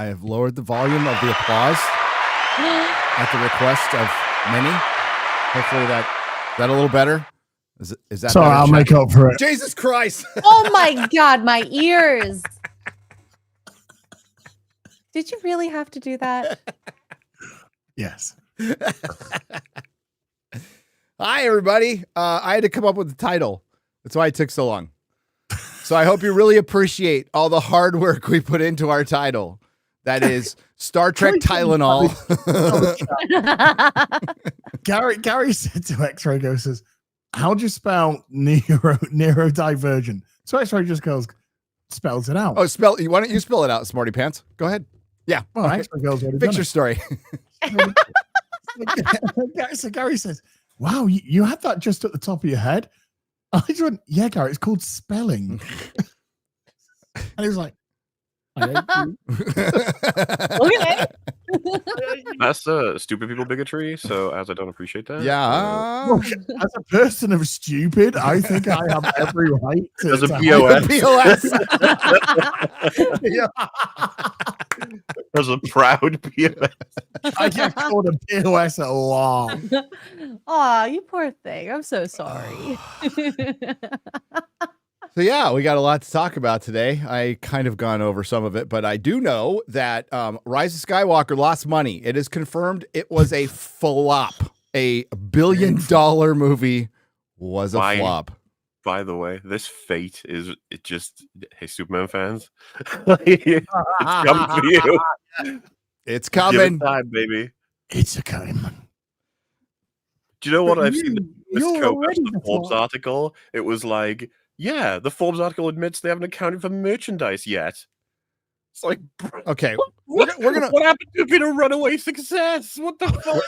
I have lowered the volume of the applause at the request of many. Hopefully that a little better. Is that? So better, I'll Chad? make up for it. Jesus Christ! Oh my God, my ears! Did you really have to do that? Yes. Hi, everybody. I had to come up with the title. That's why it took so long. So I hope you really appreciate all the hard work we put into our title. That is Star Trek Tylenol. Gary said to X-Ray Go says, how do you spell neurodivergent? So X-Ray just spells it out. Oh, why don't you spell it out, Smarty Pants? Go ahead. Yeah. Well, X-Ray Go's already Fix done your it. story. So Gary says, wow, you had that just at the top of your head. I just went, yeah, Gary, it's called spelling. And he was like, I hate you. Okay. That's stupid people bigotry. So as I don't appreciate that. Yeah. Look, as a person of stupid, I think I have every right to. As a to POS. Yeah. As a proud POS. I get called a POS a lot. Aw, you poor thing. I'm so sorry. So yeah, we got a lot to talk about today. I kind of gone over some of it, but I do know that Rise of Skywalker lost money. It is confirmed it was a flop. A $1 billion movie was a flop. By the way, this fate is hey, Superman fans. It's coming for you. It's Give coming. it time, baby. It's a coming. Do you know what But I've seen? This you're Cope, already the the Forbes flop. article. It was like, yeah, the Forbes article admits they haven't accounted for merchandise yet. It's like, bro, Okay, what, we're gonna what happened to being a runaway success? What the fuck?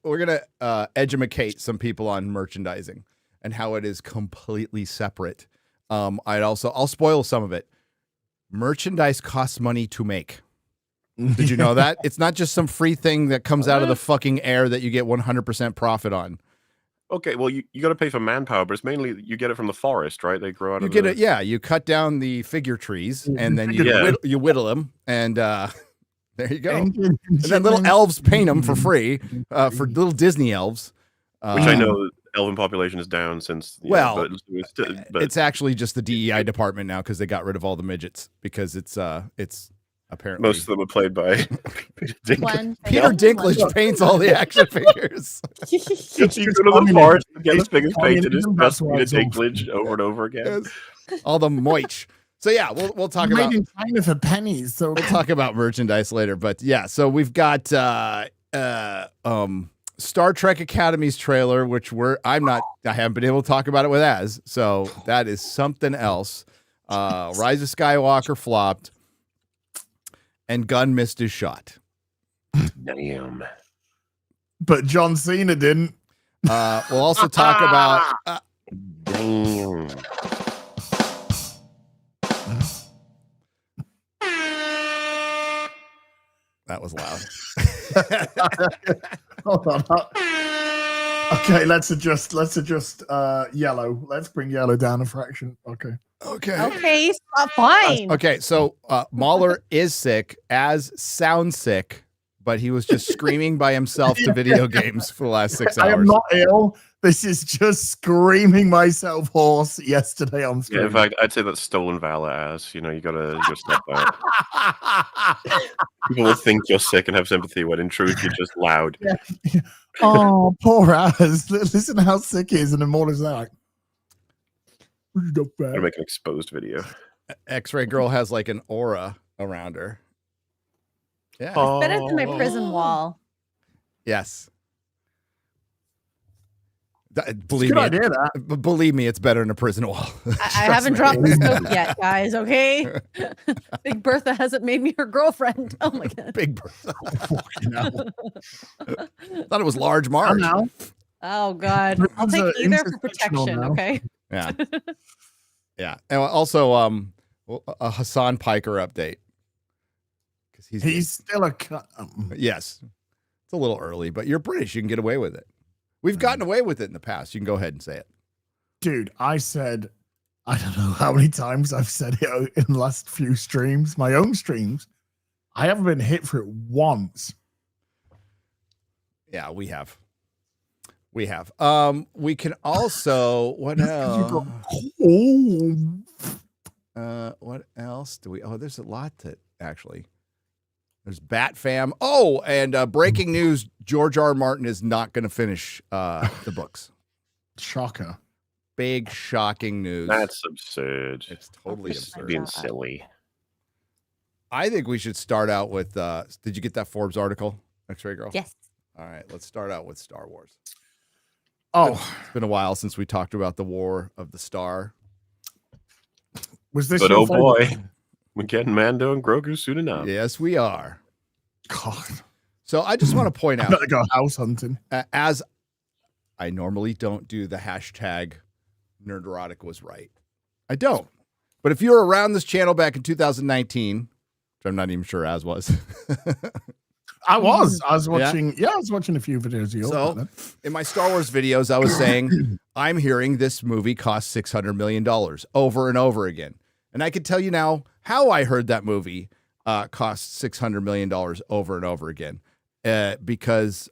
we're gonna educate some people on merchandising and how it is completely separate. I'll spoil some of it. Merchandise costs money to make. Did you know that? It's not just some free thing that comes out of the fucking air that you get 100% profit on. Okay, well, you got to pay for manpower, but it's mainly you get it from the forest, right? They grow out You of get the... it, yeah. You cut down the figure trees and then Yeah. you whittle them, and there you go. And then little elves paint them for free for little Disney elves. Which I know elven population is down since. Well, but it's actually just the DEI department now because they got rid of all the midgets because it's apparently most of them are played by Peter Dinklage. Peter Dinklage paints all the action figures. You go to the forest and get his figures painted. It's just Peter Dinklage over and over again. Yes. All the moich. So yeah, we'll talk about made in China for pennies. So we'll talk about merchandise later. But yeah, so we've got Star Trek Academy's trailer, which I haven't been able to talk about it with Az. So that is something else. Rise of Skywalker flopped. And Gunn missed his shot. Damn. But John Cena didn't. We'll also talk about. Damn. That was loud. Hold on. Okay, let's adjust yellow. Let's bring yellow down a fraction. Okay. Okay, fine. Okay, so Mahler is sick, Az sounds sick, but he was just screaming by himself to video games for the last 6 hours. I am not ill. This is just screaming myself hoarse yesterday on screen. Yeah, in fact, I'd say that's stolen valor. As you gotta stop that. People will think you're sick and have sympathy when in truth you're just loud. Yeah. Oh, poor Az. Listen to how sick he is, and then more is like. Gotta make an exposed video. X-Ray Girl has like an aura around her. Yeah. It's better than my prison wall. Yes. Believe me, idea, that. Believe me, it's better than a prison wall. I haven't dropped the scope yet, guys. Okay. Big Bertha hasn't made me her girlfriend. Oh my God. Big Bertha. Thought it was Large Marge. Oh God. I'll take either for protection. Okay. Yeah. Yeah. And also a Hassan Piker update. Because he's still a yes. It's a little early, but you're British. You can get away with it. We've gotten away with it in the past. You can go ahead and say it. Dude, I said, I don't know how many times I've said it in the last few streams, my own streams. I haven't been hit for it once. Yeah, we have. We have. We can also what else? What else do we? Oh, there's a lot that actually. There's Bat Fam. Oh, and breaking news: George R. R. Martin is not going to finish the books. Shocker! Big shocking news. That's absurd. It's totally absurd. Being silly. I think we should start out with. Did you get that Forbes article, X-Ray Girl? Yes. All right, let's start out with Star Wars. Oh, It's been a while since we talked about the War of the Star. was this? But your oh boy, favorite? we're getting Mando and Grogu soon enough. Yes, we are. God, So I just want to point I out, better go house hunting. as I normally don't do the hashtag Nerdrotic was right. I don't. But if you were around this channel back in 2019, which I'm not even sure as was. I was watching. Yeah, I was watching a few videos of yours. So in my Star Wars videos, I was saying, I'm hearing this movie cost $600 million over and over again. And I can tell you now how I heard that movie cost $600 million over and over again. Because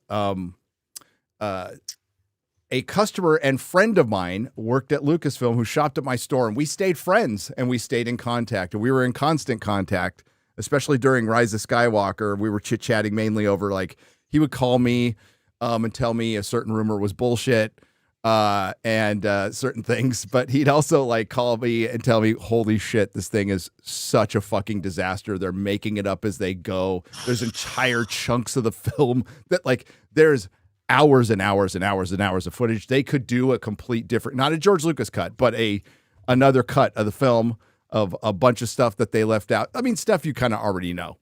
a customer and friend of mine worked at Lucasfilm who shopped at my store, and we stayed friends and we stayed in contact, and we were in constant contact, especially during Rise of Skywalker. We were chit-chatting mainly over, like, he would call me and tell me a certain rumor was bullshit and certain things, but he'd also like call me and tell me, holy shit, this thing is such a fucking disaster. They're making it up as they go. There's entire chunks of the film that, like, there's hours and hours and hours and hours of footage. They could do a complete different, not a George Lucas cut, but another cut of the film of a bunch of stuff that they left out. I mean, stuff you kind of already know,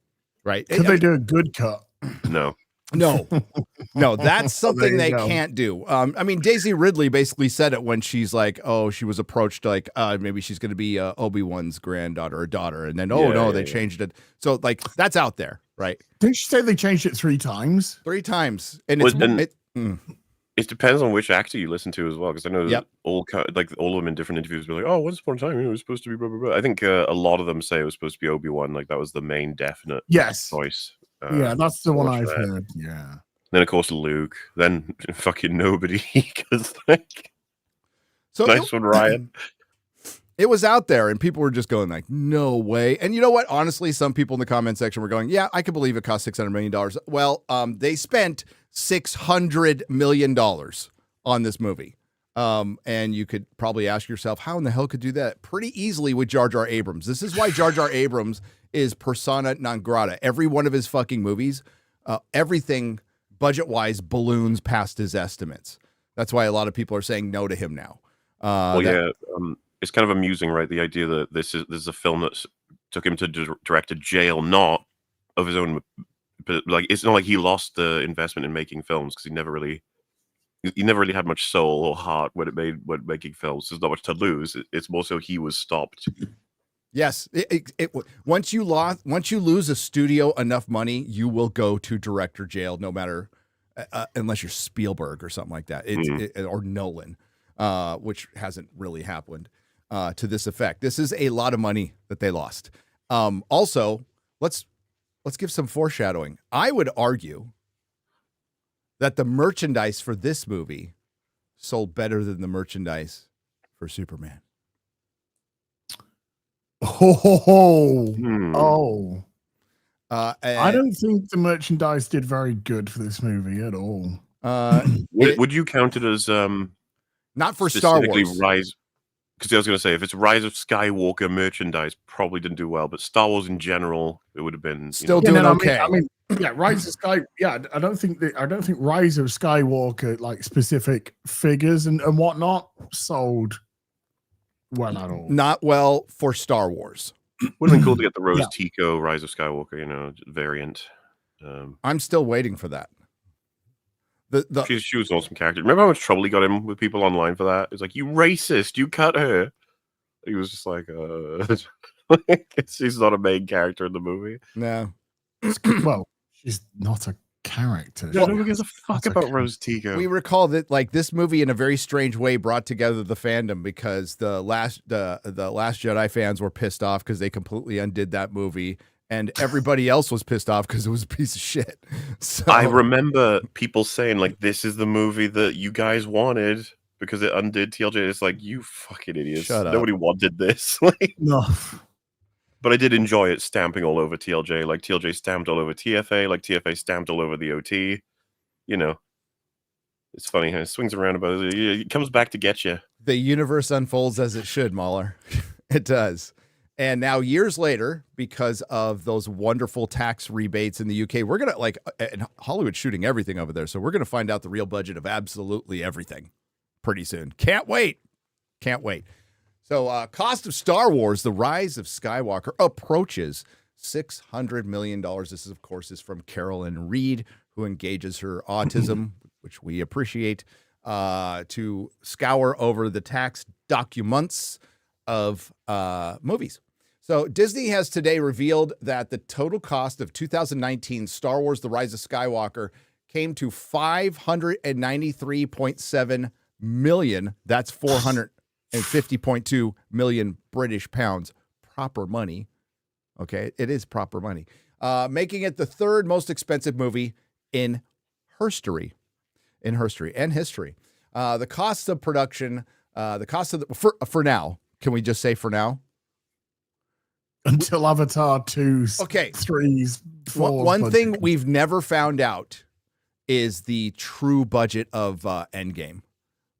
right? could they do a good cut? No. No, that's something they go. can't do. I mean, Daisy Ridley basically said it when she's like, oh, she was approached like, maybe she's going to be Obi-Wan's granddaughter or daughter. And then, they changed it. So like, that's out there, right? Didn't you say they changed it 3 times? 3 times. And It depends on which actor you listen to as well, because I know Yep. all of them in different interviews be like, "Oh, once upon a time it was supposed to be blah blah blah." I think a lot of them say it was supposed to be Obi-Wan, like that was the main definite Yes. choice. Yeah, that's the one watch I've that. heard. Yeah. Then of course Luke, then fucking nobody, because like, so nice one, Ryan. it was out there and people were just going like, no way. And you know what? Honestly, some people in the comment section were going, yeah, I can believe it cost $600 million. Well, they spent $600 million on this movie. And you could probably ask yourself, how in the hell could do that? Pretty easily with Jar Jar Abrams. This is why Jar Jar Abrams is persona non grata. Every one of his fucking movies, everything budget-wise balloons past his estimates. That's why a lot of people are saying no to him now. It's kind of amusing, right? The idea that this is a film that took him to direct a jail, not of his own. But like, it's not like he lost the investment in making films, because he never really had much soul or heart when making films. There's not much to lose. It's more so he was stopped. Yes, once you lose a studio enough money, you will go to director jail, no matter unless you're Spielberg or something like that, or Nolan, which hasn't really happened to this effect. This is a lot of money that they lost. Also, let's give some foreshadowing. I would argue that the merchandise for this movie sold better than the merchandise for Superman. Oh. I don't think the merchandise did very good for this movie at all. Would you count it as not for Star Wars? Rise? Because I was going to say, if it's Rise of Skywalker merchandise, probably didn't do well. But Star Wars in general, it would have been still doing okay. I mean, yeah, Rise of Sky. Yeah, I don't think Rise of Skywalker, like specific figures and whatnot, sold well at all. Not well for Star Wars. Would have been cool to get the Rose Tico Rise of Skywalker, variant. I'm still waiting for that. She was an awesome character. Remember how much trouble he got in with people online for that? It's like, you racist, you cut her. He was just like, she's not a main character in the movie. No. Well, she's not a character. No, nobody gives a fuck about Rose Tico. We recall that, like, this movie in a very strange way brought together the fandom, because the last Jedi fans were pissed off because they completely undid that movie, and everybody else was pissed off because it was a piece of shit. So I remember people saying like, "This is the movie that you guys wanted because it undid TLJ." It's like, you fucking idiots! Shut up. Nobody wanted this. Like, No. but I did enjoy it stamping all over TLJ, like TLJ stamped all over TFA, like TFA stamped all over the OT. You know, it's funny how it swings around about it. It comes back to get you. the universe unfolds as it should, Mahler. It does. And now years later, because of those wonderful tax rebates in the UK, we're going to and Hollywood's shooting everything over there. So we're going to find out the real budget of absolutely everything pretty soon. Can't wait. Can't wait. So cost of Star Wars, The Rise of Skywalker approaches $600 million. This is, of course, is from Carolyn Reed, who engages her autism, which we appreciate, to scour over the tax documents of movies. So Disney has today revealed that the total cost of 2019 Star Wars The Rise of Skywalker came to $593.7 million. That's 450.2 million British pounds. Proper money. Okay, it is proper money. Making it the third most expensive movie in history. The cost of production, for now, can we just say for now? Until Avatar 2's, Okay. 3's, 4's. One thing we've never found out is the true budget of Endgame,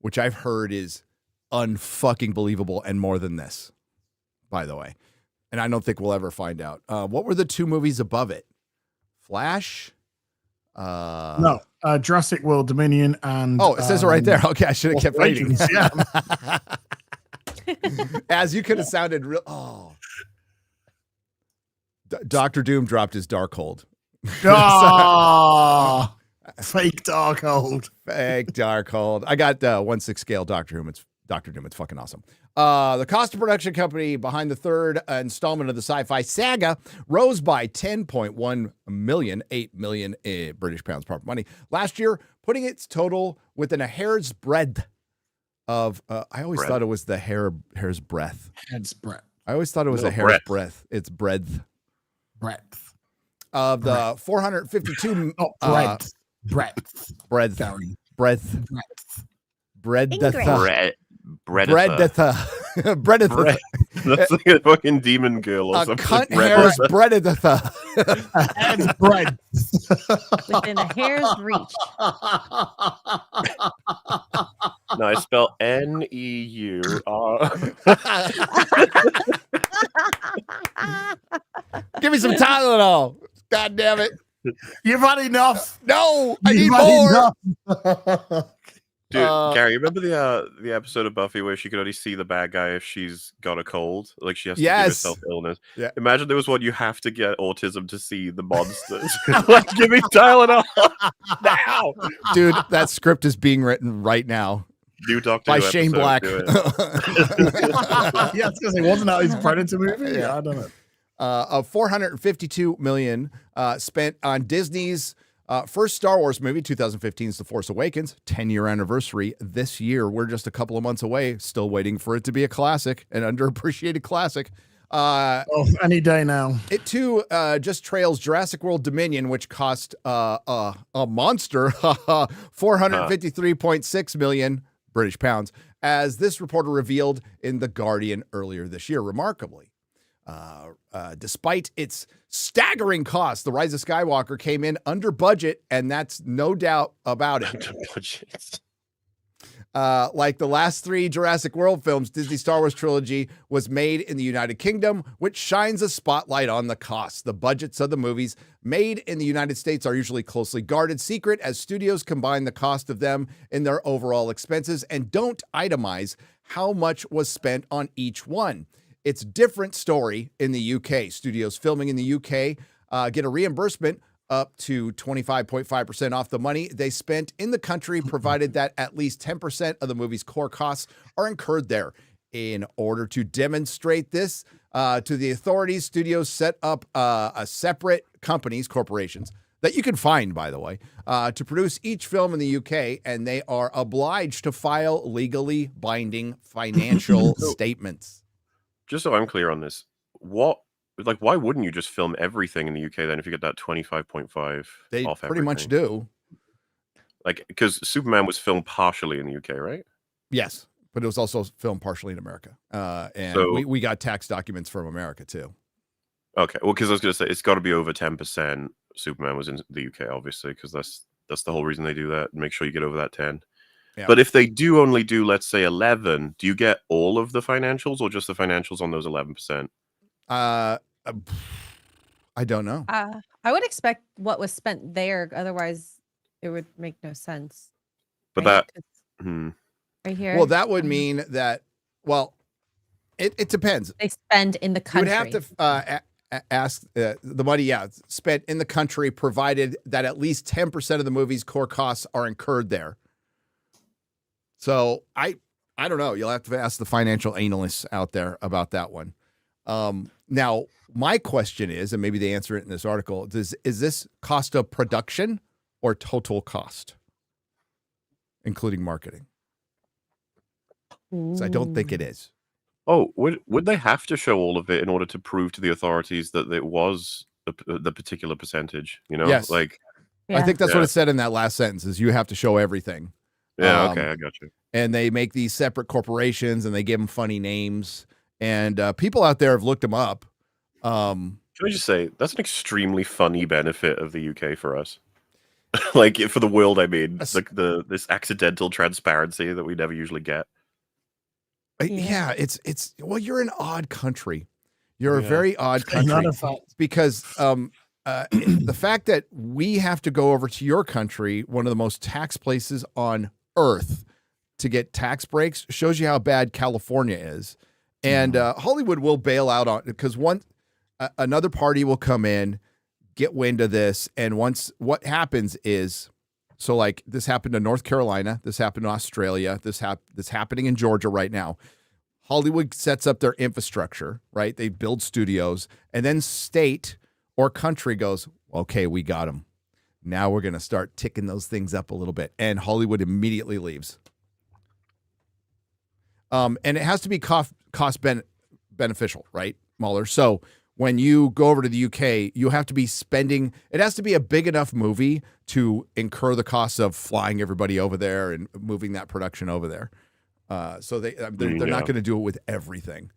which I've heard is unfucking believable and more than this, by the way. And I don't think we'll ever find out. What were the two movies above it? Flash? No, Jurassic World Dominion and... Oh, it says it right there. Okay, I should have kept reading. Yeah. As you could have sounded real... Oh. Dr. Doom dropped his Darkhold. Ah, fake Darkhold. Fake Darkhold. I got 1/6 scale Doctor Doom. It's fucking awesome. The cost of production company behind the third installment of the sci-fi saga rose by 10.1 million, 8 million British pounds proper money last year, putting its total within a hair's breadth of. I always thought it was the hair's breadth. Head's breadth. I always thought it was No, a hair's breadth. It's breadth. Breadth. Of the 452. Not breadth. Breadth. Breadth. Sorry. Breadth. Breadth. Breadth. Breadetha. Breadetha. That's like a fucking demon girl or A something. cunt hair's breadetha. Head's breadth. Within a hair's reach. No, I spell N-E-U-R. Give me some Tylenol. God damn it. You've had enough. No, I need You've had more. enough. Dude, Gary, remember the episode of Buffy where she could only see the bad guy if she's got a cold? Like she has to give herself illness. Yeah. Imagine there was one you have to get autism to see the monsters. Like, give me Tylenol now. Dude, that script is being written right now New Doctor by Who Shane episode, Black. do it. Yeah, because it wasn't that his Predator movie. Yeah, I don't know. Of 452 million spent on Disney's first Star Wars movie, 2015's The Force Awakens, 10-year anniversary this year. We're just a couple of months away, still waiting for it to be a classic, an underappreciated classic. Any day now. It too just trails Jurassic World Dominion, which cost a monster 453.6 million British pounds, as this reporter revealed in The Guardian earlier this year. Remarkably, despite its staggering cost, The Rise of Skywalker came in under budget, and that's no doubt about it. Like the last three Jurassic World films, Disney Star Wars trilogy was made in the United Kingdom, which shines a spotlight on the costs. The budgets of the movies made in the United States are usually closely guarded secret, as studios combine the cost of them in their overall expenses and don't itemize how much was spent on each one. It's a different story in the UK. Studios filming in the UK get a reimbursement up to 25.5% off the money they spent in the country, provided that at least 10% of the movie's core costs are incurred there. In order to demonstrate this to the authorities, studios set up a separate corporations that you can find, by the way, to produce each film in the UK, and they are obliged to file legally binding financial statements. Just so I'm clear on this, what like, why wouldn't you just film everything in the UK then if you get that 25.5 They off pretty much everything? do. Like, because Superman was filmed partially in the UK, right? Yes, but it was also filmed partially in America. And So- we got tax documents from America too. Okay, well, because I was going to say it's got to be over 10%. Superman was in the UK, obviously, because that's the whole reason they do that. Make sure you get over that 10. Yeah. But if they do only do, let's say, 11, do you get all of the financials or just the financials on those 11%? I don't know. I would expect what was spent there, otherwise it would make no sense. But right? that 'Cause right here. Well, that would mean that, well, it depends. they spend in the You country. would have to ask the money, spent in the country, provided that at least 10% of the movie's core costs are incurred there. So I don't know. You'll have to ask the financial analysts out there about that one. Now, my question is, and maybe they answer it in this article, is this cost of production or total cost, including marketing? So I don't think it is. Oh, would they have to show all of it in order to prove to the authorities that it was the particular percentage? You know, Yes. like, I think that's Yeah. what it said in that last sentence, is you have to show everything. yeah, Um, okay, I got you. And they make these separate corporations and they give them funny names. And people out there have looked them up. Can I just say that's an extremely funny benefit of the UK for us, like for the world. I mean, That's- like this accidental transparency that we never usually get. Yeah, it's well, you're an odd country. You're a Yeah. very odd country Not a fact. because the fact that we have to go over to your country, one of the most tax places on earth, to get tax breaks shows you how bad California is. And Hollywood will bail out on, because another party will come in, get wind of this, and what happens is, so like this happened in North Carolina, this happened in Australia, this happening in Georgia right now. Hollywood sets up their infrastructure, right? They build studios, and then state or country goes, okay, we got them. Now we're going to start ticking those things up a little bit, and Hollywood immediately leaves. And it has to be cost beneficial, right, Mueller? So when you go over to the UK, you have to be spending, it has to be a big enough movie to incur the costs of flying everybody over there and moving that production over there. So they're not going to do it with everything.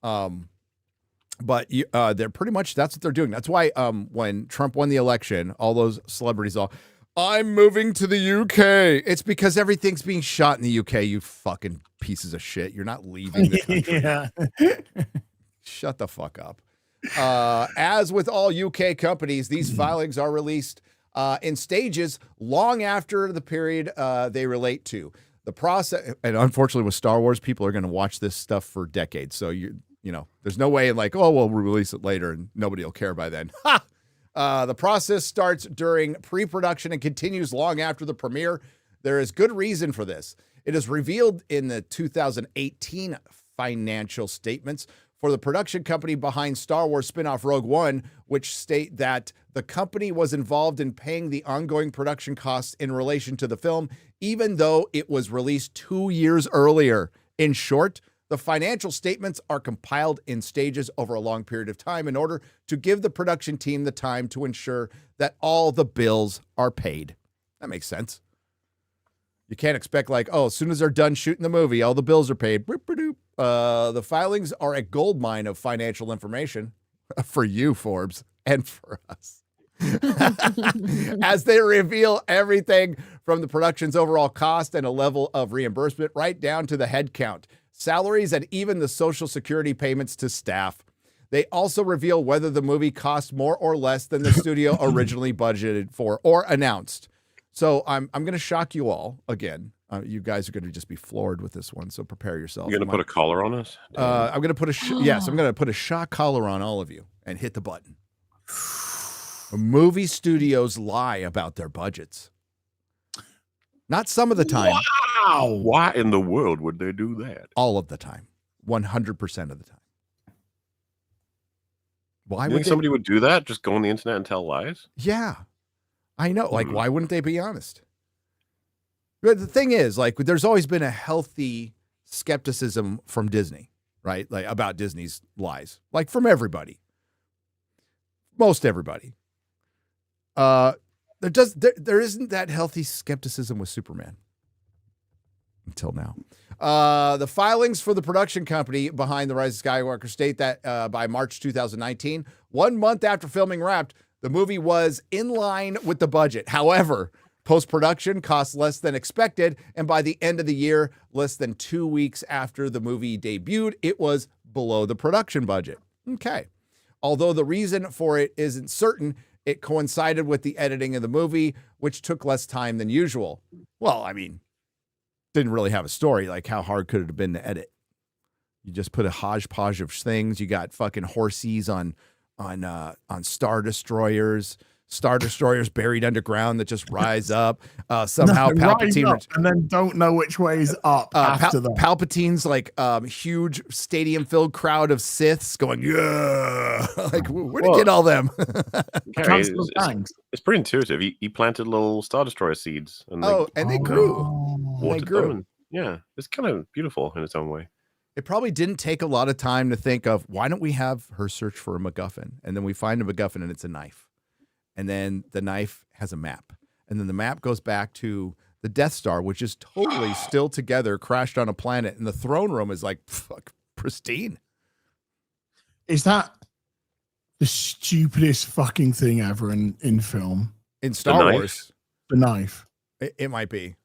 But they're pretty much, that's what they're doing. That's why when Trump won the election, all those celebrities I'm moving to the UK. It's because everything's being shot in the UK, you fucking pieces of shit. You're not leaving the country. Yeah. Shut the fuck up. As with all UK companies, these filings are released in stages long after the period they relate to. The process, and unfortunately with Star Wars, people are going to watch this stuff for decades. So you know, there's no way like, oh, we'll release it later and nobody will care by then. Ha! The process starts during pre-production and continues long after the premiere. There is good reason for this. It is revealed in the 2018 financial statements for the production company behind Star Wars spin-off Rogue One, which state that the company was involved in paying the ongoing production costs in relation to the film, even though it was released 2 years earlier. In short, the financial statements are compiled in stages over a long period of time in order to give the production team the time to ensure that all the bills are paid. That makes sense. You can't expect like, oh, as soon as they're done shooting the movie, all the bills are paid. The filings are a goldmine of financial information for you, Forbes, and for us. As they reveal everything from the production's overall cost and a level of reimbursement right down to the head count, salaries, and even the Social Security payments to staff. They also reveal whether the movie cost more or less than the studio originally budgeted for or announced. So I'm going to shock you all again. You guys are going to just be floored with this one. So prepare yourself. You're going to put a collar on us? I'm going to put yes, I'm going to put a shock collar on all of you and hit the button. Movie studios lie about their budgets. Not some of the time. Wow. Why in the world would they do that? All of the time. 100% of the time. Why You would think somebody would do that? Just go on the internet and tell lies? Yeah. I know. Like, why wouldn't they be honest? But the thing is, like, there's always been a healthy skepticism from Disney, right? Like, about Disney's lies, like from everybody. most everybody. There isn't that healthy skepticism with Superman until now. The filings for the production company behind The Rise of Skywalker state that by March 2019, 1 month after filming wrapped, the movie was in line with the budget. However, post-production cost less than expected, and by the end of the year, less than 2 weeks after the movie debuted, it was below the production budget. Okay. Although the reason for it isn't certain, it coincided with the editing of the movie, which took less time than usual. Well, I mean, didn't really have a story. Like, how hard could it have been to edit? You just put a hodgepodge of things. You got fucking horsies on Star Destroyers buried underground that just rise up. Somehow Palpatine up and then don't know which way is up after that. Palpatine's like huge stadium-filled crowd of Siths going, yeah. Like, where'd you get all them? It's pretty intuitive. He planted little Star Destroyer seeds. And they grew. Watered them. And, yeah, it's kind of beautiful in its own way. It probably didn't take a lot of time to think of, why don't we have her search for a MacGuffin? And then we find a MacGuffin and it's a knife. And then the knife has a map. And then the map goes back to the Death Star, which is totally still together, crashed on a planet. And the throne room is like, fuck, pristine. Is that the stupidest fucking thing ever in film? In Star Wars? The knife. It might be.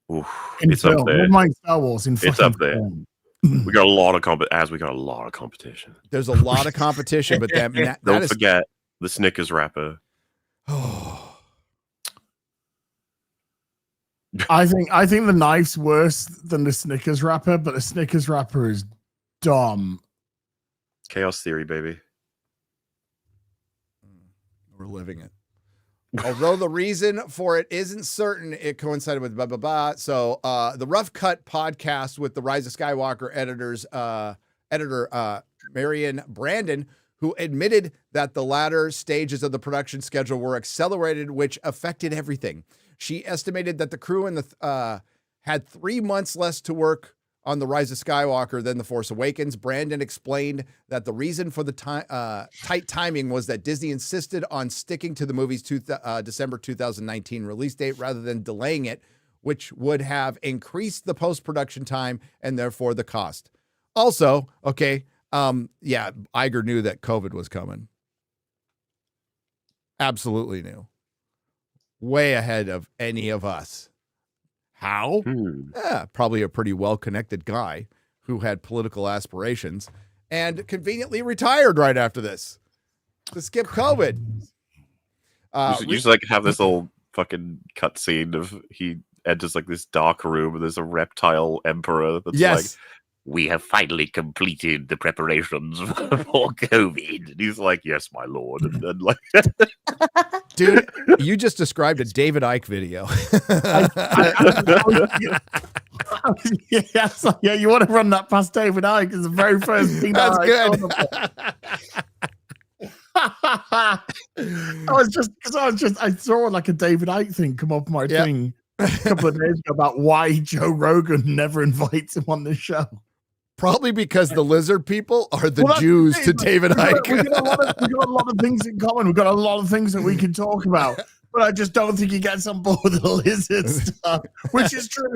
Oof, it's film. Up there. Never mind Star Wars. It's up there. Film. We got a lot of competition. There's a lot of competition, but don't forget the Snickers wrapper. I think the knife's worse than the Snickers wrapper, but the Snickers wrapper is dumb. Chaos theory, baby. We're living it. Although the reason for it isn't certain, it coincided with blah, blah, blah. So the Rough Cut podcast with the Rise of Skywalker editor Marion Brandon, who admitted that the latter stages of the production schedule were accelerated, which affected everything. She estimated that the crew had 3 months less to work on The Rise of Skywalker than The Force Awakens. Brandon explained that the reason for the tight timing was that Disney insisted on sticking to the movie's December 2019 release date rather than delaying it, which would have increased the post-production time and therefore the cost. Also, okay, Iger knew that COVID was coming. Absolutely knew. Way ahead of any of us. How? Yeah, probably a pretty well-connected guy who had political aspirations and conveniently retired right after this to skip COVID. You just like have this old fucking cutscene of he enters like this dark room and there's a reptile emperor that's like, we have finally completed the preparations for COVID. And he's like, yes, my lord. And then like, dude, you just described a David Icke video. Yeah, you want to run that past David Icke is the very first thing. That's good. I saw like a David Icke thing come up my thing a couple of days ago about why Joe Rogan never invites him on the show. Probably because the lizard people are the Jews to David Icke. We got a lot of things in common. We've got a lot of things that we can talk about. But I just don't think he gets on board with the lizard stuff, which is true.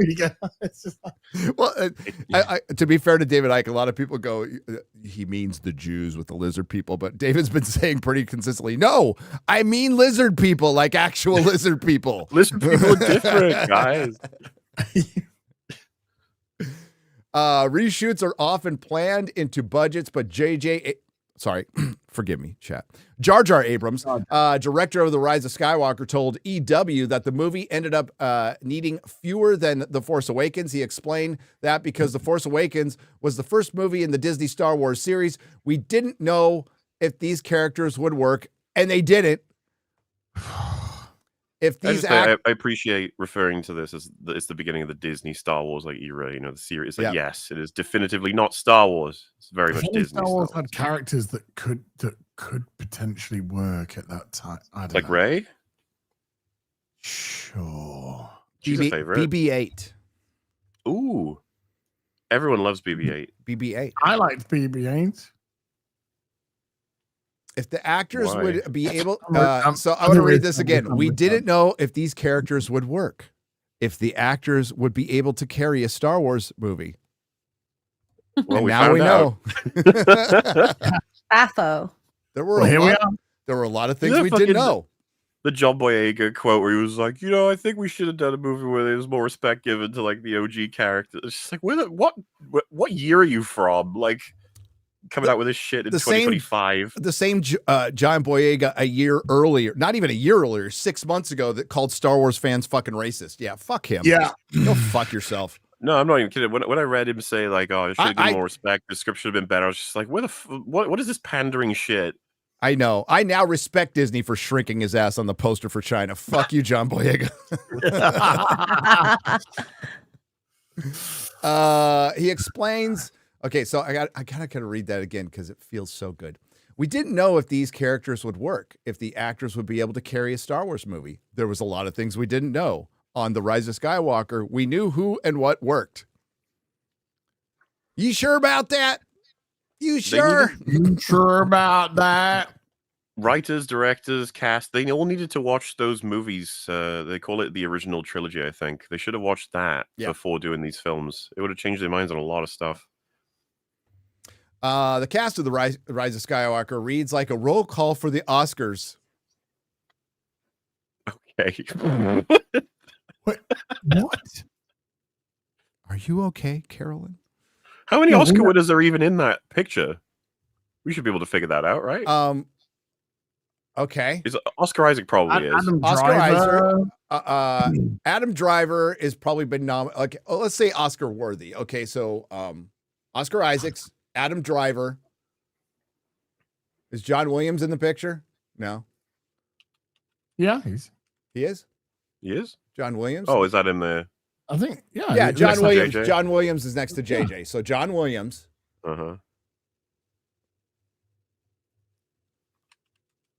Well, to be fair to David Icke, a lot of people go, he means the Jews with the lizard people. But David's been saying pretty consistently, no, I mean lizard people, like actual lizard people. Lizard people are different, guys. Reshoots are often planned into budgets, but forgive me, chat. Jar Jar Abrams, director of The Rise of Skywalker, told EW that the movie ended up needing fewer than The Force Awakens. He explained that because The Force Awakens was the first movie in the Disney Star Wars series, we didn't know if these characters would work, and they didn't. If these I appreciate referring to this as it's the beginning of the Disney Star Wars like era, the series. Like, yes, it is definitively not Star Wars. It's very much Disney. Star Wars had characters that could potentially work at that time. I don't know. Rey. Sure. She's a favorite. BB-8. Ooh, everyone loves BB-8. BB-8. I liked BB-8. If the actors Why? would be able, I'm so I want to with- read this I'm again. with- I'm We with didn't know if these characters would work. If the actors would be able to carry a Star Wars movie. Well, And we now we found out. know. Baffo. There were Well, here we are. There were a lot of things Isn't we that didn't fucking- know. The John Boyega quote where he was like, I think we should have done a movie where there was more respect given to like the OG character. It's just like, what year are you from? Like, coming out with this shit in the same- 2025. The same John Boyega a year earlier, not even a year earlier, 6 months ago, that called Star Wars fans fucking racist. Yeah, fuck him. Yeah. Go fuck yourself. No, I'm not even kidding. When I read him say like, "Oh, I should have I- given more respect," the script should have been better. I was just like, what is this pandering shit? I know. I now respect Disney for shrinking his ass on the poster for China. Fuck you, John Boyega. He explains. Okay, so I gotta kind of read that again because it feels so good. We didn't know if these characters would work, if the actors would be able to carry a Star Wars movie. There was a lot of things we didn't know. On The Rise of Skywalker, we knew who and what worked. You sure about that? You sure? You sure about that? Writers, directors, cast, they all needed to watch those movies. They call it the original trilogy, I think. They should have watched that before doing these films. It would have changed their minds on a lot of stuff. The cast of The Rise of Skywalker reads like a roll call for the Oscars. Okay. What? Are you okay, Carolyn? How many No, Oscar we're not- winners are even in that picture? We should be able to figure that out, right? Okay. Is Oscar Isaac probably is. Adam Oscar Driver. Adam Driver has probably been nominated. Okay, let's say Oscar worthy. Okay, so Oscar Isaacs, Adam Driver. Is John Williams in the picture? No, Yeah, he is. He is? John Williams. Oh, is that in there? I think. Yeah, yeah, it John looks like- Williams. JJ? John Williams is next to JJ. So John Williams. Uh-huh.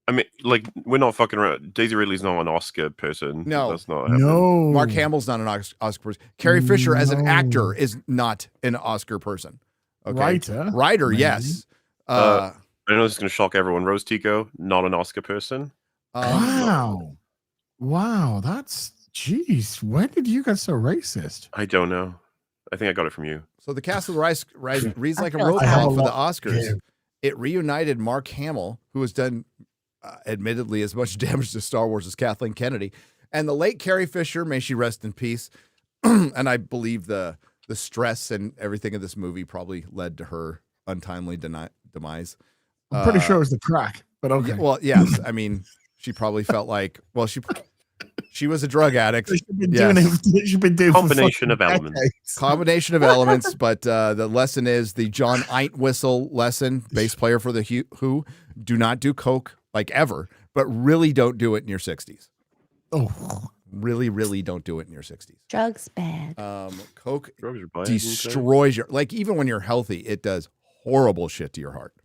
I mean, like, we're not fucking around. Daisy Ridley's not an Oscar person. No. That's not happening. No. Mark Hamill's not an Oscar person. Carrie Fisher as an No. actor is not an Oscar person. Okay. Writer. Writer, maybe. yes. I know this is going to shock everyone. Rose Tico, not an Oscar person. Wow. Wow. That's. Jeez. When did you get so racist? I don't know. I think I got it from you. So the cast of the Rise reads like a feel roll like I have call a for the lot to Oscars. give. It reunited Mark Hamill, who has done, admittedly, as much damage to Star Wars as Kathleen Kennedy, and the late Carrie Fisher. May she rest in peace. And I believe the stress and everything of this movie probably led to her untimely demise. I'm pretty sure it was the crack, but okay. Well, yes. I mean, she probably felt like, well, she was a drug addict. She's been Yes. doing it. She's been doing it for Combination of fucking elements. decades. Combination of elements, but the lesson is the John Entwistle lesson. Bass player for the Who: do not do coke like ever, but really don't do it in your 60s. Oh, Really, really don't do it in your 60s. Drugs bad. Coke Drugs are bad, destroys your, like, even when you're healthy, it does horrible shit to your heart.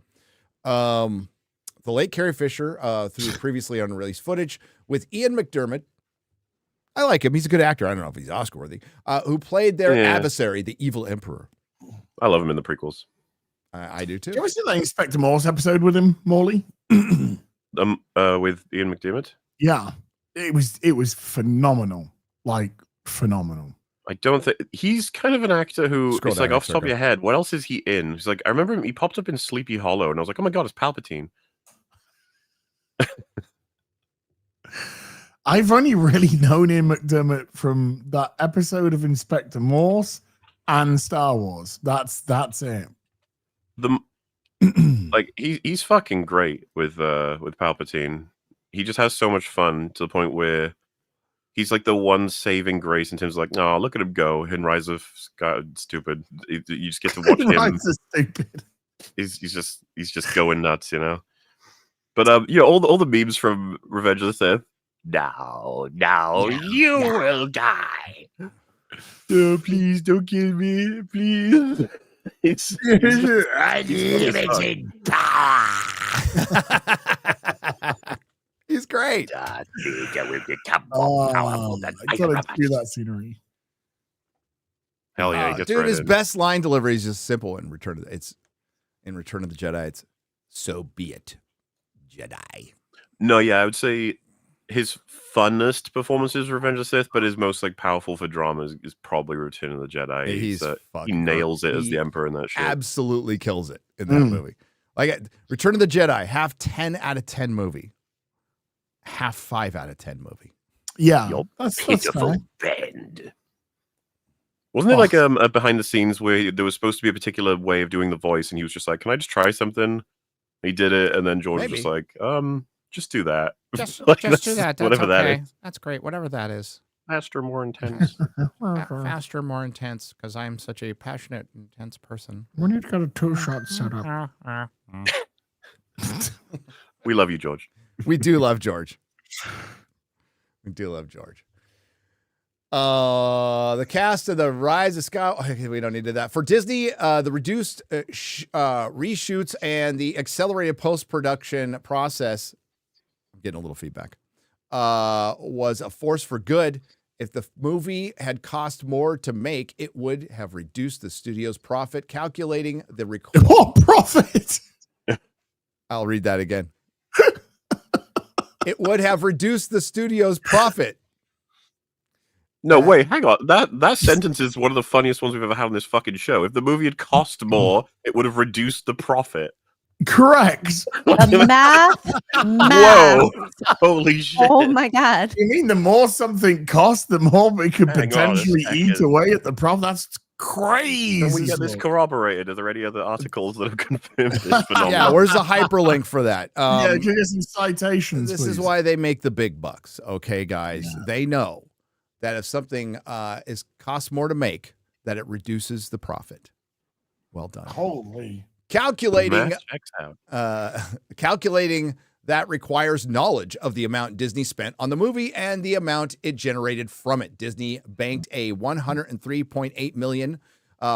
The late Carrie Fisher, through previously unreleased footage with Ian McDermott. I like him. He's a good actor. I don't know if he's Oscar worthy. Who played their adversary, the evil emperor. I love him in the prequels. I do too. did you ever see that Inspector Morse episode with him, Morley? With Ian McDermott. Yeah, it was phenomenal, like phenomenal. I don't think he's kind of an actor who Scroll it's like down, off the top of your head. What else is he in? He's like, I remember him. He popped up in Sleepy Hollow, and I was like, oh my god, it's Palpatine. I've only really known Ian McDermott from that episode of Inspector Morse and Star Wars. That's it. The like he's fucking great with Palpatine. He just has so much fun to the point where he's like the one saving grace in terms of like, no, look at him go in Rise of stupid. You just get to watch him. That's so stupid. He's just going nuts, you know. But you know, all the memes from Revenge of the Sith. Now you will die. Oh, please don't kill me, please. I need limited He's great. I gotta do that scenery. Hell yeah, he gets Dude, right his in. best line delivery is just simple in Return of the Jedi. It's so be it. Jedi. No, yeah, I would say his funnest performance is Revenge of the Sith, but his most like powerful for drama is probably Return of the Jedi. He's he fucking nails it as he the Emperor in that shit. Absolutely kills it in that movie. Like Return of the Jedi, half 10 out of 10 movie, half 5 out of 10 movie. Yeah, Your that's pitiful fair. bend. Wasn't there like a behind the scenes where there was supposed to be a particular way of doing the voice, and he was just like, "Can I just try something?" He did it, and then George was just like, just do that. Just, Like, just do that. That's whatever okay. that is. That's great. Whatever that is. Faster, more intense. Faster, more intense, because I'm such a passionate, intense person. We need to get a 2-shot set up. We love you, George. We do love George. We do love George. The cast of The Rise of Skywalker. Okay, we don't need to do that. For Disney, the reduced reshoots and the accelerated post-production process, I'm getting a little feedback, was a force for good. If the movie had cost more to make, it would have reduced the studio's profit, calculating the profit. I'll read that again. It would have reduced the studio's profit. No, wait, hang on. That sentence is one of the funniest ones we've ever had on this fucking show. If the movie had cost more, it would have reduced the profit. Correct. The math. Whoa. Holy shit. Oh my God. You mean the more something costs, the more we could Hang on a potentially eat second. away at the profit? That's crazy. Can we get this corroborated? Are there any other articles that have confirmed this phenomenon? Yeah, where's the hyperlink for that? Yeah, can you get some citations, This is please? why they make the big bucks, okay, guys? Yeah. They know that if something costs more to make, that it reduces the profit. Well done. Holy. Calculating Math checks out. calculating that requires knowledge of the amount Disney spent on the movie and the amount it generated from it. Disney banked a $103.8 million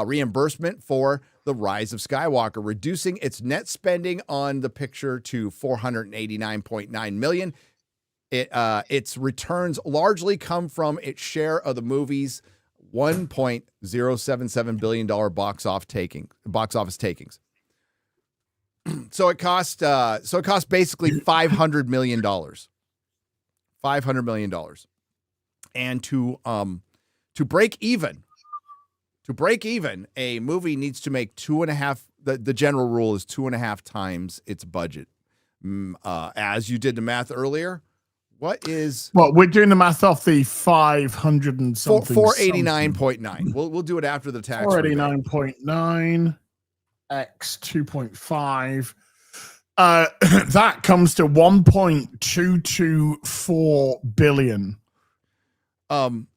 reimbursement for The Rise of Skywalker, reducing its net spending on the picture to $489.9 million. Its returns largely come from its share of the movie's $1.077 billion box office takings. So it cost basically $500 million. $500 million. And to break even, a movie needs to make 2.5. The general rule is 2.5 times its budget. As you did the math earlier, what is? Well, we're doing the math off the 500 and something. 489.9. We'll do it after the tax. 489.9 x 2.5. That comes to 1.224 billion.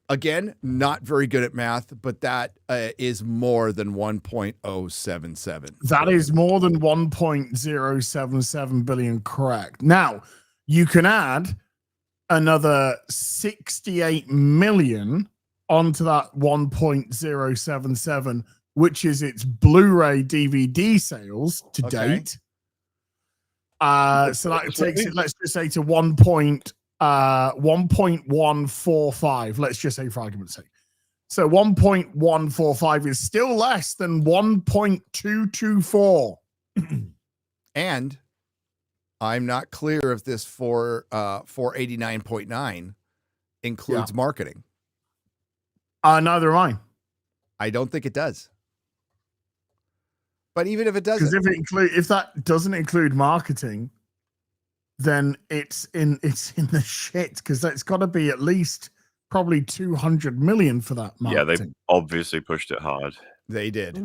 Again, not very good at math, but that is more than 1.077. That is more than 1.077 billion, correct. Now, you can add another 68 million onto that 1.077, which is its Blu-ray DVD sales to date. So that takes it, let's just say, to 1.145. Let's just say, for argument's sake. So 1.145 is still less than 1.224. And I'm not clear if this 489.9 includes marketing. Neither am I. I don't think it does. But even if it doesn't, because if that doesn't include marketing, then it's in the shit, because that's got to be at least probably 200 million for that marketing. Yeah, they obviously pushed it hard. They did.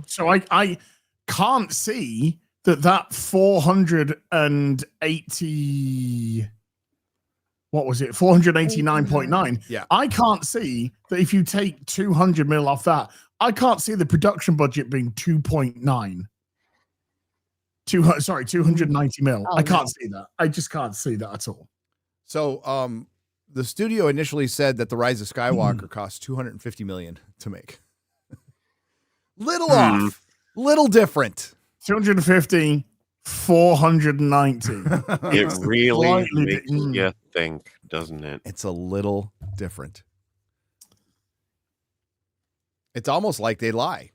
So I can't see that 480, what was it, 489.9. Yeah, I can't see that if you take 200 mil off that. I can't see the production budget being 2.9. 290 mil. I can't see that. I just can't see that at all. So the studio initially said that The Rise of Skywalker cost $250 million to make. Little off, little different. 250, 490. It really makes you think, doesn't it? It's a little different. It's almost like they lie.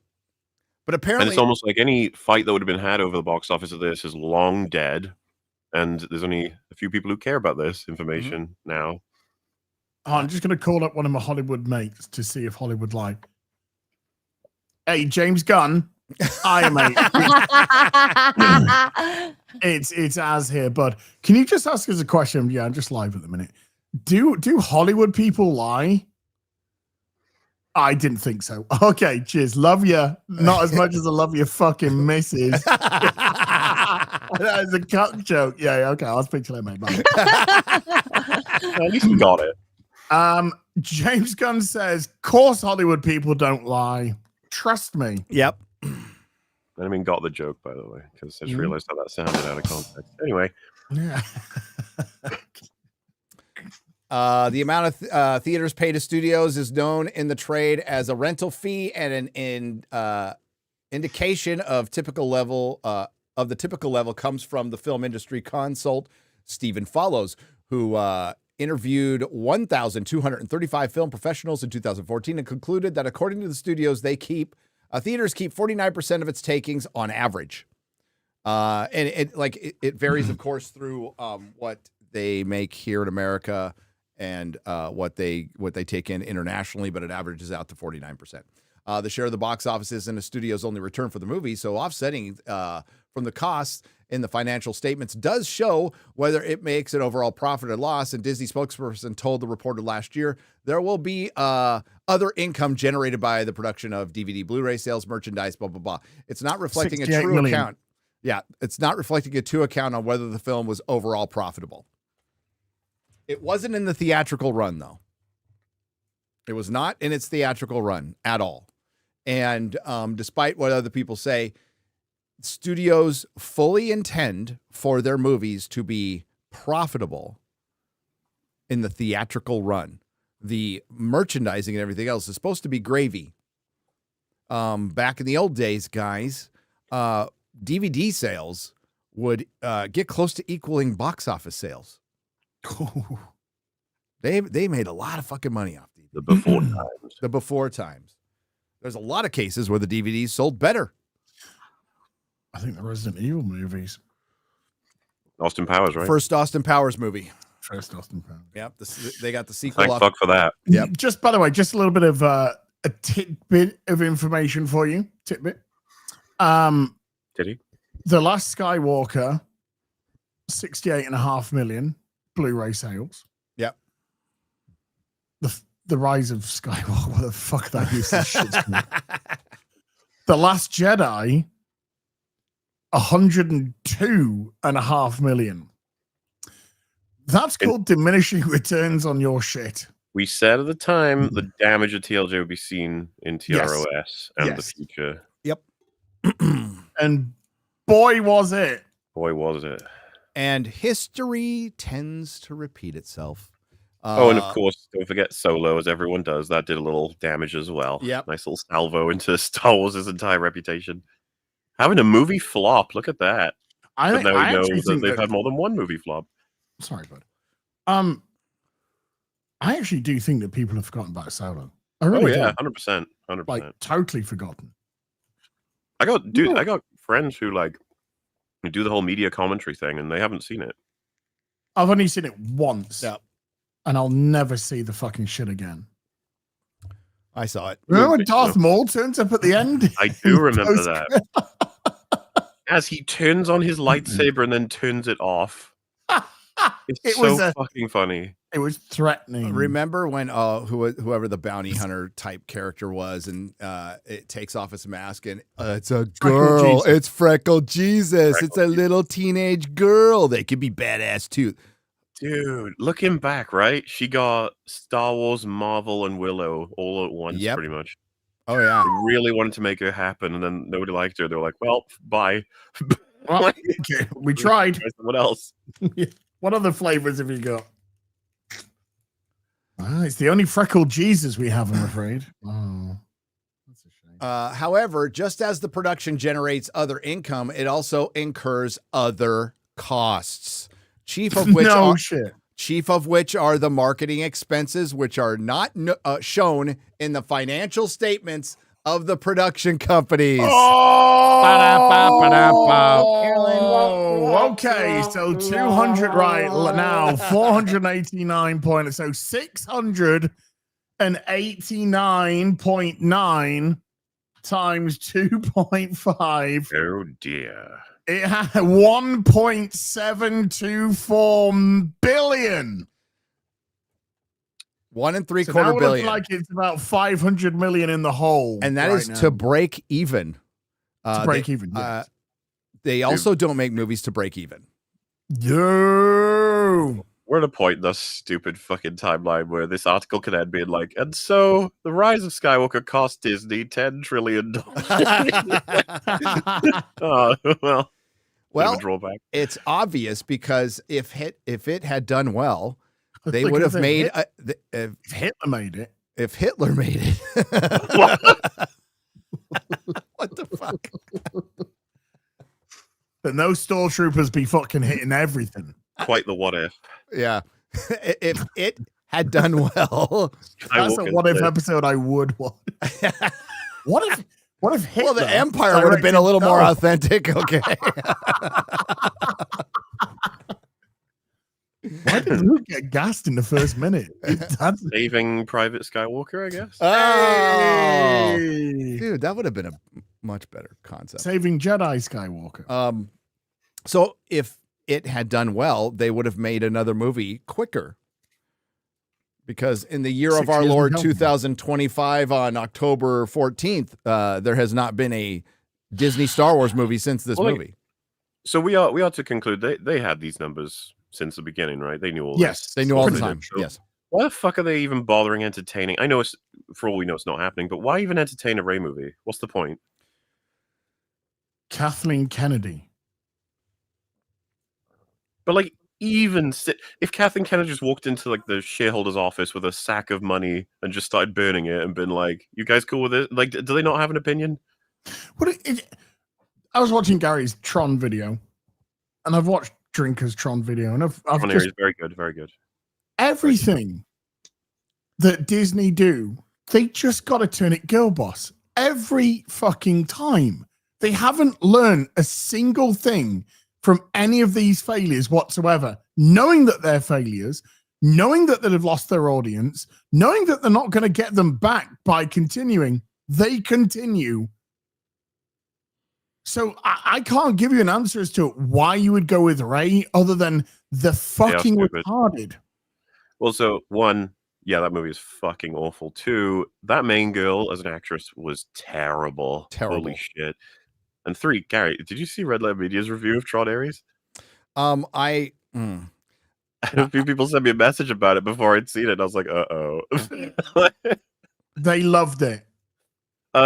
But apparently... And it's almost like any fight that would have been had over the box office of this is long dead. and there's only a few people who care about this information now. Oh, I'm just going to call up one of my Hollywood mates to see if Hollywood lie. Hey, James Gunn. Hi, mate. It's Az here, bud. Can you just ask us a question? Yeah, I'm just live at the minute. Do Hollywood people lie? I didn't think so. Okay, cheers. Love you. Not as much as I love your fucking missus. That is a cut joke. Yeah, okay. I'll speak to you later, mate. Bye. At least we got it. James Gunn says, course Hollywood people don't lie. Trust me. Yep. I mean, got the joke, by the way, because I just realized how that sounded out of context. Anyway. Yeah. The amount of theaters pay to studios is known in the trade as a rental fee and an indication of typical level of the typical level comes from the film industry consult Stephen Follows, who interviewed 1,235 film professionals in 2014 and concluded that according to the studios theaters keep 49% of its takings on average. And it varies, of course, through what they make here in America and what they take in internationally, but it averages out to 49%. The share of the box offices in the studio's only return for the movie, so offsetting from the costs in the financial statements does show whether it makes an overall profit or loss. And Disney spokesperson told the reporter last year there will be other income generated by the production of DVD, Blu-ray sales, merchandise, blah, blah, blah. It's not reflecting a true account. Yeah, it's not reflecting a true account on whether the film was overall profitable. It wasn't in the theatrical run, though. It was not in its theatrical run at all. And despite what other people say, studios fully intend for their movies to be profitable in the theatrical run. The merchandising and everything else is supposed to be gravy. Back in the old days, guys, DVD sales would get close to equaling box office sales. They made a lot of fucking money off DVD. The before times. The before times. There's a lot of cases where the DVDs sold better. I think the Resident Evil movies. Austin Powers, right? First Austin Powers movie. First Austin Powers. Yep. They got the sequel. Thank fuck for that. Yep. Just, by the way, just a little bit of a tidbit of information for you. Tidbit. Did he? The Last Skywalker, 68.5 million Blu-ray sales. Yep. The Rise of Skywalker. What the fuck that useless shit's called? The Last Jedi, 102.5 million. That's called diminishing returns on your shit. We said at the time the damage of TLJ would be seen in TROS and the future. Yep. And boy, was it. Boy, was it. And history tends to repeat itself. And of course, don't forget Solo, as everyone does. That did a little damage as well. Yep. Nice little salvo into Star Wars' entire reputation. Having a movie flop, look at that. But now we know that they've had more than one movie flop. Sorry, bud. I actually do think that people have forgotten about Solo. I really do. 100%. 100%. Like, totally forgotten. I got friends who do the whole media commentary thing, and they haven't seen it. I've only seen it once. Yep. And I'll never see the fucking shit again. I saw it. Remember when Darth Maul turns up at the end? I do remember that. As he turns on his lightsaber and then turns it off. It's fucking funny. It was threatening. Remember when whoever the bounty hunter type character was, and it takes off its mask, and it's a girl. It's Freckle Jesus. It's a little teenage girl. They could be badass too. Dude, looking back, right? She got Star Wars, Marvel, and Willow all at once, pretty much. Oh, yeah. They really wanted to make her happen, and then nobody liked her. They were like, well, bye. Well, okay. We tried. What else? What other flavors have you got? It's the only freckled Jesus we have, I'm afraid. Oh, that's a shame. However, just as the production generates other income, it also incurs other costs. Chief of which are the marketing expenses, which are not shown in the financial statements of the production companies. Oh, okay. So 200 right now, 489 points. So 689.9 times 2.5. Oh dear. It had 1.724 billion. 1 and 3/4 So that would billion. look like it's about 500 million in the hole. And that right is now. to break even. To break even. Yes. They also don't make movies to break even. Yo. We're at a point in this stupid fucking timeline where this article can end being like, and so the Rise of Skywalker cost Disney $10 trillion. Oh, well, Well, drawback. it's obvious because if it had done well, they Look would at have made if Hitler made it. if Hitler made it. What the fuck? But no stormtroopers be fucking hitting everything. Quite the what if. Yeah. If it had done well. That's a what if episode I would watch. What if Hitler, Well, the Empire would have been a little more authentic. Okay. Why did Luke get gassed in the first minute? That's Saving Private Skywalker, I guess. Oh, Hey. dude, that would have been a much better concept. Saving Jedi Skywalker. So if it had done well, they would have made another movie quicker. Because in the year 6 of our years Lord ago. 2025 on October 14th, there has not been a Disney Star Wars movie since this Well, movie. So we are to conclude they had these numbers since the beginning, right? They knew all Yes, this. They knew all the Pretty time. So Yes. why the fuck are they even bothering entertaining? I know it's, for all we know, it's not happening, but why even entertain a Rey movie? What's the point? Kathleen Kennedy. But like, if Kathleen Kennedy just walked into like the shareholder's office with a sack of money and just started burning it and been like, "You guys cool with it?" Like, do they not have an opinion? I was watching Gary's Tron video, and I've watched Drinker's Tron video, and I've Tron just is very good, very good. everything that Disney do, they just got to turn it girl boss every fucking time. They haven't learned a single thing from any of these failures whatsoever, knowing that they're failures, knowing that they've lost their audience, knowing that they're not going to get them back by continuing. They continue. So I can't give you an answer as to why you would go with Rey other than the fucking stupid. retarded. Well, so one, yeah, that movie is fucking awful. Two, that main girl as an actress was terrible. Terrible. Holy shit. And three, Gary, did you see Red Letter Media's review of Tron Ares? A A few people sent me a message about it before I'd seen it. And I was like, They loved it.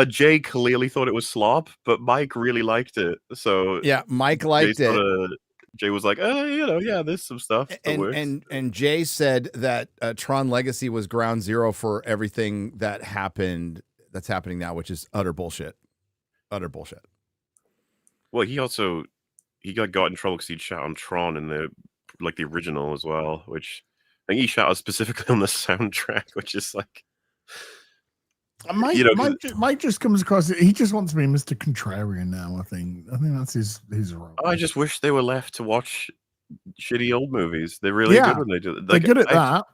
Jay clearly thought it was slop, but Mike really liked it. So yeah, Mike liked it. Jay was like, yeah, there's some stuff. that works." And Jay said that Tron Legacy was ground zero for everything that's happening now, which is utter bullshit. Utter bullshit. Well, he got in trouble because he'd shot on Tron in the original as well, which I think he shot us specifically on the soundtrack, which is like, Mike just comes across. He just wants to be Mr. Contrarian now. I think that's his role. I just wish they were left to watch shitty old movies. They're really good when they do it. They're good at that.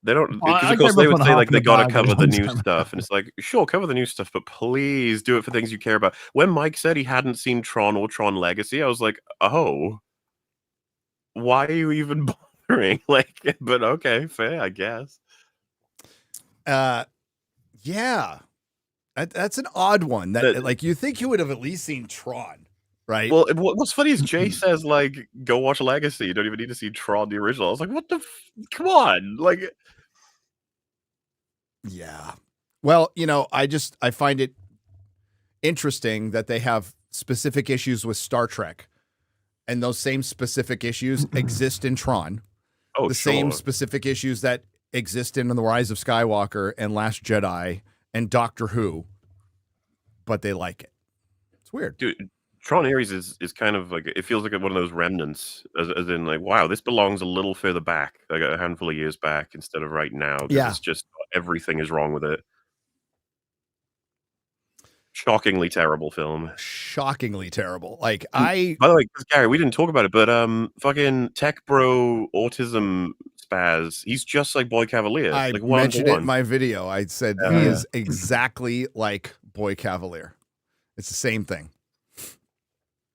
They don't, because I of course gave they up would on say half like in they the gotta bag a cover the long new time stuff, and it's like, sure, cover the new stuff, but please do it for things you care about. When Mike said he hadn't seen Tron or Tron Legacy, I was like, oh, why are you even bothering? But okay, fair, I guess. Yeah, that's an odd one. That you think you would have at least seen Tron, right? Well, what's funny is Jay says go watch Legacy. You don't even need to see Tron the original. I was like, what the? Come on, Yeah. Well, I find it interesting that they have specific issues with Star Trek, and those same specific issues exist in Tron. Oh, the same specific issues that exist in The Rise of Skywalker and Last Jedi and Doctor Who, but they like it. It's weird. Dude, Tron Ares is kind of like, it feels like one of those remnants, as in wow, this belongs a little further back, like a handful of years back instead of right now. Yeah. It's just everything is wrong with it. Shockingly terrible film. Shockingly terrible. Like By the way, Gary, we didn't talk about it, but fucking tech bro autism spaz. He's just like Boy Cavalier. I like mentioned it in 1-to-1. my video. I said he is exactly like Boy Cavalier. It's the same thing.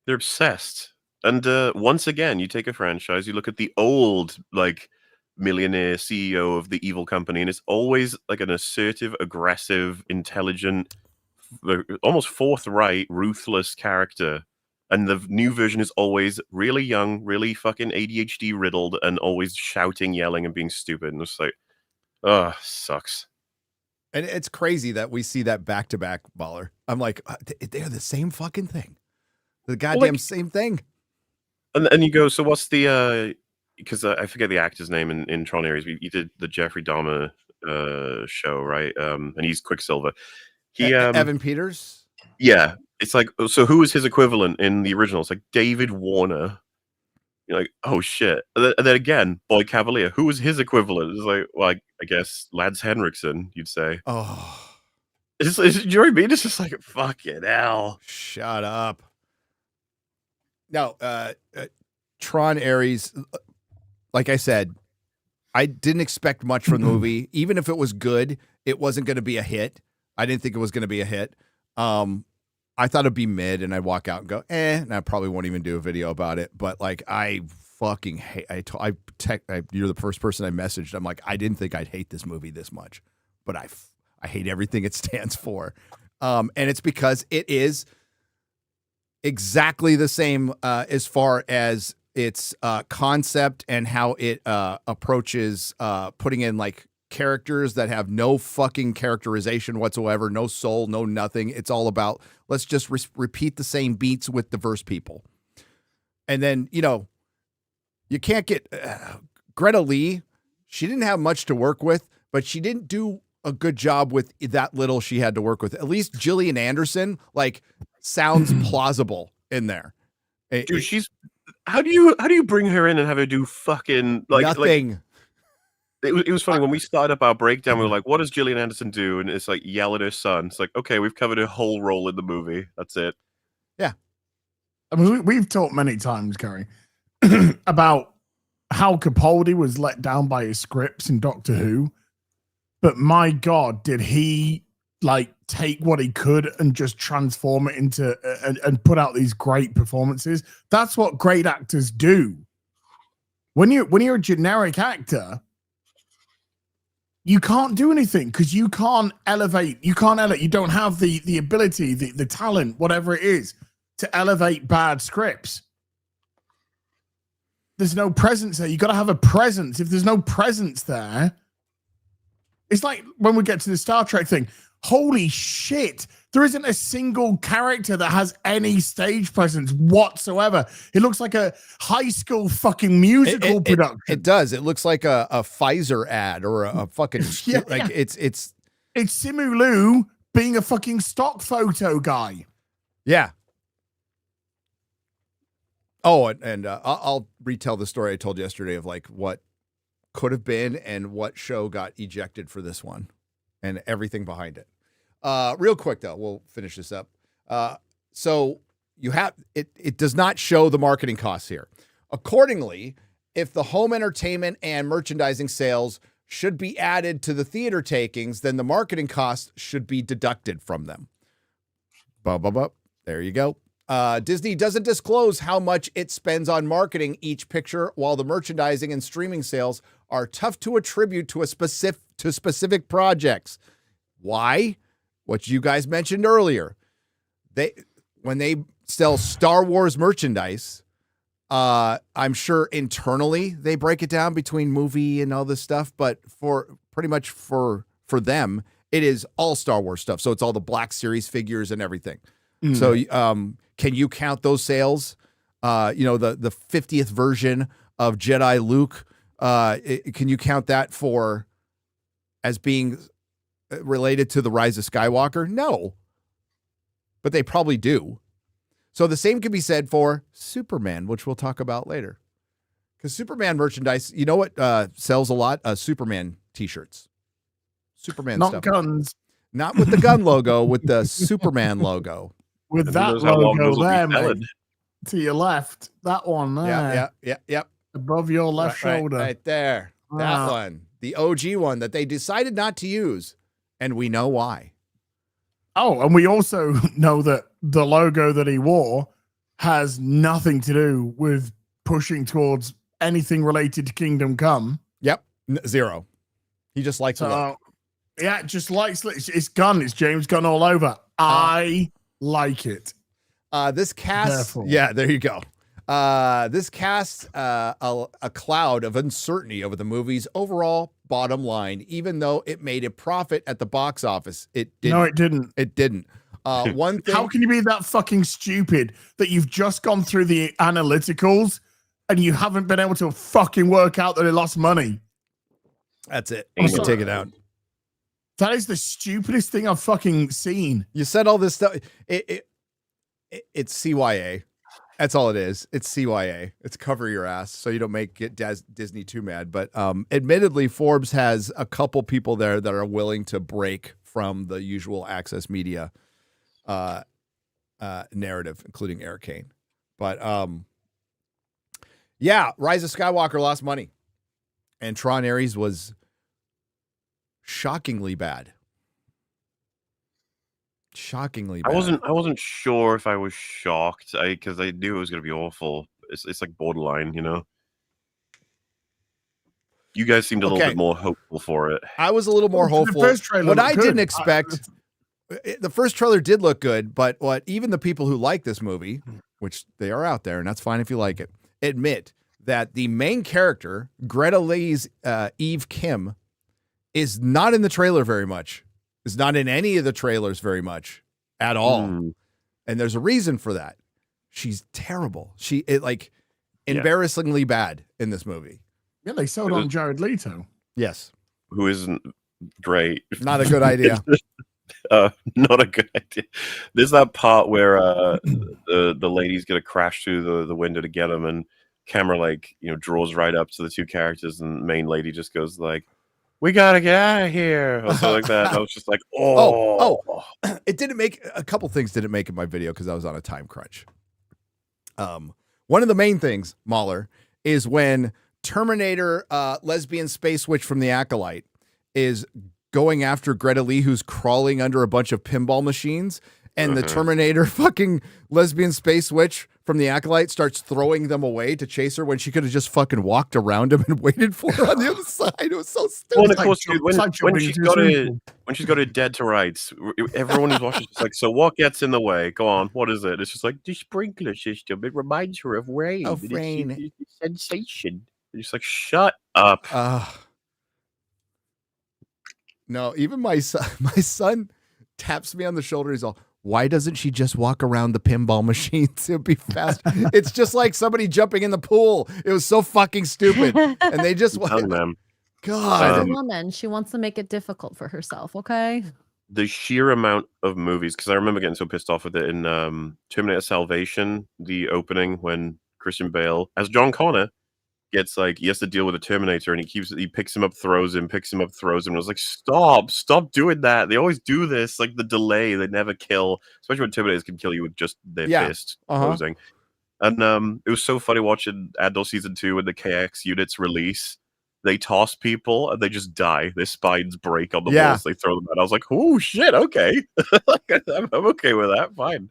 They're obsessed. And once again, you take a franchise, you look at the old like millionaire CEO of the evil company, and it's always like an assertive, aggressive, intelligent, almost forthright, ruthless character. And the new version is always really young, really fucking ADHD riddled, and always shouting, yelling, and being stupid. And it's like, oh, sucks. And it's crazy that we see that back to back, Baller. I'm like, they're the same fucking thing. The goddamn same thing. And you go, so what's the because I forget the actor's name in Tron Ares. You did the Jeffrey Dahmer show, right? And he's Quicksilver. He Evan Peters. Yeah, it's like, so who is his equivalent in the original? It's like David Warner. You're like, oh shit. And then again, Boy Cavalier. Who is his equivalent? It's like, well, I guess Lance Henriksen, you'd say. Oh, Do you know what I mean? It's just like, fucking hell. shut up. No, Tron Ares, like I said, I didn't expect much from the movie. Even if it was good, it wasn't going to be a hit. I didn't think it was going to be a hit. I thought it'd be mid, and I'd walk out and go, and I probably won't even do a video about it. But like, I fucking hate. You're the first person I messaged. I'm like, I didn't think I'd hate this movie this much, but I hate everything it stands for, and it's because it is exactly the same as far as its concept and how it approaches putting in like characters that have no fucking characterization whatsoever, no soul, no nothing. It's all about, let's just repeat the same beats with diverse people. And then, you can't get Greta Lee. She didn't have much to work with, but she didn't do a good job with that little she had to work with. At least Gillian Anderson, like, sounds plausible in there. Dude, how do you bring her in and have her do fucking nothing? It was funny when we started up our breakdown. We were like, "What does Gillian Anderson do?" And it's like, yell at her son. It's like, okay, we've covered her whole role in the movie. That's it. Yeah, I mean, we've talked many times, Gary, about how Capaldi was let down by his scripts in Doctor Who, but my God, did he like take what he could and just transform it into and put out these great performances? That's what great actors do. When you're a generic actor, you can't do anything because you can't elevate. You don't have the ability, the talent, whatever it is, to elevate bad scripts. There's no presence there. You got to have a presence. If there's no presence there, it's like when we get to the Star Trek thing. Holy shit. There isn't a single character that has any stage presence whatsoever. It looks like a high school fucking musical production. It does. It looks like a Pfizer ad or a fucking like it's Simu Liu being a fucking stock photo guy. Yeah. Oh, and I'll retell the story I told yesterday of like what could have been and what show got ejected for this one and everything behind it. Real quick though, we'll finish this up. So you have it does not show the marketing costs here. Accordingly, if the home entertainment and merchandising sales should be added to the theater takings, then the marketing costs should be deducted from them. There you go. Disney doesn't disclose how much it spends on marketing each picture, while the merchandising and streaming sales are tough to attribute to specific projects. Why? What you guys mentioned earlier. When they sell Star Wars merchandise, I'm sure internally they break it down between movie and all this stuff, but for pretty much for them, it is all Star Wars stuff. So it's all the Black Series figures and everything. So can you count those sales? The 50th version of Jedi Luke, can you count that as being related to the Rise of Skywalker? No, but they probably do. So the same can be said for Superman, which we'll talk about later. Because Superman merchandise, you know what sells a lot? Superman T-shirts. Superman not stuff. guns. Not with the Gunn logo, with the Superman logo. With And who that knows how long those logo will be there, valid. mate. To your left, that one there. Yep. Above your left shoulder. Right there. That Ah. one. The OG one that they decided not to use. And we know why. Oh, and we also know that the logo that he wore has nothing to do with pushing towards anything related to Kingdom Come. Yep. Zero. He just likes it. So, yeah, just likes it's Gunn. It's James Gunn all over. I like it. This cast. Therefore. Yeah, there you go. This casts a cloud of uncertainty over the movie's overall bottom line, even though it made a profit at the box office. It didn't. No, it didn't. It didn't. One thing. How can you be that fucking stupid that you've just gone through the analyticals and you haven't been able to fucking work out that it lost money? That's it. I'm You can sorry. take it out. That is the stupidest thing I've fucking seen. You said all this stuff. It's CYA. That's all it is. It's CYA. It's cover your ass so you don't get Disney too mad. But admittedly, Forbes has a couple people there that are willing to break from the usual access media narrative, including Eric Kane. But yeah, Rise of Skywalker lost money, and Tron Ares was shockingly bad. Shockingly bad. I wasn't sure if I was shocked because I knew it was going to be awful. It's like borderline, you know. You guys seemed a little bit more hopeful for it. I was a little more hopeful. The first trailer What looked I good. didn't expect, the first trailer did look good, but what even the people who like this movie, which they are out there, and that's fine if you like it, admit that the main character, Greta Lee's Eve Kim, is not in the trailer very much. Is not in any of the trailers very much at all. And there's a reason for that. She's terrible. Embarrassingly bad in this movie. Yeah, they sold on Jared Leto. Yes. Who isn't great. Not a good idea. Not a good idea. There's that part where the lady's gonna crash through the window to get him, and camera draws right up to the two characters, and the main lady just goes like, "We gotta get out of here," or something like that. And I was just like, "Oh, It didn't make a couple things didn't make in my video because I was on a time crunch. One of the main things, Mahler, is when Terminator lesbian space witch from the Acolyte is going after Greta Lee, who's crawling under a bunch of pinball machines, and the Terminator fucking lesbian space witch from the Acolyte starts throwing them away to chase her when she could have just fucking walked around him and waited for her on the other side. It was so stupid. Well, of course, dude, when she's got it dead to rights, everyone who's watching is like, "So what gets in the way? Go on, what is it?" It's just like the sprinkler system. It reminds her of rain. Of rain. It's a sensation. You're just like, shut up. No, even my son taps me on the shoulder. He's all, "Why doesn't she just walk around the pinball machines? It'd be fast." It's just like somebody jumping in the pool. It was so fucking stupid. And they just Telling them. God. She's a woman. She wants to make it difficult for herself. Okay. The sheer amount of movies, because I remember getting so pissed off with it in Terminator Salvation, the opening when Christian Bale, as John Connor, gets he has to deal with a Terminator, and he picks him up, throws him, picks him up, throws him. And I was like, stop doing that. They always do this, the delay. They never kill, especially when Terminators can kill you with just their fist closing. And it was so funny watching Andor Season 2 when the KX units release. They toss people and they just die. Their spines break on the walls. They throw them out. I was like, "Oh shit, okay." I'm okay with that. Fine.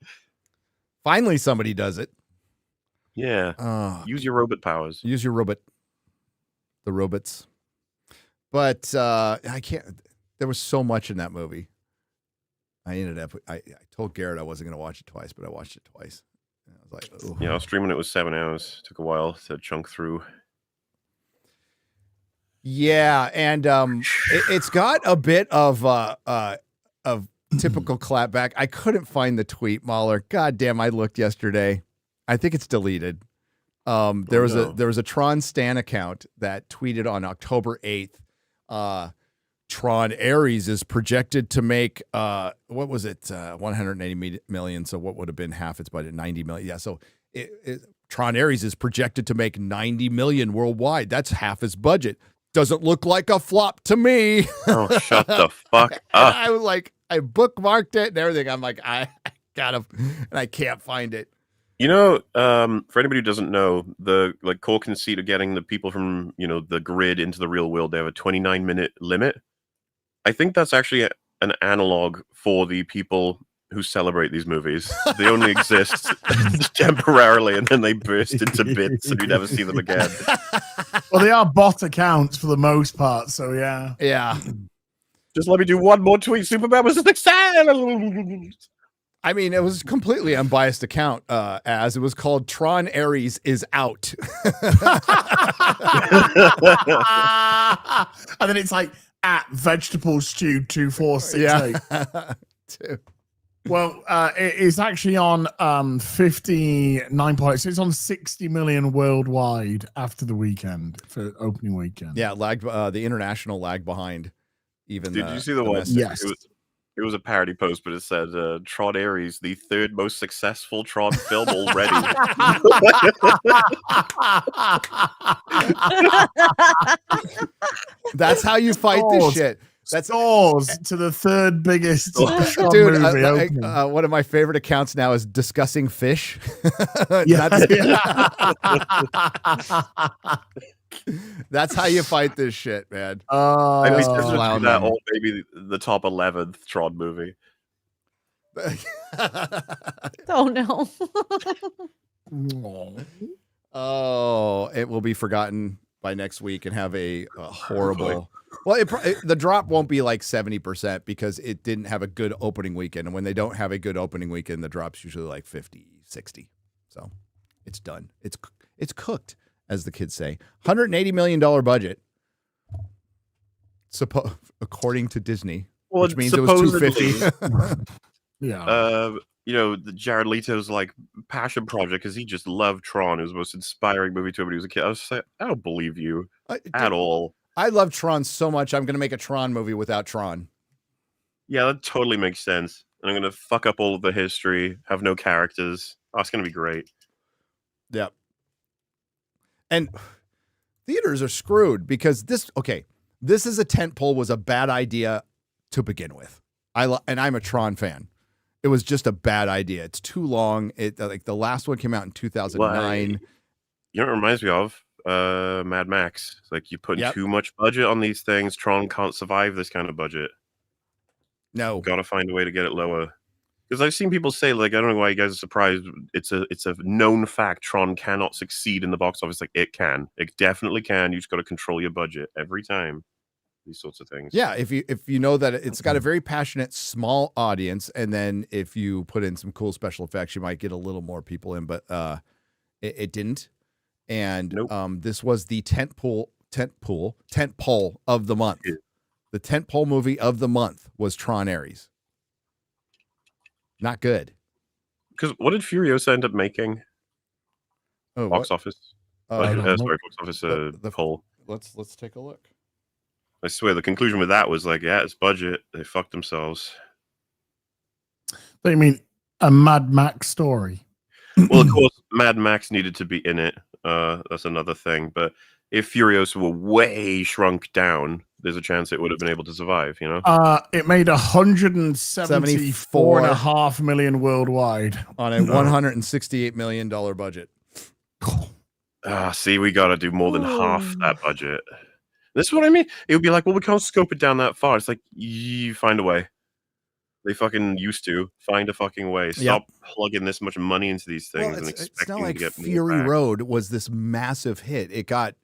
Finally, somebody does it. Yeah. Use your robot powers. Use your robot. The robots. But I can't. There was so much in that movie. I ended up. I told Garrett I wasn't going to watch it twice, but I watched it twice. And I was like, "Oh." Yeah, I was streaming it was 7 hours. Took a while to chunk through. Yeah, and it's got a bit of typical clapback. I couldn't find the tweet, Mahler. God damn, I looked yesterday. I think it's deleted. There was a Tron Stan account that tweeted on October 8th. Tron Ares is projected to make what was it? 180 million. So what would have been half its budget? 90 million. Yeah. So Tron Ares is projected to make 90 million worldwide. That's half its budget. doesn't look like a flop to me. Oh, shut the fuck And up. I was like, I bookmarked it and everything. I'm like, I gotta, and I can't find it. You know, for anybody who doesn't know, the like core conceit of getting the people from, you know, the grid into the real world, they have a 29-minute limit. I think that's actually an analog for the people who celebrate these movies. They only exist temporarily, and then they burst into bits, and you never see them again. Well, they are bot accounts for the most part, so yeah. Yeah. Just let me do one more tweet. Superman was a success. I mean, it was a completely unbiased account, as it was called Tron Ares is out. And then it's like at vegetable stew 2468. Dude. Well, it's actually on 59 points. It's on 60 million worldwide after the weekend for opening weekend. Yeah, lagged. The international lagged behind. Even Did you see the one? domestic. Yes. It was a parody post, but it said Tron Ares, the third most successful Tron film already. That's how you fight this shit. That's Soars to the third biggest Tron dude. movie opening. One of my favorite accounts now is discussing fish. Yeah. That's how you fight this shit, man. I mean, just clown do that them. or maybe the top 11th Tron movie. Oh no. Oh, it will be forgotten by next week and have a horrible. Well, the drop won't be like 70% because it didn't have a good opening weekend. And when they don't have a good opening weekend, the drop's usually like 50, 60. So it's done. It's cooked, as the kids say. $180 million budget, according to Disney, Well, which means it was supposedly, 250. Yeah. you know, the Jared Leto's like passion project because he just loved Tron. It was the most inspiring movie to him when he was a kid. I was just like, I don't believe you at all. I love Tron so much. I'm going to make a Tron movie without Tron. Yeah, that totally makes sense. And I'm going to fuck up all of the history, have no characters. Oh, it's going to be great. Yep. And theaters are screwed because this is a tentpole was a bad idea to begin with. And I'm a Tron fan. It was just a bad idea. It's too long. It like the last one came out in 2009. You know what it reminds me of? Mad Max. It's like you put Yep. too much budget on these things. Tron can't survive this kind of budget. No. Got to find a way to get it lower. Because I've seen people say, like, I don't know why you guys are surprised. It's a known fact. Tron cannot succeed in the box office. Like, it can. It definitely can. You just got to control your budget every time. These sorts of things. Yeah, if you know that it's got a very passionate small audience, and then if you put in some cool special effects, you might get a little more people in. But it didn't. And Nope. This was the tentpole of the month. Yeah. The tentpole movie of the month was Tron Ares. Not good. Because what did Furiosa end up making? Oh, Box office. I don't know. Sorry, box office The- poll. Let's take a look. I swear the conclusion with that was like, yeah, it's budget. They fucked themselves. What do you mean a Mad Max story? Well, of course, Mad Max needed to be in it. That's another thing. But if Furiosa were way shrunk down, there's a chance it would have been able to survive, you know? It made 174.5 million worldwide On a $168 million budget. See, we got to do more than half that budget. This is what I mean. It would be like, well, we can't scope it down that far. It's like, you find a way. They fucking used to find a fucking way. Stop plugging this much money into these things and it's expecting not like to get more Fury back. Road was this massive hit. It got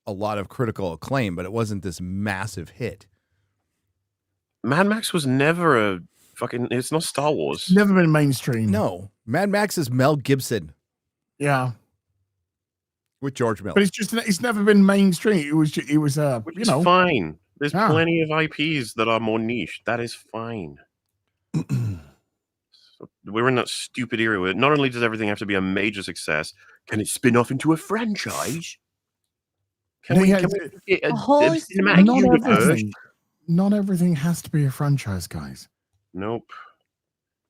a lot of critical acclaim, but it wasn't this massive hit. Mad Max was never a fucking. It's not Star Wars. Never been mainstream. No, Mad Max is Mel Gibson Yeah, with George Miller. but it's never been mainstream. It was Which you is know, fine. There's Yeah. plenty of IPs that are more niche. That is fine. So we're in that stupid era where not only does everything have to be a major success, can it spin off into a franchise? Can we get a whole cinematic not universe? not everything has to be a franchise, guys. Nope.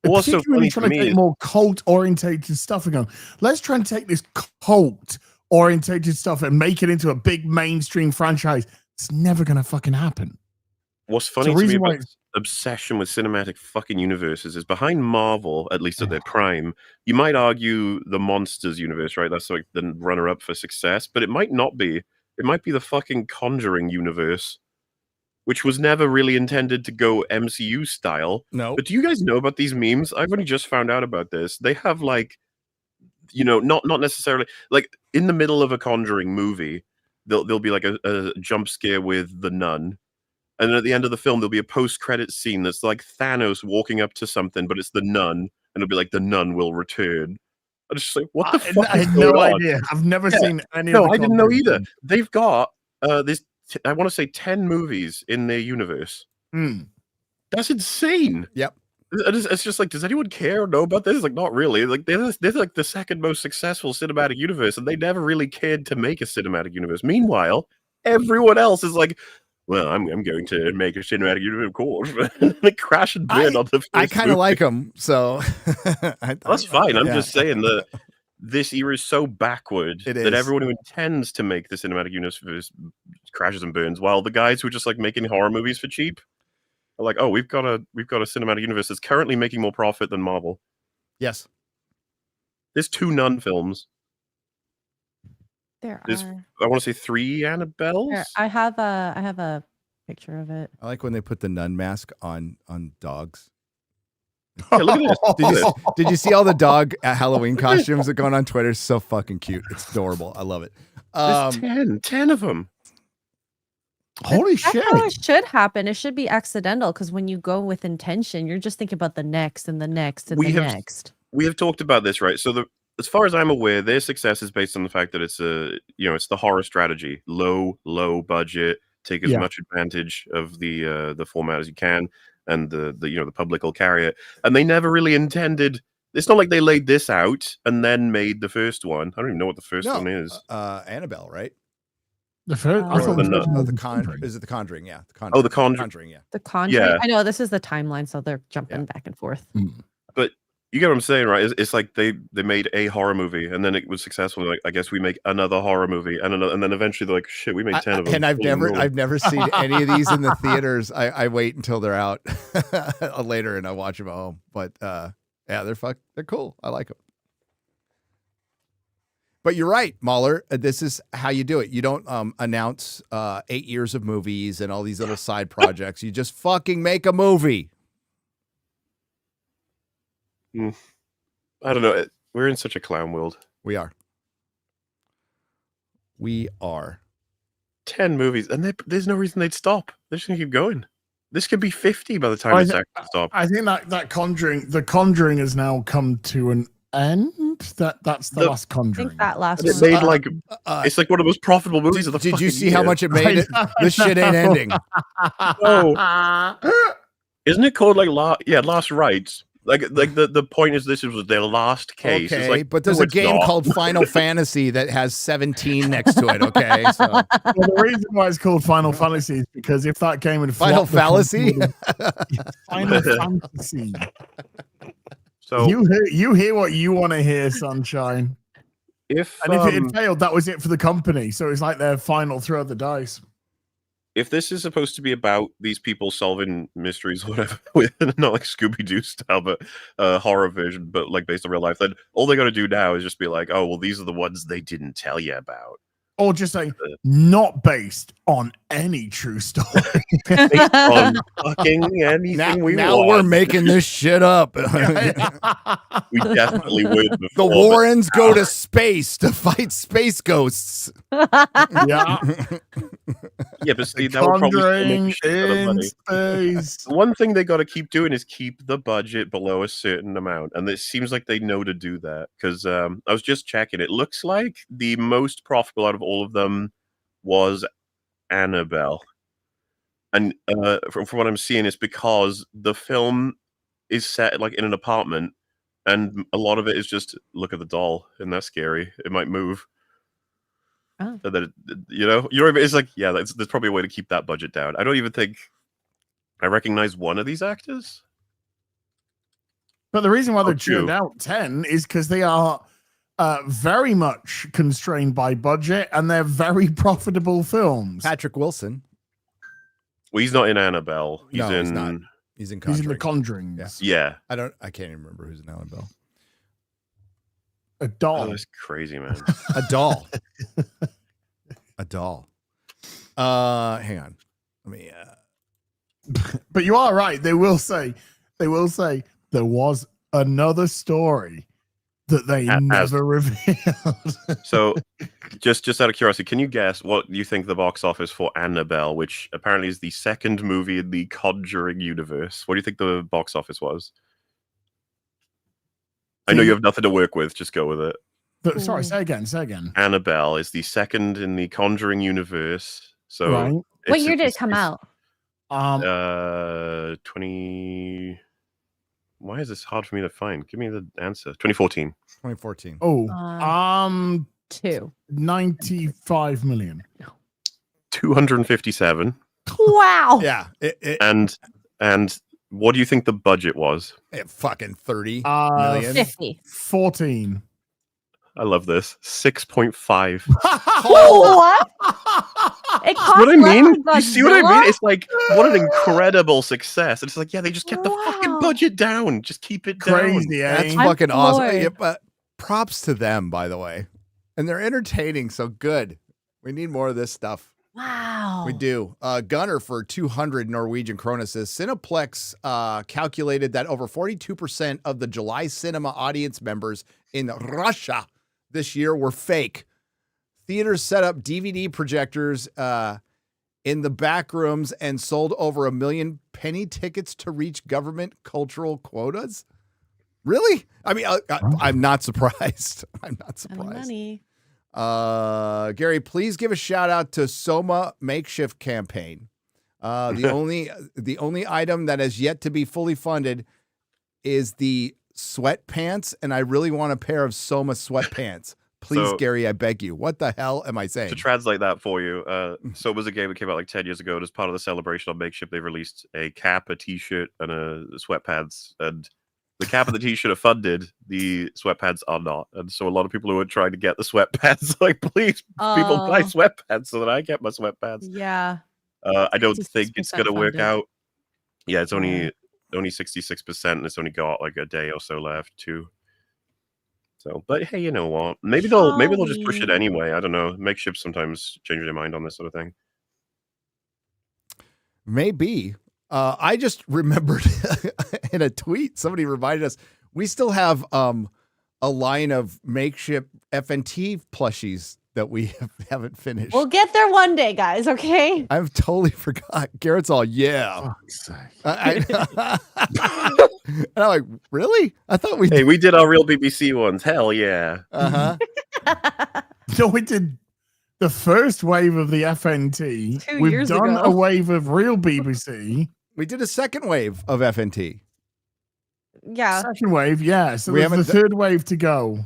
Also, Particularly funny trying to to me take is, more cult orientated stuff and go, let's try and take this cult orientated stuff and make it into a big mainstream franchise. It's never going to fucking happen. What's The funny to me reason why about this obsession with cinematic fucking universes is behind Marvel, at least at their prime, you might argue the Monsters universe, right? That's like the runner-up for success, but it might not be. It might be the fucking Conjuring universe, which was never really intended to go MCU style. No. But do you guys know about these memes? I've only just found out about this. They have like, not necessarily like in the middle of a Conjuring movie, there'll be like a jump scare with the nun. And then at the end of the film, there'll be a post-credit scene that's like Thanos walking up to something, but it's the nun, and it'll be like the nun will return. I'm just like, what the fuck? I had no idea. I've never seen any. No, of the I didn't know Conjuring either. films. They've got this. I want to say 10 movies in their universe. That's insane. Yep. It's just like, does anyone care or know about this? Like, not really. Like, they're like the second most successful cinematic universe, and they never really cared to make a cinematic universe. Meanwhile, everyone else is like, well, I'm going to make a cinematic universe, of course. They crash and burn on the first I kind of movie. like them, so That's fine. I'm yeah. just saying that this era is so backward It that is. everyone who intends to make the cinematic universe crashes and burns, while the guys who are just like making horror movies for cheap are like, oh, we've got a cinematic universe that's currently making more profit than Marvel. Yes. There's 2 Nun films. There's I want to say 3 Annabelles. I have a picture of it. I like when they put the nun mask on dogs. Yeah, look at this. Did you see all the dog Halloween costumes that are going on Twitter? It's so fucking cute. It's adorable. I love it. There's 10 of them. Holy That's shit! how it should happen. It should be accidental because when you go with intention, you're just thinking about the next and the next and next. We have talked about this, right? So as far as I'm aware, their success is based on the fact that it's it's the horror strategy, low budget, take as much advantage of the format as you can, and the public will carry it. And they never really intended. It's not like they laid this out and then made the first one. I don't even know what the first one is. Annabelle, right? The first, I thought the the first Nun. one was The The Con. Conjuring. Is it the Conjuring? Yeah, the Conjuring. Oh, the Conjuring. Conjuring. Yeah. The Conjuring. Yeah. I know this is the timeline, so they're jumping back and forth. But you get what I'm saying, right? It's like they made a horror movie, and then it was successful. Like, I guess we make another horror movie, and then eventually they're like, shit, we made 10 of them. And I've never seen any of these in the theaters. I wait until they're out later and I watch them at home. But yeah, they're cool. I like them. But you're right, Mahler. This is how you do it. You don't announce 8 years of movies and all these little side projects. You just fucking make a movie. I don't know. We're in such a clown world. We are. 10 movies, and there's no reason they'd stop. They're just gonna keep going. This could be 50 by the time it's actually stopped. I think that The Conjuring has now come to an end. That's the last I Conjuring. think that last It one. made like it's like one of the most profitable movies of the Did you fucking see how year. much it made? This shit ain't ending. Oh. Isn't it called like Last Rites? Like the point is this was their last case. Okay, It's like, but there's no, a it's game not. called Final Fantasy that has 17 next to it. Okay, so Well, the reason why it's called Final Fantasy is because if that game had Final flopped, the Fallacy. company would- Final Fantasy. So You hear what you want to hear, Sunshine. if And if it had failed, that was it for the company. So it's like their final throw of the dice. if this is supposed to be about these people solving mysteries or whatever, with not like Scooby-Doo style, but horror version, but like based on real life, then all they got to do now is just be like, oh, well, these are the ones they didn't tell you about. Or just say, not based on any true story. Based on fucking anything now want. we're making this shit up. We definitely would. The before, but Warrens go to space to fight space ghosts. Yeah. Yeah, but see, that would probably still Conjuring make a shit ton of in money. space. One thing they got to keep doing is keep the budget below a certain amount, and it seems like they know to do that. Because I was just checking, it looks like the most profitable out of all of them was Annabelle, and from what I'm seeing, it's because the film is set like in an apartment, and a lot of it is just look at the doll, and that's scary. It might move. Oh. And then it's like, yeah, there's probably a way to keep that budget down. I don't even think I recognize one of these actors. But the reason why they Oh, churned two. out 10 is because they are very much constrained by budget, and they're very profitable films. Patrick Wilson. Well, he's not in Annabelle. No, he's not. He's in He's in Conjuring. The Conjurings. Yeah. I can't even remember who's in Annabelle. A doll. Oh, that's crazy, man. A doll. A doll. Hang on. Let me. But you are right. They will say there was another story that they never revealed. So, just out of curiosity, can you guess what you think the box office for Annabelle, which apparently is the second movie in the Conjuring universe? What do you think the box office was? I know you have nothing to work with. Just go with it. Sorry, say again. Annabelle is the second in the Conjuring universe. So, Right. What year did it come out? 20. Why is this hard for me to find? Give me the answer. 2014. 2014. Oh, 2. 95 million. 257. Wow. Yeah. And what do you think the budget was? Fucking 30 million. 50. 14. I love this. 6.5. What? It cost What I mean? less than You see what I Godzilla? mean? It's like, what an incredible success. It's like, yeah, they just kept the fucking Wow. budget down. Just keep it down. Crazy, eh? That's I'm fucking awesome. floored. Yeah, but props to them, by the way. And they're entertaining, so good. We need more of this stuff. Wow. We do. Gunner for 200 Norwegian krona says Cineplex calculated that over 42% of the July cinema audience members in Russia this year were fake. Theaters set up DVD projectors in the back rooms and sold over 1 million penny tickets to reach government cultural quotas. Really? I mean, I'm not surprised. I'm not surprised. Money. Gary, please give a shout out to Soma Makeshift Campaign. The only item that has yet to be fully funded is the sweatpants, and I really want a pair of Soma sweatpants. Please, So- Gary, I beg you. What the hell am I saying? To translate that for you, so it was a game that came out like 10 years ago. And as part of the celebration on Makeshift, they released a cap, a t-shirt, and a sweatpants. And the cap and the t-shirt are funded. The sweatpants are not. And so a lot of people who are trying to get the sweatpants, like, please, people buy Oh. sweatpants so that I get my sweatpants. Yeah. I don't think it's 66% going to work funded. out. Yeah, it's Yeah. only 66%, and it's only got like a day or so left too. So, but hey, you know what? Maybe they'll just push it Holly. anyway. I don't know. Makeshift sometimes change their mind on this sort of thing. Maybe. I just remembered in a tweet, somebody reminded us we still have a line of makeshift FNT plushies that we haven't finished. We'll get there one day, guys, okay? I've totally forgot. Garrett's all, yeah. Fuck's sake. And I'm like, really? I thought we Hey, we did our real BBC ones. Hell yeah. Uh-huh. So we did the first wave of the FNT. 2 We've years done ago. a wave of real BBC. We did a second wave of FNT. Yeah. Second wave, yeah. So We there's the haven't third wave to go.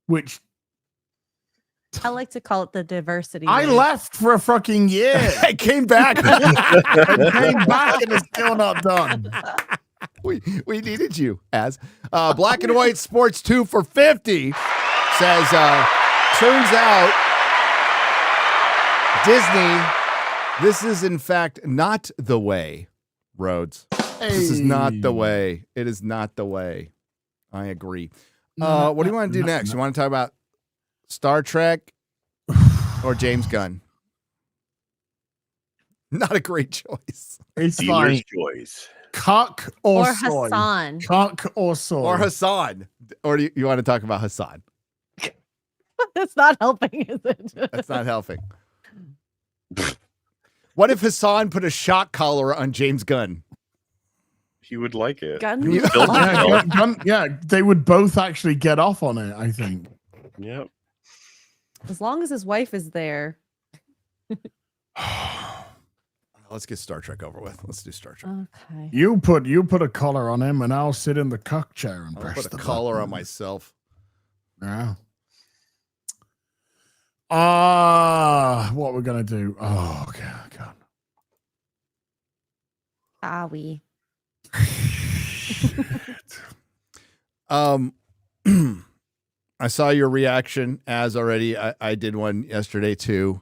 Which I like to call it the diversity. I wave. left for a fucking year. I came back. and came back and it's still not done. we needed you, as Black and White Sports 2 for 50 says, turns out Disney, this is in fact not the way, Rhodes. This is not the way. It is not the way. I agree. What do you want to do next? You want to talk about Star Trek or James Gunn? Not a great choice. It's Dealer's like choice. cock or, Or soy. Hassan. Cock or soy. Or Hassan. Or do you want to talk about Hassan? That's not helping, is it? That's not helping. What if Hassan put a shock collar on James Gunn? He would like it. Gun. Build yeah, himself. they would both actually get off on it, I think. Yep. As long as his wife is there. Let's get Star Trek over with. Let's do Star Trek. Okay. You put a collar on him and I'll sit in the cock chair and I'll press put a the collar on button. myself. Yeah. What we're gonna do? Oh God. Owie. I saw your reaction as already. I did one yesterday too.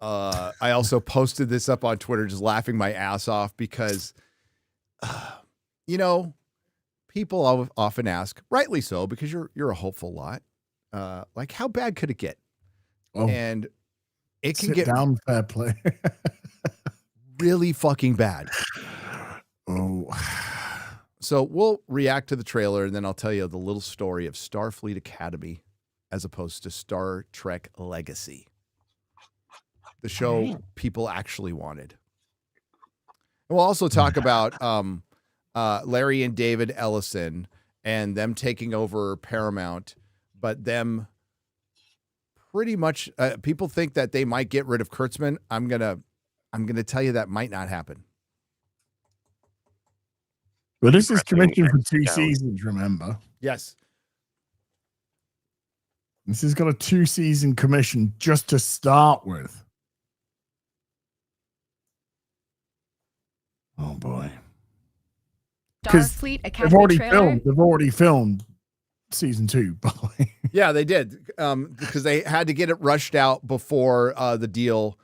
I also posted this up on Twitter, just laughing my ass off because, people often ask, rightly so, because you're a hopeful lot. Like, how bad could it get? Oh, And it can sit get down, fair play. really fucking bad. Oh, So we'll react to the trailer, and then I'll tell you the little story of Starfleet Academy as opposed to Star Trek Legacy, the show people actually wanted. And we'll also talk about Larry and David Ellison and them taking over Paramount, but them pretty much people think that they might get rid of Kurtzman. I'm gonna tell you that might not happen. well, this is commissioned for 2 seasons. Remember, Yes. this has got a 2-season commission just to start with. Oh boy. 'Cause Starfleet They've Academy already trailer. filmed. They've already filmed season 2. By the way, Yeah, they did because they had to get it rushed out before the deal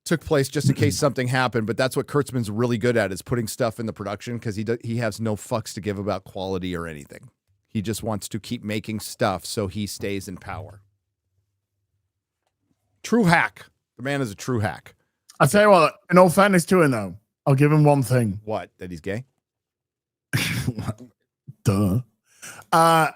took place, just in case something happened. But that's what Kurtzman's really good at, is putting stuff in the production, because he has no fucks to give about quality or anything. He just wants to keep making stuff so he stays in power. True hack. The man is a true hack. I tell you what. In all fairness to him, though, I'll give him one thing. What? That he's gay? Duh. At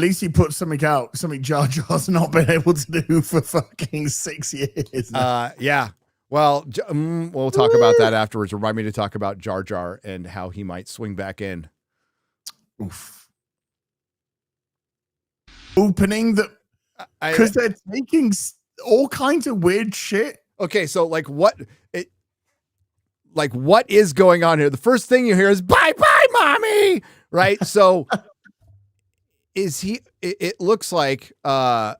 least he put something out, something Jar Jar's not been able to do for fucking 6 years. Yeah. Well, we'll talk about that afterwards. Remind me to talk about Jar Jar and how he might swing back in. Oof. Opening the because they're taking all kinds of weird shit. Okay, so what is going on here? The first thing you hear is "bye bye, mommy," right? So is he? It looks like Paul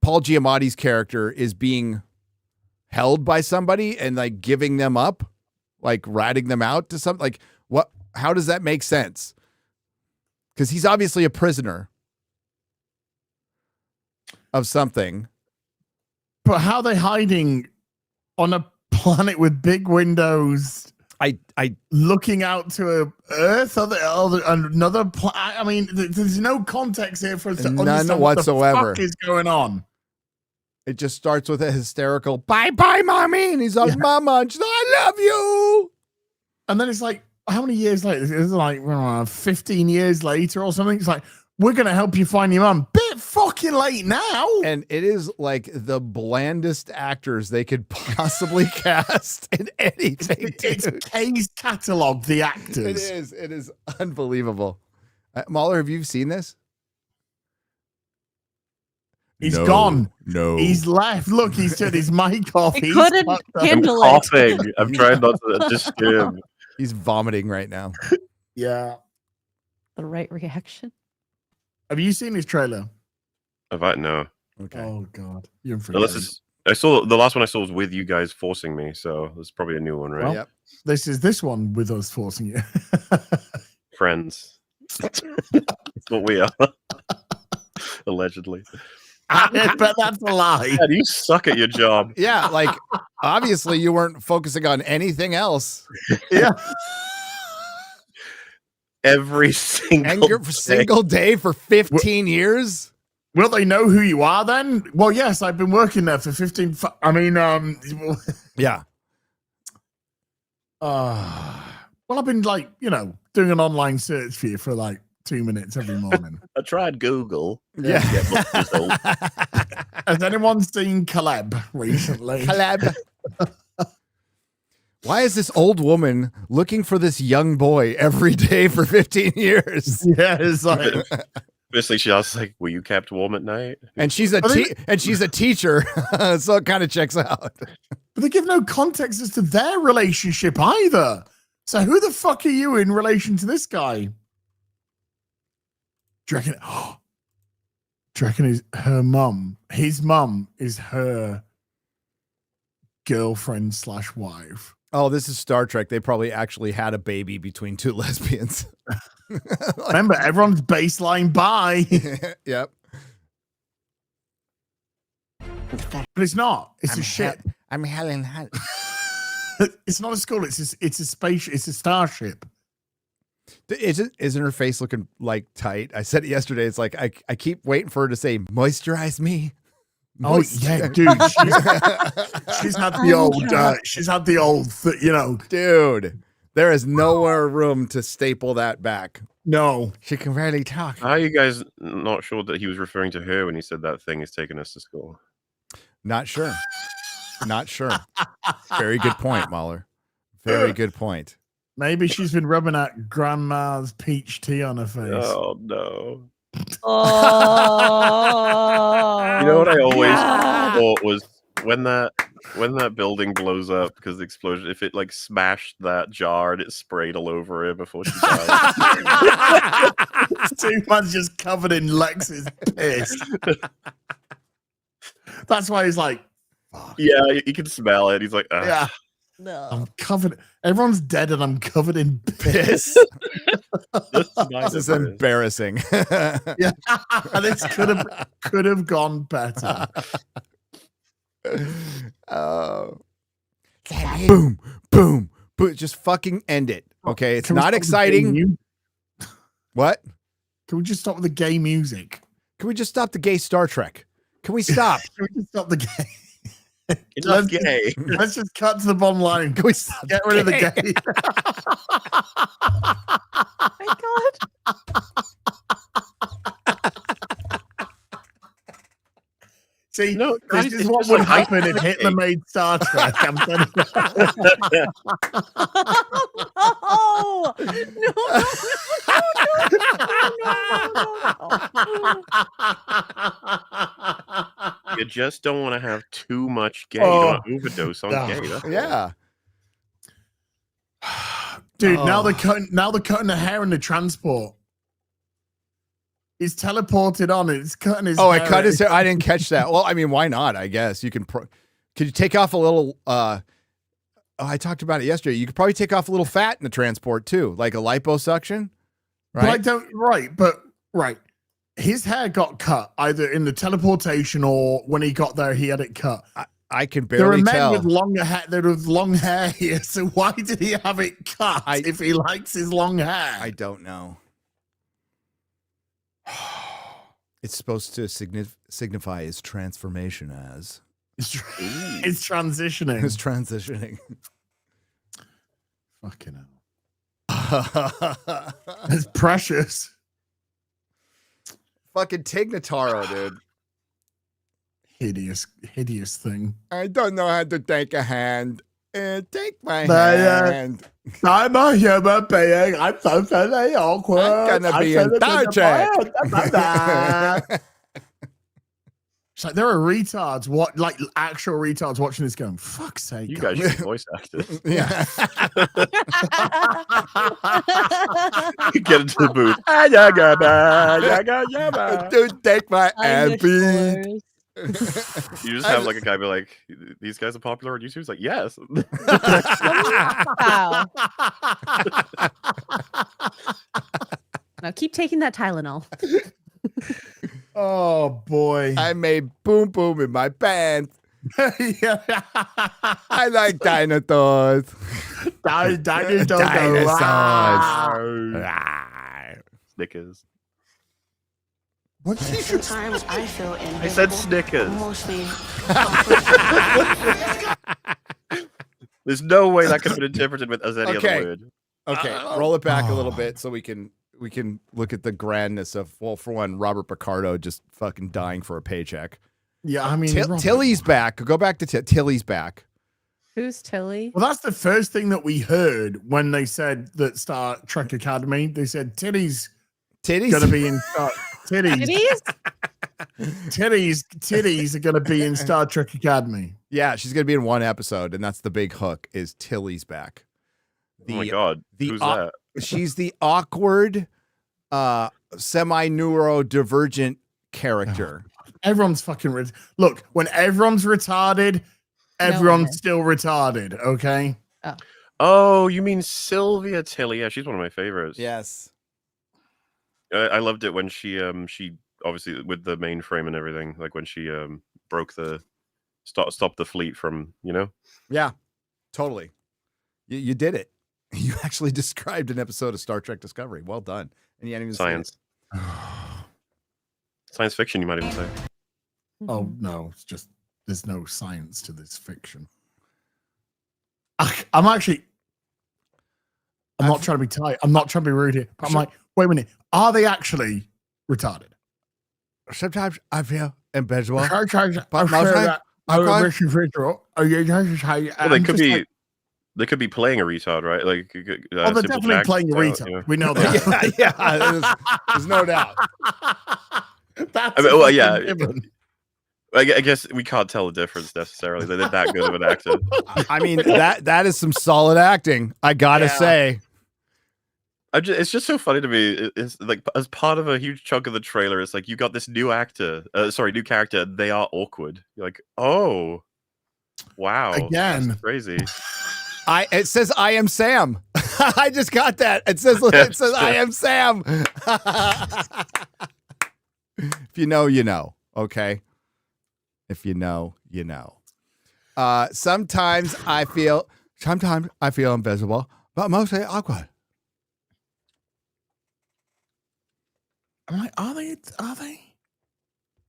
Giamatti's character is being held by somebody and like giving them up, like ratting them out to something. Like what? How does that make sense? Because he's obviously a prisoner of something. But how are they hiding on a planet with big windows? I looking out to a Earth, another planet. I mean, there's no context here for us to None understand whatsoever. what the fuck is going on. It just starts with a hysterical "bye bye, mommy," and he's like, "Mama," and she's like, "I love you." And then it's like, how many years later? It's like 15 years later or something. It's like, we're going to help you find your mum. Bit fucking late now. And it is like the blandest actors they could possibly cast in anything. It's dude. Kay's catalog, the actors. It is unbelievable. Mahler, have you seen this? He's gone. No. He's left. Look, he's turned his mic off. I He's couldn't fucked up. I'm handle it. coughing. I'm trying not to disturb. He's vomiting right now. Yeah. The right reaction. Have you seen his trailer? No. Okay. Oh God, you're in for Unless it. it's, I saw the last one I saw was with you guys forcing me, so it's probably a new one, right? Well, Yep. This is this one with us forcing you. Friends. That's what we are. Allegedly. I bet that's a lie. God, you suck at your job. Yeah, like obviously you weren't focusing on anything else. Yeah. Every single Day for 15 years. Will they know who you are then? Well, yes, I've been working there for 15. I mean, Yeah. well, I've been like, doing an online search for you for like 2 minutes every morning. I tried Google. Yeah. Didn't get much result. Has anyone seen Caleb recently? Collab. Why is this old woman looking for this young boy every day for 15 years? Yeah, it's like, Obviously, she was like, "Were you kept warm at night?" And she's a teacher, so it kind of checks out. but they give no context as to their relationship either. So who the fuck are you in relation to this guy? Do you reckon is her mum? His mum is her girlfriend / wife. Oh, this is Star Trek. They probably actually had a baby between two lesbians. Remember, everyone's baseline by. Yep. But it's not. It's a ship. I'm Helen Hunt. It's not a school. It's a space. It's a starship. Isn't her face looking like tight? I said it yesterday. It's like I keep waiting for her to say moisturize me. Oh yeah, dude. She's had the old. She's had the old. Dude, there is nowhere room to staple that back. No, She can barely talk. How are you guys not sure that he was referring to her when he said that thing is taking us to school? Not sure. Not sure. Very good point, Mahler. Very good point. maybe she's been rubbing that grandma's peach tea on her face. Oh no. Oh, You know what I always God. thought was when that building blows up because the explosion, if it like smashed that jar and it sprayed all over her before she died. 2 months just covered in Lex's piss. That's why he's like, fuck. Yeah, you can smell it. He's like, ugh. Yeah, No. I'm covered. Everyone's dead and I'm covered in piss. This is embarrassing. Yeah, this could have gone better. Oh. Boom, boom, boom. Just fucking end it. Okay. It's Can we not stop with the gay exciting. mu- What? Can we just stop with the gay music? Can we just stop the gay Star Trek? Can we stop? Can we just stop the gay? It's Let's- gay. Let's just cut to the bottom line. Can we stop Get rid of the gay. Oh my God. See, No, this guys, is it's what just would like happen if ice Hitler cream. made Star Trek. I'm telling you. Oh, no. No. You just don't want to have too much gay. Oh. You don't want to overdose on No. gay. That's all. Yeah. Dude, now Oh. they're cutting the hair in the transport. He's teleported on it. It's cutting his Oh, I hair. cut his hair. I didn't catch that. Well, I mean, why not? I guess you can. Could you take off a little? I talked about it yesterday. You could probably take off a little fat in the transport too, like a liposuction, But I right? don't. Right. His hair got cut either in the teleportation or when he got there, he had it cut. I can There are barely men tell. with longer hair. There was long hair here. So why did he have it cut if he likes his long hair? I don't know. It's supposed to signify his transformation as It's transitioning. his transitioning. Fucking hell. It's precious. Fucking Tignataro, dude. Hideous thing. I don't know how to take a hand. Take my But, hand. I'm a human being. I'm socially awkward. I'm gonna be in Star Trek. It's like there are retards, like actual retards watching this going, fuck's sake. You guys should be voice actors. Yeah. Get into the booth. Dude, take my I'm hand, the please. Shores. You just have like a guy be like, "These guys are popular on YouTube." It's like, yes. Wow. Now keep taking that Tylenol. Oh boy. I made boom boom in my pants. I like dinosaurs. Dinosaurs. Snickers. What did you Sometimes I feel invisible. I said Snickers. Mostly. There's no way that could have been interpreted with as any Okay. other word. Okay, roll it back a little Oh. bit so we can look at the grandness of, well, for one, Robert Picardo just fucking dying for a paycheck. Yeah, I mean, Robert. Tilly's back. Go back to Tilly's back. Who's Tilly? Well, that's the first thing that we heard when they said that Star Trek Academy. They said Tilly's Titties. gonna be in Star Titties? Titties are gonna be in Star Trek Academy. Yeah, she's gonna be in one episode, and that's the big hook. Is Tilly's back? Oh my god, who's au- that? She's the awkward, semi-neurodivergent character. Everyone's fucking look. When everyone's retarded, everyone's is. still retarded. Okay. Oh, you mean Sylvia Tilly? Yeah, she's one of my favorites. Yes. I loved it when she obviously with the mainframe and everything, like when she broke the stop the fleet from, you know. Yeah, totally. You did it. You actually described an episode of Star Trek Discovery. Well done. And you hadn't even Science. Science fiction, you might even say. Oh no, it's just there's no science to this fiction. I'm not trying to be tight. I'm not trying to be rude here. But I'm like, wait a minute. Are they actually retarded? Sometimes I feel embezzle. But Well, they could be playing a retard, right? Like, they're definitely playing a retard. You know? We know that. yeah, there's no doubt. That's I mean, well, yeah. I guess we can't tell the difference necessarily. They're that good of an actor. I mean, that is some solid acting. I gotta say. It's just so funny to me. It's like as part of a huge chunk of the trailer, it's like you got this new actor, new character. They are awkward. You're like, oh, wow, again, that's crazy. It says I am Sam. I just got that. It says I am Sam. If you know, you know. Okay. If you know, you know. Sometimes I feel invisible, but mostly awkward. I'm like, are they?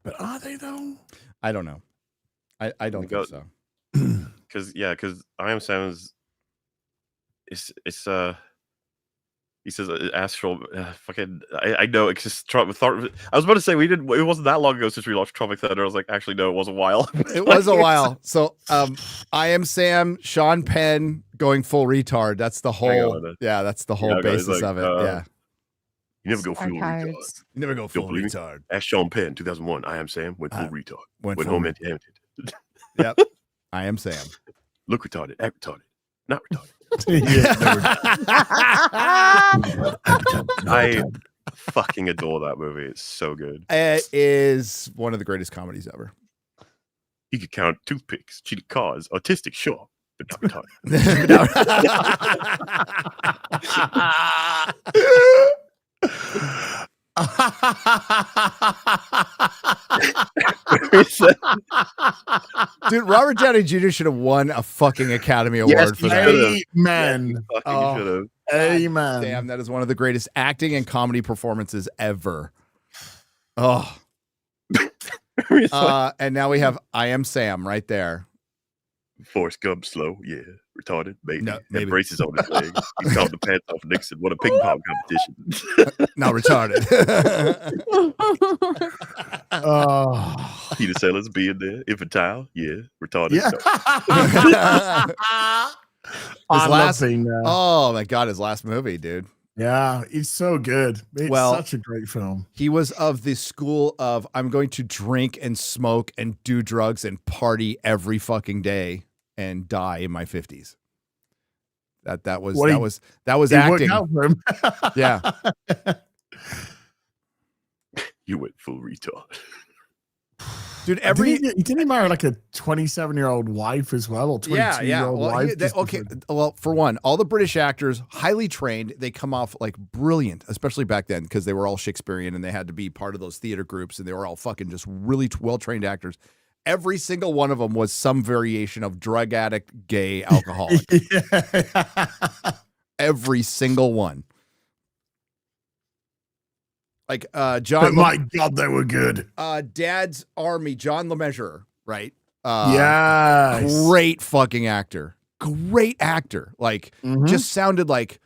But are they though? I don't know. I don't think so. Because I Am Sam is he says astral fucking I know it's just I was about to say it wasn't that long ago since we watched Tropic Thunder. I was like, actually no, it was a while. It was a while. So I Am Sam, Sean Penn going full retard. That's the whole that's the whole basis of it. Yeah. You never go full retard. You never go full retard. Ask Sean Penn, 2001. I Am Sam went full retard. Went home empty-handed. Yep. I Am Sam. Look retarded. Act retarded. Not retarded. I fucking adore that movie. It's so good. It is one of the greatest comedies ever. He could count toothpicks, cheated cars, autistic, sure, but not retarded. Dude, Robert Downey Jr. should have won a fucking Academy Award for that. Amen. Amen. Damn, that is one of the greatest acting and comedy performances ever. Oh. And now we have I Am Sam right there. Forrest Gump, slow, yeah, retarded, maybe. No, maybe. Braces on his leg. He called the pants off Nixon. What a ping pong competition. Not retarded. Peter Sellers being there. Infantile, yeah, retarded. Yeah. Oh my God, his last movie, dude. Yeah, it's so good. It's such a great film. He was of the school of I'm going to drink and smoke and do drugs and party every fucking day and die in my 50s. That was acting. Out for him. Yeah. You went full retard. Dude, he didn't marry like a 27-year-old wife as well, or 22-year-old wife. Well, for one, all the British actors, highly trained, they come off like brilliant, especially back then because they were all Shakespearean and they had to be part of those theater groups and they were all fucking just really well-trained actors. Every single one of them was some variation of drug addict, gay, alcoholic. Every single one. Like John. But my God, they were good. Dad's Army, John LeMessurier, right? Great fucking actor. Great actor. Like just sounded like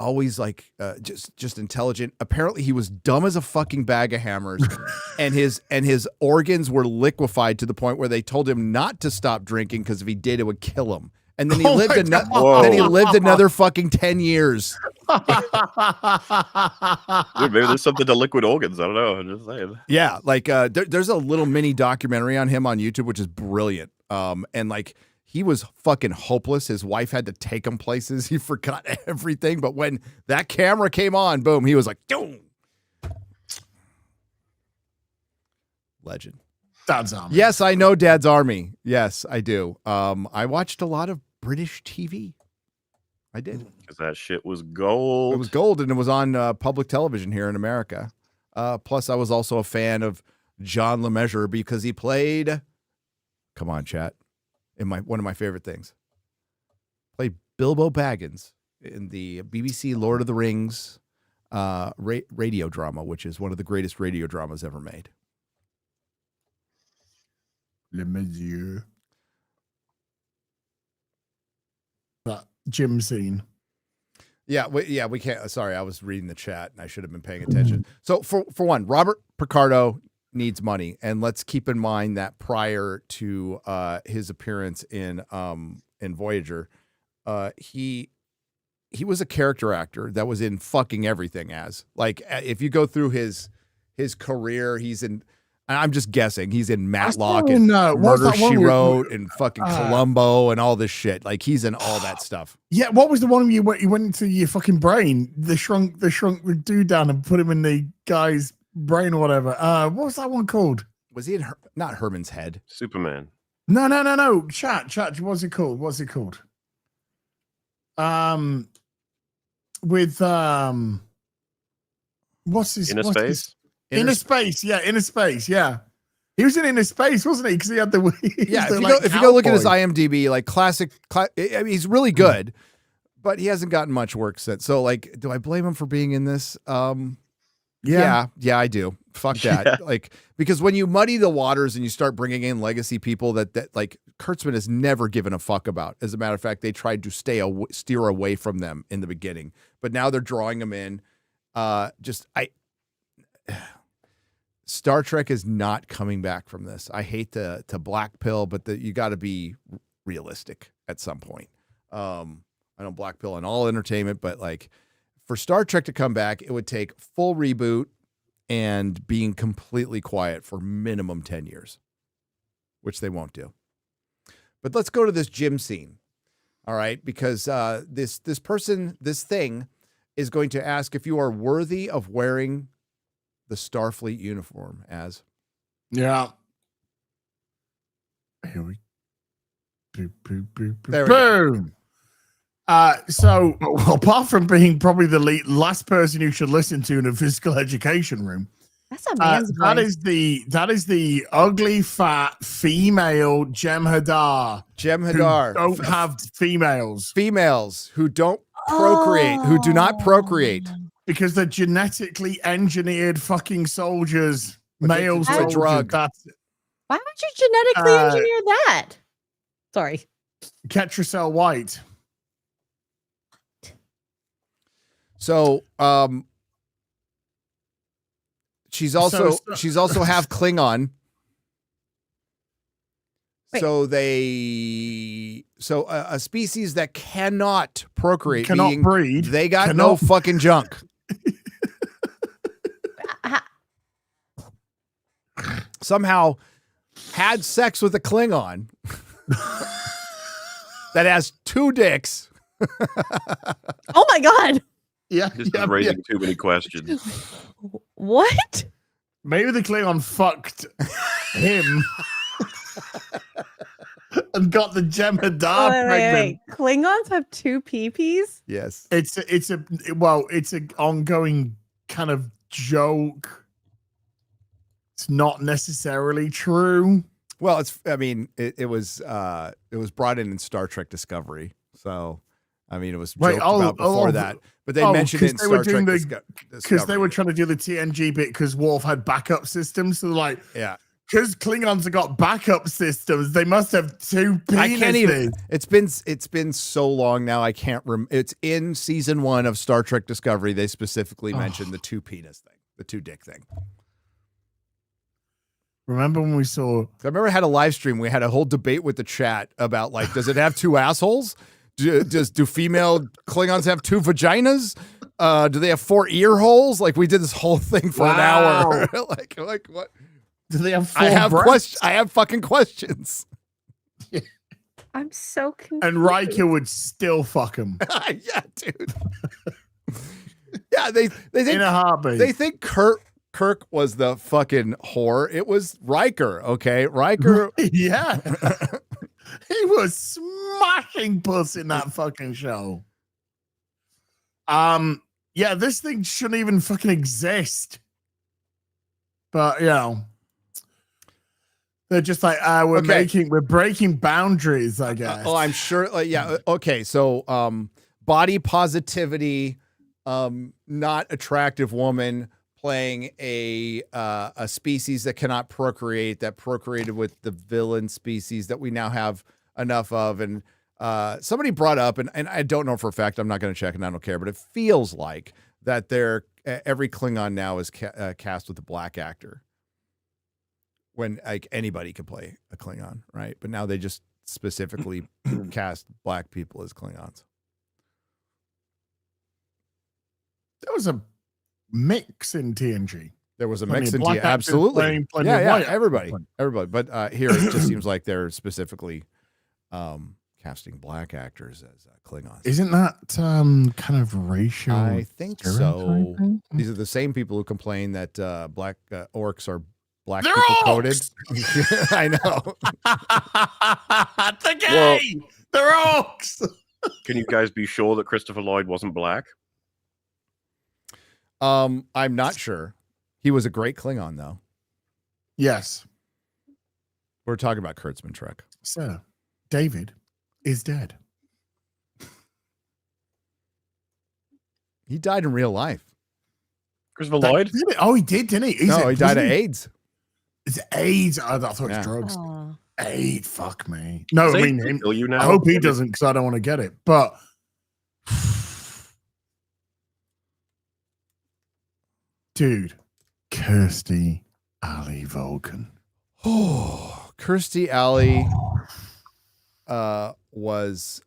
always like just intelligent. Apparently he was dumb as a fucking bag of hammers and his organs were liquefied to the point where they told him not to stop drinking because if he did it would kill him. And then he lived another fucking 10 years. Dude, maybe there's something to liquid organs. I don't know. I'm just saying. Yeah, like there's a little mini documentary on him on YouTube, which is brilliant. And like he was fucking hopeless. His wife had to take him places. He forgot everything. But when that camera came on, boom, he was like, boom. Legend. Dad's Army. Yes, I know Dad's Army. Yes, I do. I watched a lot of British TV. I did. Because that shit was gold. It was gold, and it was on public television here in America. Plus, I was also a fan of John LeMessurier because he played. Come on, chat. One of my favorite things. Played Bilbo Baggins in the BBC Lord of the Rings radio drama, which is one of the greatest radio dramas ever made. LeMessurier. That gym scene. Yeah, we can't. Sorry, I was reading the chat and I should have been paying attention. So for one, Robert Picardo needs money, and let's keep in mind that prior to his appearance in Voyager, he was a character actor that was in fucking everything. As like, if you go through his career, he's in. I'm just guessing he's in Matlock and Murder She Wrote and fucking Columbo and all this shit. Like he's in all that stuff. Yeah, what was the one you went into your fucking brain? The shrunk the dude down and put him in the guy's brain or whatever. What was that one called? Was he in not Herman's Head? Superman. No. Chat. What's it called? With what's his Inner Space? Inner Space, yeah. He was in Inner Space, wasn't he? Because he had the yeah. If you go look at his IMDb, like classic, I mean, he's really good, but he hasn't gotten much work since. So, like, do I blame him for being in this? Yeah, I do. Fuck that. Yeah. Like, because when you muddy the waters and you start bringing in legacy people that like Kurtzman has never given a fuck about. As a matter of fact, they tried to steer away from them in the beginning, but now they're drawing them in. Star Trek is not coming back from this. I hate to black pill, but you got to be realistic at some point. I don't black pill on all entertainment, but like for Star Trek to come back, it would take full reboot and being completely quiet for minimum 10 years, which they won't do. But let's go to this gym scene. All right, because this thing is going to ask if you are worthy of wearing the Starfleet uniform. As yeah, here we boom. So apart from being probably the last person you should listen to in a physical education room, that's a man's voice. That is the ugly fat female Jem'Hadar. Jem'Hadar who don't have females who don't procreate, who do not procreate. Because they're genetically engineered fucking soldiers, males with drug. Why would you genetically engineer that? Sorry. Ketracel White. So, she's also half Klingon. Wait. So a species that cannot procreate, cannot breed. They got no fucking junk. Somehow had sex with a Klingon that has 2 dicks. Oh my god. Yeah. This is raising too many questions. What? Maybe the Klingon fucked him and got the Jem'Hadar pregnant. Wait. Klingons have 2 peepees? Yes. It's an ongoing kind of joke. It's not necessarily true. Well, it was brought in Star Trek Discovery. So, I mean, it was joked about before that. But they mentioned it in Star Trek Discovery. Because they were trying to do the TNG bit because Worf had backup systems. So they're like, yeah. Because Klingons have got backup systems, they must have 2 penises. I can't even. It's been so long now. I can't remember. It's in season 1 of Star Trek Discovery. They specifically mentioned the 2 penis thing, the 2 dick thing. Remember when we saw? I remember I had a live stream. We had a whole debate with the chat about like, does it have 2 assholes? Do female Klingons have 2 vaginas? Do they have 4 ear holes? Like we did this whole thing for an hour. like what? Do they have 4 I have fucking questions. I'm so confused. And Riker would still fuck him. Yeah, dude. Yeah, they think in a heartbeat. They think Kirk was the fucking whore. It was Riker, okay? Riker. Yeah. He was smashing puss in that fucking show. Yeah, this thing shouldn't even fucking exist. but you know, they're just like, we're breaking boundaries, I guess. Oh, I'm sure. Yeah. Okay. So, body positivity, not attractive woman playing a species that cannot procreate, that procreated with the villain species that we now have enough of. And somebody brought up, and I don't know for a fact, I'm not going to check and I don't care, but it feels like that every Klingon now is cast with a black actor. When like anybody could play a Klingon, right? But now they just specifically cast black people as Klingons. There was a mix in TNG. There was a mix in black TNG, actors absolutely. playing plenty of white everybody. actors. But here it just seems like they're specifically casting black actors as Klingons. Isn't that kind of racial? I think so. stereotyping? These are the same people who complain that black orcs are black They're people orcs! coded. I know. The gay! They're orcs! Can you guys be sure that Christopher Lloyd wasn't black? I'm not sure. He was a great Klingon, though. Yes. We're talking about Kurtzman Trek. Sir, David is dead. He died in real life. Christopher Lloyd? Oh, he did, didn't he? He died of AIDS. It's AIDS. I thought it was Yeah. drugs. Aw. AIDS, fuck me. No, Say I mean, he'll him. kill you now. I hope he doesn't because I don't want to get it. But dude, Kirstie Alley Vulcan. Oh, Kirstie Alley was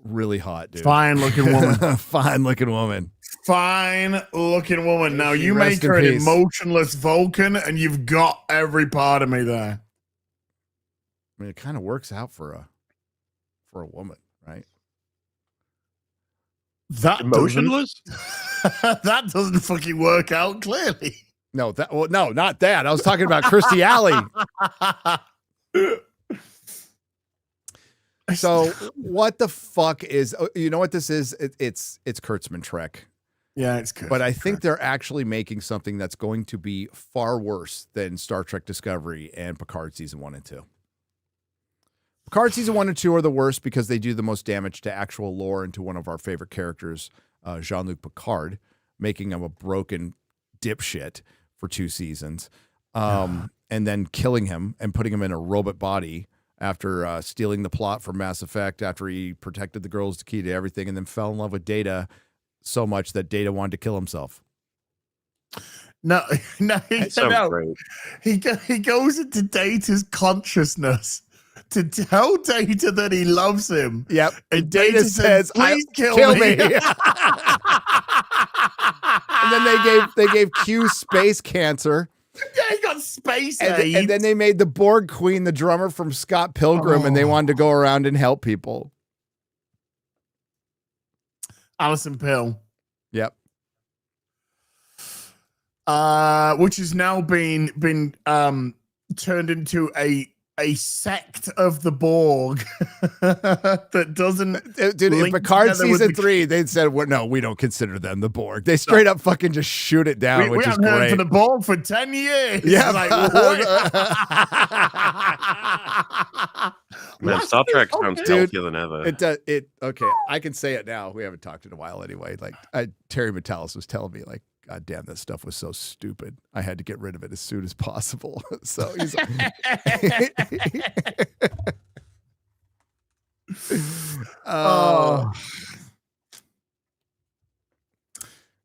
really hot, dude. Fine looking woman. Fine looking woman. Fine looking woman. Now you Rest make her in an peace. emotionless Vulcan, and you've got every part of me there. I mean, it kind of works out for a woman, right? That Emotionless? that doesn't fucking work out clearly. No, no, not that. I was talking about Kirstie Alley. So what the fuck is? You know what this is? It's Kurtzman Trek. Yeah, it's good. But I think they're actually making something that's going to be far worse than Star Trek Discovery and Picard season 1 and 2. Picard season 1 and 2 are the worst because they do the most damage to actual lore and to one of our favorite characters, Jean-Luc Picard, making him a broken dipshit for 2 seasons, and then killing him and putting him in a robot body after stealing the plot from Mass Effect, after he protected the girls, the key to everything, and then fell in love with Data so much that Data wanted to kill himself. No, That sounds great. he goes into Data's consciousness to tell Data that he loves him. Yep. And Data says, "Please kill me." And then they gave Q space cancer. Yeah, he got space And AIDS. then they made the Borg Queen the drummer from Scott Pilgrim, and they wanted to go around and help people. Alison Pill. Yep. Which has now been turned into a sect of the Borg that doesn't. Dude, in link Picard together with season the- 3, they said, well, no, we don't consider them the Borg. They straight up fucking just shoot it down, we which is haven't heard great. from the Borg for 10 years. Yeah. Like, what? Man, Star Trek sounds Dude, healthier than ever. Okay, I can say it now. We haven't talked in a while anyway. Like Terry Metalis was telling me, like, God damn, this stuff was so stupid. I had to get rid of it as soon as possible. So he's like, Oh.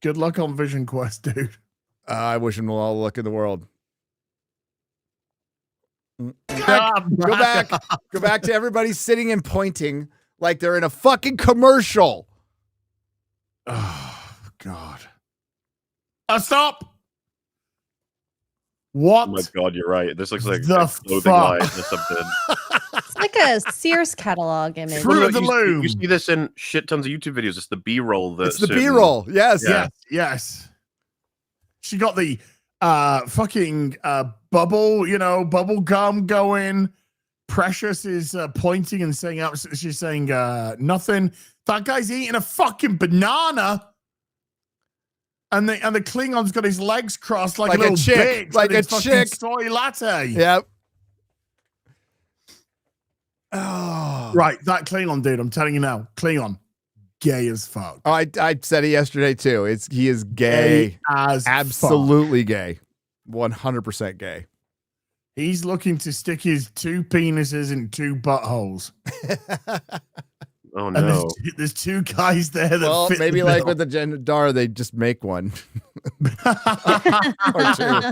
Good luck on Vision Quest, dude. I wish him all the luck in the world. Go back to everybody sitting and pointing like they're in a fucking commercial. Oh, God. Stop. What? Oh my god, you're right. This looks like The a clothing fuck? line or something. It's like a Sears catalog image. Fruit of Look, the Loom. you see this in shit tons of YouTube videos. It's the B-roll. It's the B-roll. Yes. Yeah. Yes. She got the fucking bubble, bubble gum going. Precious is pointing and saying out. She's saying, nothing. That guy's eating a fucking banana. And the Klingon's got his legs crossed like a Like a little chick, bitch. like with a his fucking chick. soy latte. Yep. Oh. Right, that Klingon dude, I'm telling you now, Klingon, gay as fuck. Oh, I said it yesterday too. He is gay as absolutely gay. 100% gay. He's looking to stick his 2 penises in 2 buttholes. Oh And no! there's 2 guys there that Well, fit maybe the like bill. with the Jandar, they just make one or 2.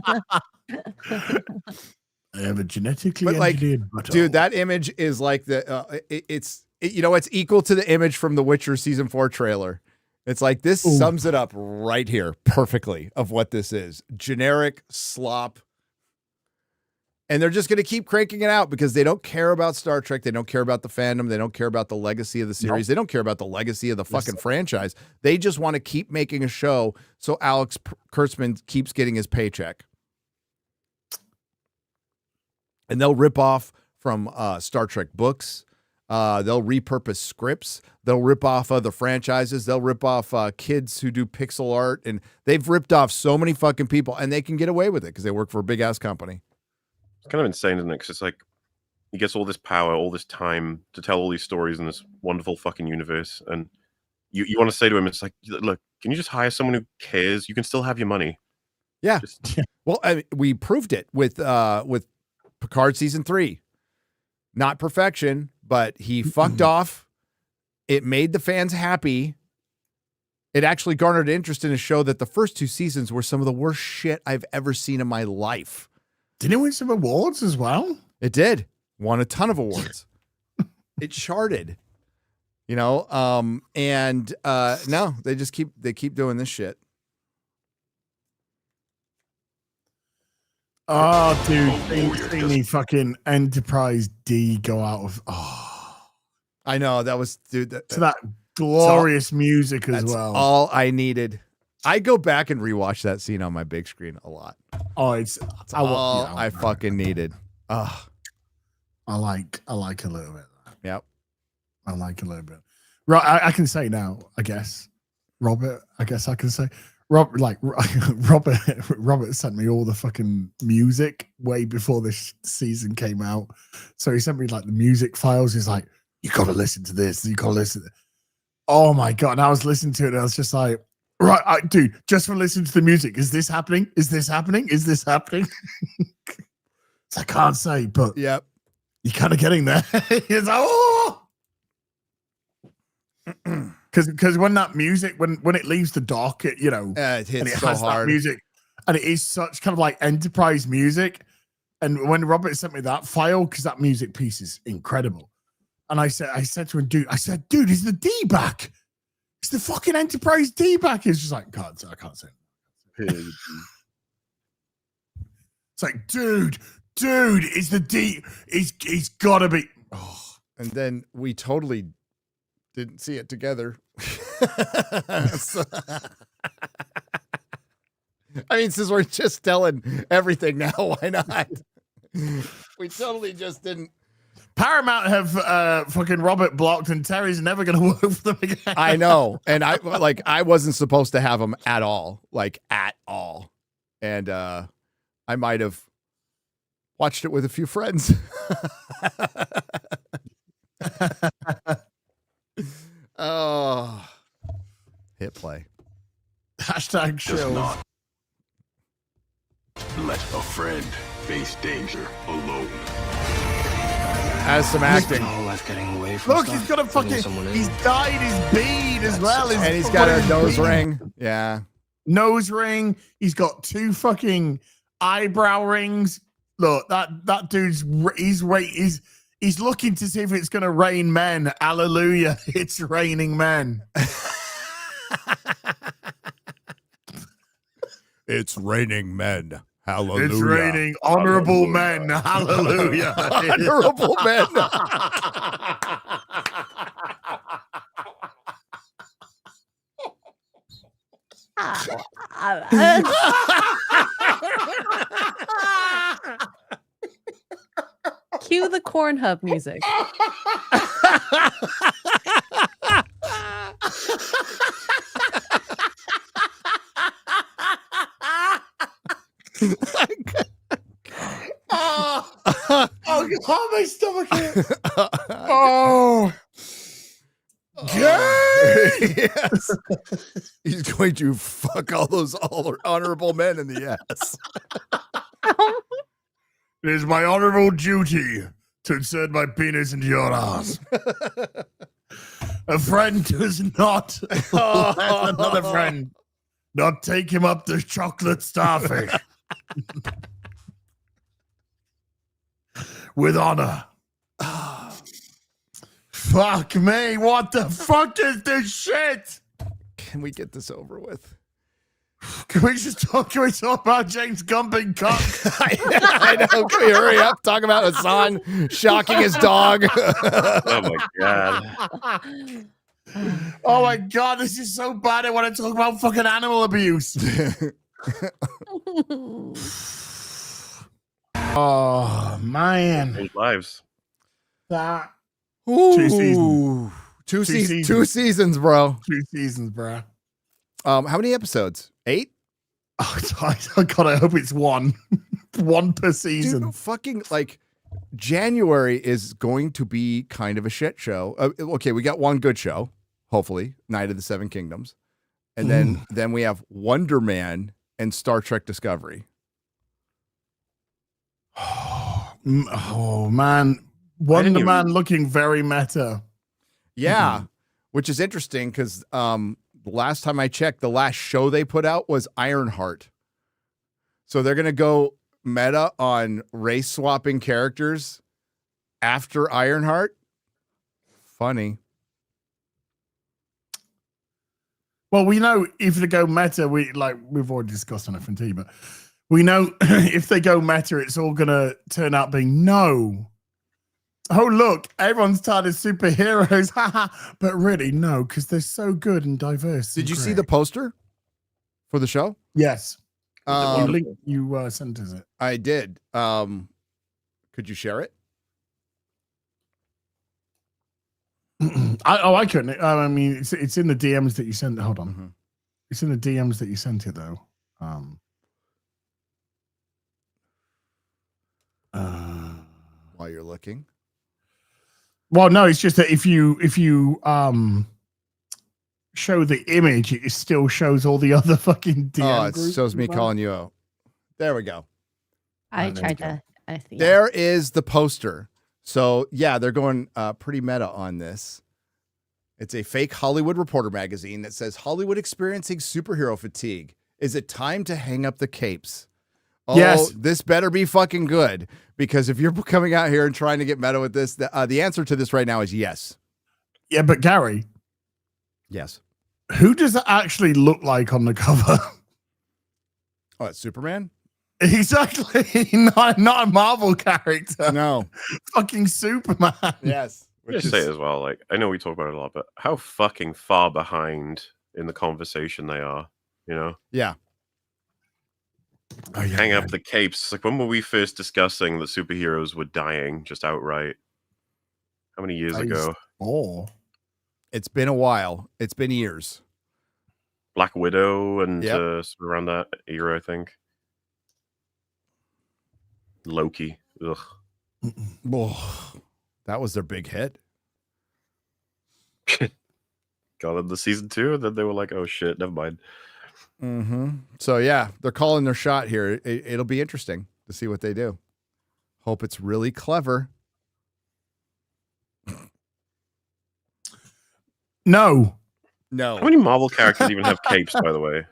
I have a genetically But, like, engineered butthole. Dude, that image is like it's equal to the image from the Witcher season 4 trailer. It's like this sums it up right here perfectly of what this is. Generic slop. And they're just going to keep cranking it out because they don't care about Star Trek. They don't care about the fandom. They don't care about the legacy of the series. Nope. They don't care about the legacy of the fucking franchise. They just want to keep making a show so Alex Kurtzman keeps getting his paycheck. And they'll rip off from Star Trek books. They'll repurpose scripts. They'll rip off other franchises. They'll rip off kids who do pixel art. And they've ripped off so many fucking people. And they can get away with it because they work for a big-ass company. It's kind of insane, isn't it? Because it's like he gets all this power, all this time to tell all these stories in this wonderful fucking universe. And you want to say to him, it's like, look, can you just hire someone who cares? You can still have your money. Yeah. Well, we proved it with Picard season 3. Not perfection, but he fucked off. It made the fans happy. It actually garnered interest in a show that the first 2 seasons were some of the worst shit I've ever seen in my life. Didn't it win some awards as well? It did. Won a ton of awards. It charted. You know, no, they keep doing this shit. Oh, dude, seeing the fucking Enterprise D go out of I know that was to that glorious music as well. All I needed. I go back and rewatch that scene on my big screen a lot. Oh, I fucking needed. I like a little bit. Yep. I like a little bit. Right, I can say now, I guess. Robert, I guess I can say. Robert sent me all the fucking music way before this season came out. So he sent me like the music files. He's like, you gotta listen to this. You gotta listen to this. Oh my God. And I was listening to it and I was just like, right, dude, just from listening to the music, is this happening? Is this happening? Is this happening? I can't say, but yep, you're kind of getting there. It's like, oh, because when that music, when it leaves the dock, it it hits and it so has hard. that music, and it is such kind of like Enterprise music. And when Robert sent me that file, because that music piece is incredible, and I said to him, dude, is the D back? It's the fucking Enterprise D back. He's just like, I can't say it. It's like, dude, it's the D. It's gotta be. Oh. And then we totally didn't see it together. I mean, since we're just telling everything now, why not? We totally just didn't. Paramount have fucking Robert blocked, and Terry's never going to work for them again. I know, and I wasn't supposed to have them at all, and I might have watched it with a few friends. Oh, hit play. Hashtag show. Let a friend face danger alone. Has some acting. Look, he's got a fucking. He's dyed his bead as well, and he's got a nose ring. Yeah, nose ring. He's got 2 fucking eyebrow rings. Look, that dude's he's looking to see if it's going to rain men. Hallelujah! It's raining men. It's raining men. Hallelujah. It's raining honorable men. Hallelujah. Honorable men. Cue the corn hub music. Oh, God, my stomach hurts. Oh. Yes. He's going to fuck all those honorable men in the ass. It is my honorable duty to insert my penis into your ass. A friend does not let another friend not take him up the chocolate starfish. With honor. Fuck me. What the fuck is this shit? Can we get this over with? Can we talk about James Gunn being cock? I know. Can we hurry up? Talk about Hassan shocking his dog. Oh my god. Oh my God, this is so bad. I want to talk about fucking animal abuse. Oh man. Changed lives. That Ooh. seasons. Two seasons. seasons, bro. 2 seasons, bro. How many episodes? 8? Oh God, I hope it's 1. 1 per season. Dude, fucking like January is going to be kind of a shit show. Okay, we got one good show, hopefully, Night of the Seven Kingdoms, and then we have Wonder Man and Star Trek Discovery. Oh man, Wonder Man looking very meta. Yeah, which is interesting because the last time I checked, the last show they put out was Ironheart. So they're gonna go meta on race swapping characters after Ironheart. Funny. Well, we know if they go meta, we've already discussed on FNT, but we know if they go meta, it's all gonna turn out being no. Oh look, everyone's tired of superheroes, but really no, because they're so good and diverse. Did you see the poster for the show? Yes. You sent us it. I did. Could you share it? I couldn't. I mean, it's in the DMs that you sent. Hold on. Mm-hmm. It's in the DMs that you sent it though. While you're looking. Well, no, it's just that if you show the image, it still shows all the other fucking DM Oh, it groups shows me as well. calling you out. There we go. I there tried you go. to. I think. There is the poster. So yeah, they're going pretty meta on this. It's a fake Hollywood Reporter magazine that says Hollywood experiencing superhero fatigue. Is it time to hang up the capes? Oh, Yes. This better be fucking good, because if you're coming out here and trying to get meta with this, the answer to this right now is yes. Yeah, but Gary, Yes. who does it actually look like on the cover? Oh, it's Superman? Exactly. Not a Marvel character. No. Fucking Superman. Yes. Just say as well, like, I know we talk about it a lot, but how fucking far behind in the conversation they are, you know? Yeah. Oh, yeah, Hang up the capes. Like, when were we first discussing that superheroes were dying just outright? How many years ago? Oh. It's been a while. It's been years. Black Widow and Yep. sort of around that era, I think. Loki. Ugh. Oh, that was their big hit. Got into season 2, and then they were like, oh shit, never mind. Mm-hmm. So yeah, they're calling their shot here. It'll be interesting to see what they do. Hope it's really clever. No. No. How many Marvel characters even have capes, by the way? I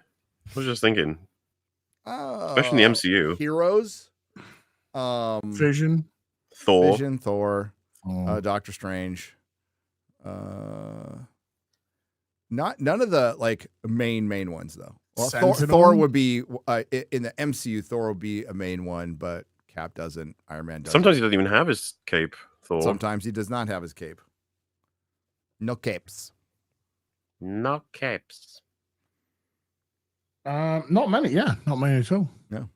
was just thinking. Especially in the MCU. Heroes. Vision. Thor. Vision, Thor, Oh. Doctor Strange. None of the like main ones though. Well, Thor Sentinel? would be in the MCU. Thor would be a main one, but Cap doesn't. Iron Man doesn't. Sometimes he doesn't even have his cape, Thor. Sometimes he does not have his cape. No capes. No capes. Not many. Yeah, not many at all. No.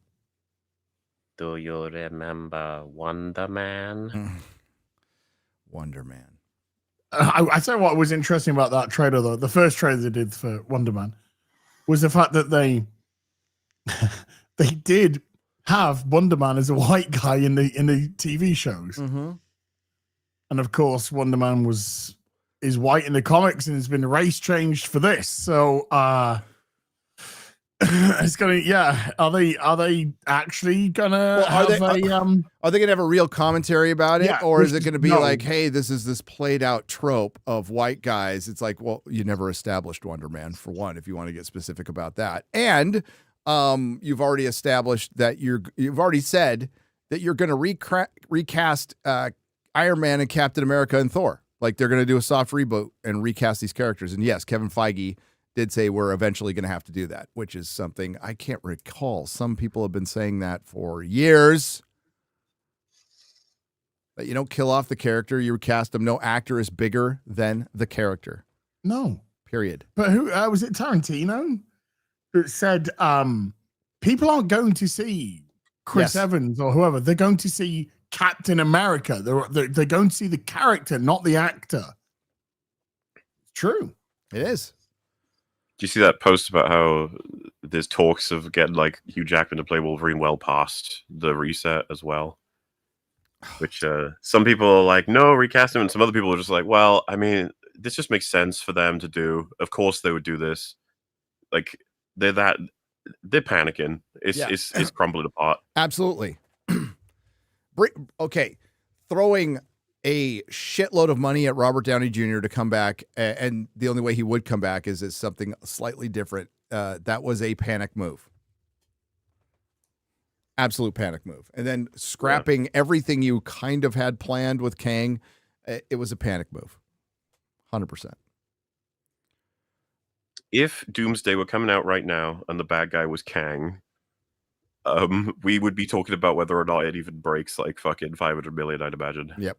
Do you remember Wonder Man? Wonder Man. I tell you what was interesting about that trailer, though. The first trailer they did for Wonder Man was the fact that they did have Wonder Man as a white guy in the TV shows. Mm-hmm. And of course, Wonder Man is white in the comics and has been race changed for this. So it's gonna, Are they actually gonna Are they have gonna have a real commentary about it, Yeah, or is which it gonna is- be no. like, hey, this is this played out trope of white guys? It's like, well, you never established Wonder Man, for one, if you want to get specific about that, and you've already established that you've already said that you're gonna recast Iron Man and Captain America and Thor. Like, they're gonna do a soft reboot and recast these characters. And yes, Kevin Feige did say we're eventually going to have to do that, which is something I can't recall. Some people have been saying that for years. That you don't kill off the character, you recast them. No actor is bigger than the character. no. Period. But who was it? Tarantino who said people aren't going to see Chris Yes. Evans or whoever. They're going to see Captain America. They're going to see the character, not the actor. It's true. It is. Do you see that post about how there's talks of getting like Hugh Jackman to play Wolverine well past the reset as well? Which some people are like, no, recast him, and some other people are just like, well, I mean, this just makes sense for them to do. Of course they would do this. Like they're panicking. It's crumbling apart. Absolutely. Okay. Throwing a shitload of money at Robert Downey Jr. to come back, and the only way he would come back is something slightly different. That was a panic move. Absolute panic move. And then scrapping everything you kind of had planned with Kang, it was a panic move. 100%. If Doomsday were coming out right now and the bad guy was Kang, we would be talking about whether or not it even breaks like fucking 500 million, I'd imagine. Yep.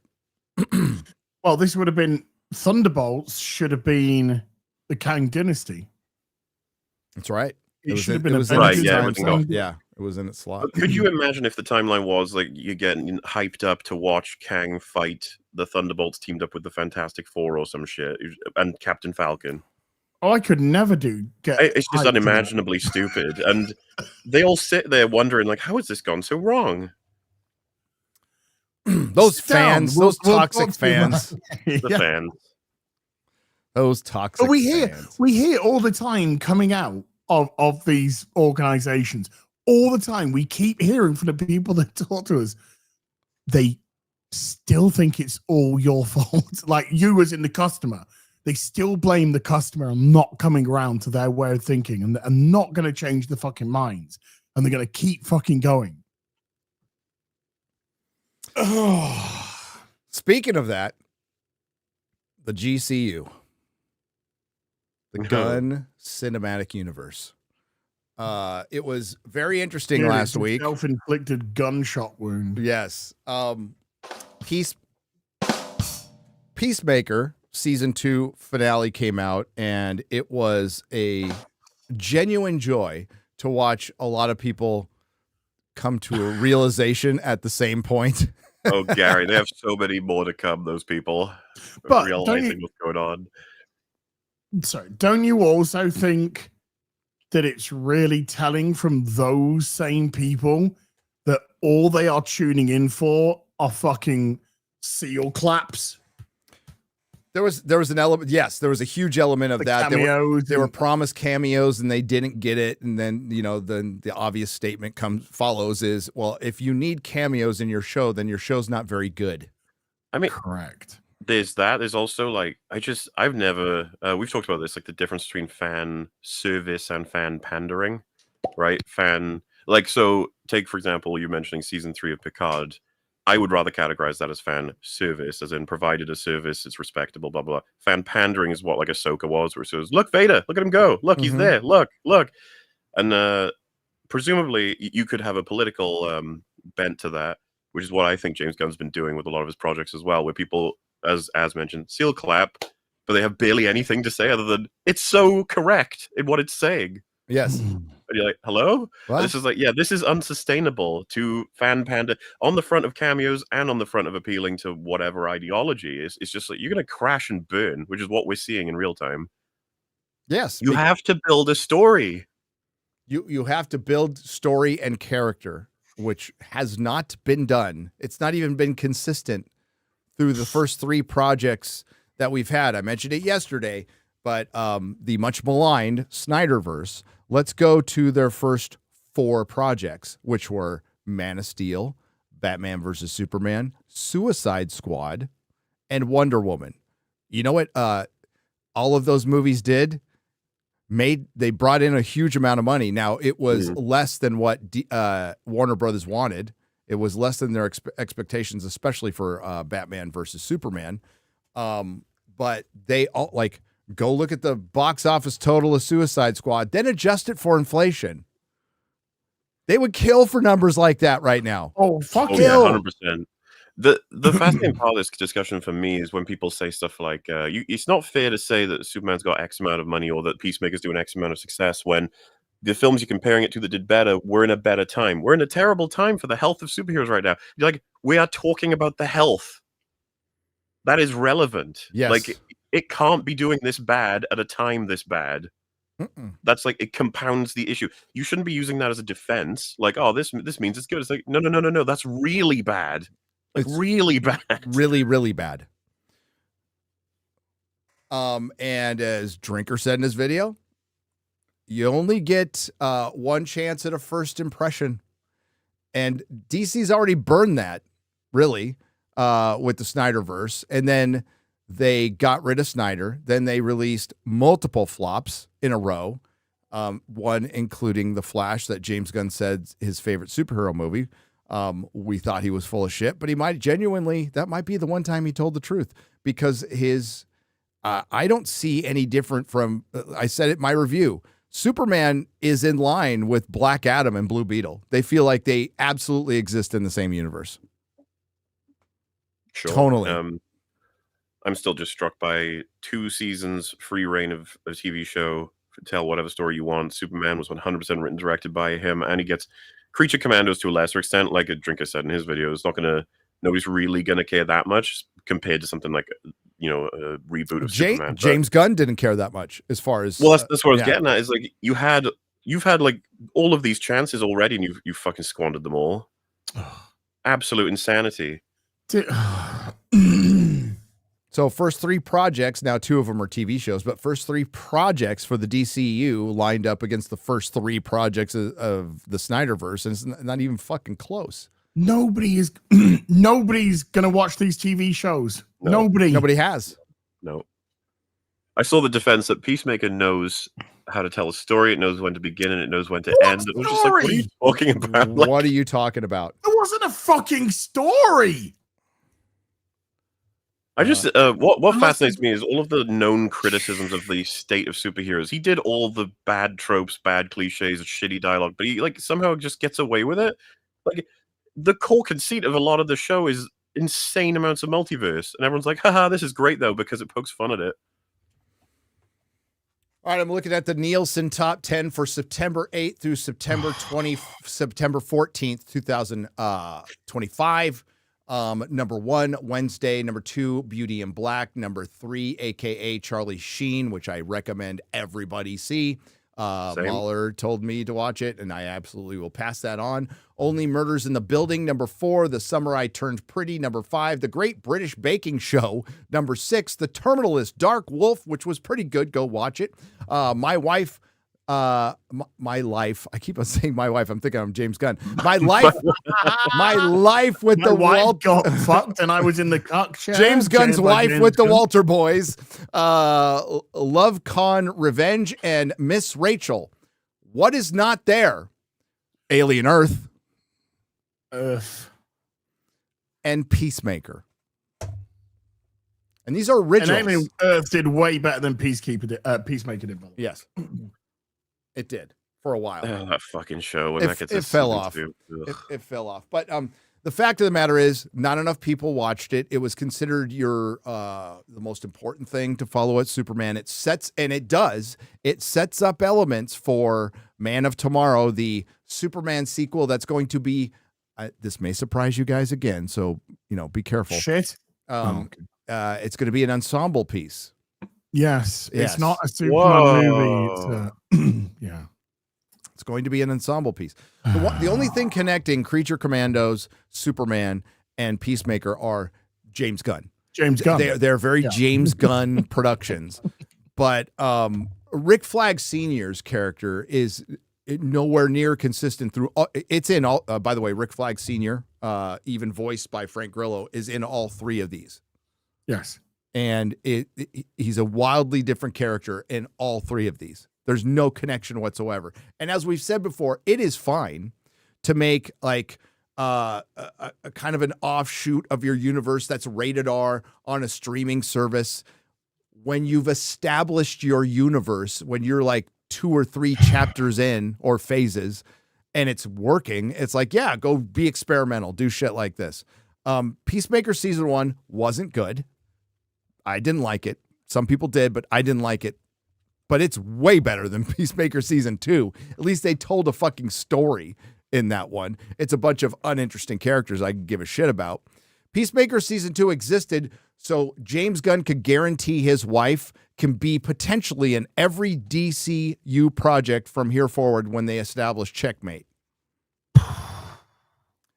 Well, this would have been Thunderbolts. Should have been the Kang Dynasty. That's right. It was should have in- been it was in Right, Avengers yeah, and everything Thunderbolts. Yeah, it was in its slot. But could you imagine if the timeline was like you're getting hyped up to watch Kang fight the Thunderbolts teamed up with the Fantastic Four or some shit, and Captain Falcon? Oh, I could never get. It's just hyped to that. unimaginably stupid, and they all sit there wondering like, how has this gone so wrong? Those Sit down. fans, We'll those talk toxic to them. fans, The Yeah. fans. those toxic But fans. we hear all the time coming out of these organizations. All the time, we keep hearing from the people that talk to us. They still think it's all your fault. Like you, as in the customer, they still blame the customer on not coming around to their way of thinking, and not going to change the fucking minds, and they're going to keep fucking going. Oh, Speaking of that, the GCU, the Gunn Cinematic Universe. It was very interesting last week. Self-inflicted gunshot wound. Yes. Peacemaker season 2 finale came out, and it was a genuine joy to watch a lot of people come to a realization at the same point. Oh, Gary, they have so many more to come. Those people But realizing what's going on. Sorry, don't you also think that it's really telling from those same people that all they are tuning in for are fucking seal claps? There was an element. Yes, there was a huge element of The that. cameos They were and- promised cameos and they didn't get it. And then, then the obvious statement follows is, well, if you need cameos in your show, then your show's not very good. I mean, Correct. there's that. There's also like I've never we've talked about this, like the difference between fan service and fan pandering, right? So take for example, you mentioning season 3 of Picard. I would rather categorize that as fan service, as in provided a service, it's respectable, blah blah. Fan pandering is what like Ahsoka was, where it says, "Look, Vader, look at him go, look, he's there, look," and presumably you could have a political bent to that, which is what I think James Gunn's been doing with a lot of his projects as well, where people, as mentioned, seal clap, but they have barely anything to say other than it's so correct in what it's saying. Yes. And you're like, hello? What? This is like, yeah, this is unsustainable to fan panda on the front of cameos and on the front of appealing to whatever ideology. It's just like you're going to crash and burn, which is what we're seeing in real time. Yes. You have to build a story. You have to build story and character which has not been done. It's not even been consistent through the first 3 projects that we've had. I mentioned it yesterday, but the much maligned Snyderverse. Let's go to their first 4 projects, which were Man of Steel, Batman versus Superman, Suicide Squad, and Wonder Woman. You know what all of those movies did? They brought in a huge amount of money. Now, it was less than what Warner Brothers wanted. It was less than their expectations, especially for Batman versus Superman. But they all, like, go look at the box office total of Suicide Squad, then adjust it for inflation. They would kill for numbers like that right now. Oh, fuck yeah, 100%. The fascinating part of this discussion for me is when people say stuff like, it's not fair to say that Superman's got X amount of money or that Peacemaker's doing X amount of success when the films you're comparing it to that did better were in a better time. We're in a terrible time for the health of superheroes right now. You're like, we are talking about the health. That is relevant. Yes. Like, it can't be doing this bad at a time this bad. That's like, it compounds the issue. You shouldn't be using that as a defense. Like, oh, this means it's good. It's like, no. That's really bad. Like, it's really bad. Really, really bad. And as Drinker said in his video, you only get one chance at a first impression. And DC's already burned that, really, with the Snyderverse. And then they got rid of Snyder. Then they released multiple flops in a row. One including The Flash, that James Gunn said his favorite superhero movie. We thought he was full of shit, but he might genuinely, that might be the one time he told the truth, because I don't see any different from, I said it in my review, Superman is in line with Black Adam and Blue Beetle. They feel like they absolutely exist in the same universe. Sure. Totally. I'm still just struck by 2 seasons, free reign of a TV show, tell whatever story you want. Superman was 100% written, directed by him, and he gets Creature Commandos to a lesser extent, like a Drinker said in his video. It's nobody's really gonna care that much compared to something like a reboot of Superman. James Gunn didn't care that much as far as. Well, that's what I was getting at. Is like you've had like all of these chances already, and you fucking squandered them all. Absolute insanity. So first 3 projects, now 2 of them are TV shows, but first 3 projects for the DCU lined up against the first 3 projects of the Snyderverse, and it's not even fucking close. Nobody's gonna watch these TV shows. No. Nobody has. No. I saw the defense that Peacemaker knows how to tell a story. It knows when to begin and it knows when to end. It was just like, what are you talking about? Like, what are you talking about? It wasn't a fucking story. I just what fascinates me is all of the known criticisms of the state of superheroes. He did all the bad tropes, bad cliches, shitty dialogue, but he like somehow just gets away with it. Like, the core conceit of a lot of the show is insane amounts of multiverse, and everyone's like, haha, this is great though, because it pokes fun at it. All right, I'm looking at the Nielsen top 10 for September 8th through September 14th, 2025. Number 1, Wednesday. Number 2, Beauty in Black. Number 3, aka Charlie Sheen, which I recommend everybody see. Mahler told me to watch it, and I absolutely will pass that on. Only Murders in the Building. Number 4, The Summer I Turned Pretty. Number 5, The Great British Baking Show. Number 6, The Terminalist, Dark Wolf, which was pretty good. Go watch it. My life. I keep on saying my wife. I'm thinking I'm James Gunn. My life with My the wife got fucked, and I was in the cock chair. James Gunn's wife James with the Gunn. Walter Boys, Love Con Revenge, and Miss Rachel. What is not there? Alien Earth. And Peacemaker. And these are originals. And Alien Earth did way better than Peacemaker did. By the way. Yes. It did for a while. Oh, that fucking show. When It- that gets it fell off. It fell off. But the fact of the matter is, not enough people watched it. It was considered the most important thing to follow at Superman. It sets up elements for Man of Tomorrow, the Superman sequel that's going to be, this may surprise you guys again, so, be careful. Shit. It's going to be an ensemble piece. Yes. Yes. It's not a Superman movie. It's yeah. It's going to be an ensemble piece. The only thing connecting Creature Commandos, Superman, and Peacemaker are James Gunn. James Gunn. They're very James Gunn productions. But Rick Flag Sr.'s character is nowhere near consistent through. It's in all. By the way, Rick Flag Sr., even voiced by Frank Grillo, is in all three of these. Yes. And he's a wildly different character in all three of these. There's no connection whatsoever. And as we've said before, it is fine to make like a kind of an offshoot of your universe that's rated R on a streaming service when you've established your universe, when you're like 2 or 3 chapters in or phases and it's working. It's like, yeah, go be experimental, do shit like this. Peacemaker season 1 wasn't good. I didn't like it. Some people did, but I didn't like it. But it's way better than Peacemaker season 2. At least they told a fucking story in that one. It's a bunch of uninteresting characters I can give a shit about. Peacemaker season 2 existed so James Gunn could guarantee his wife can be potentially in every DCU project from here forward when they establish Checkmate.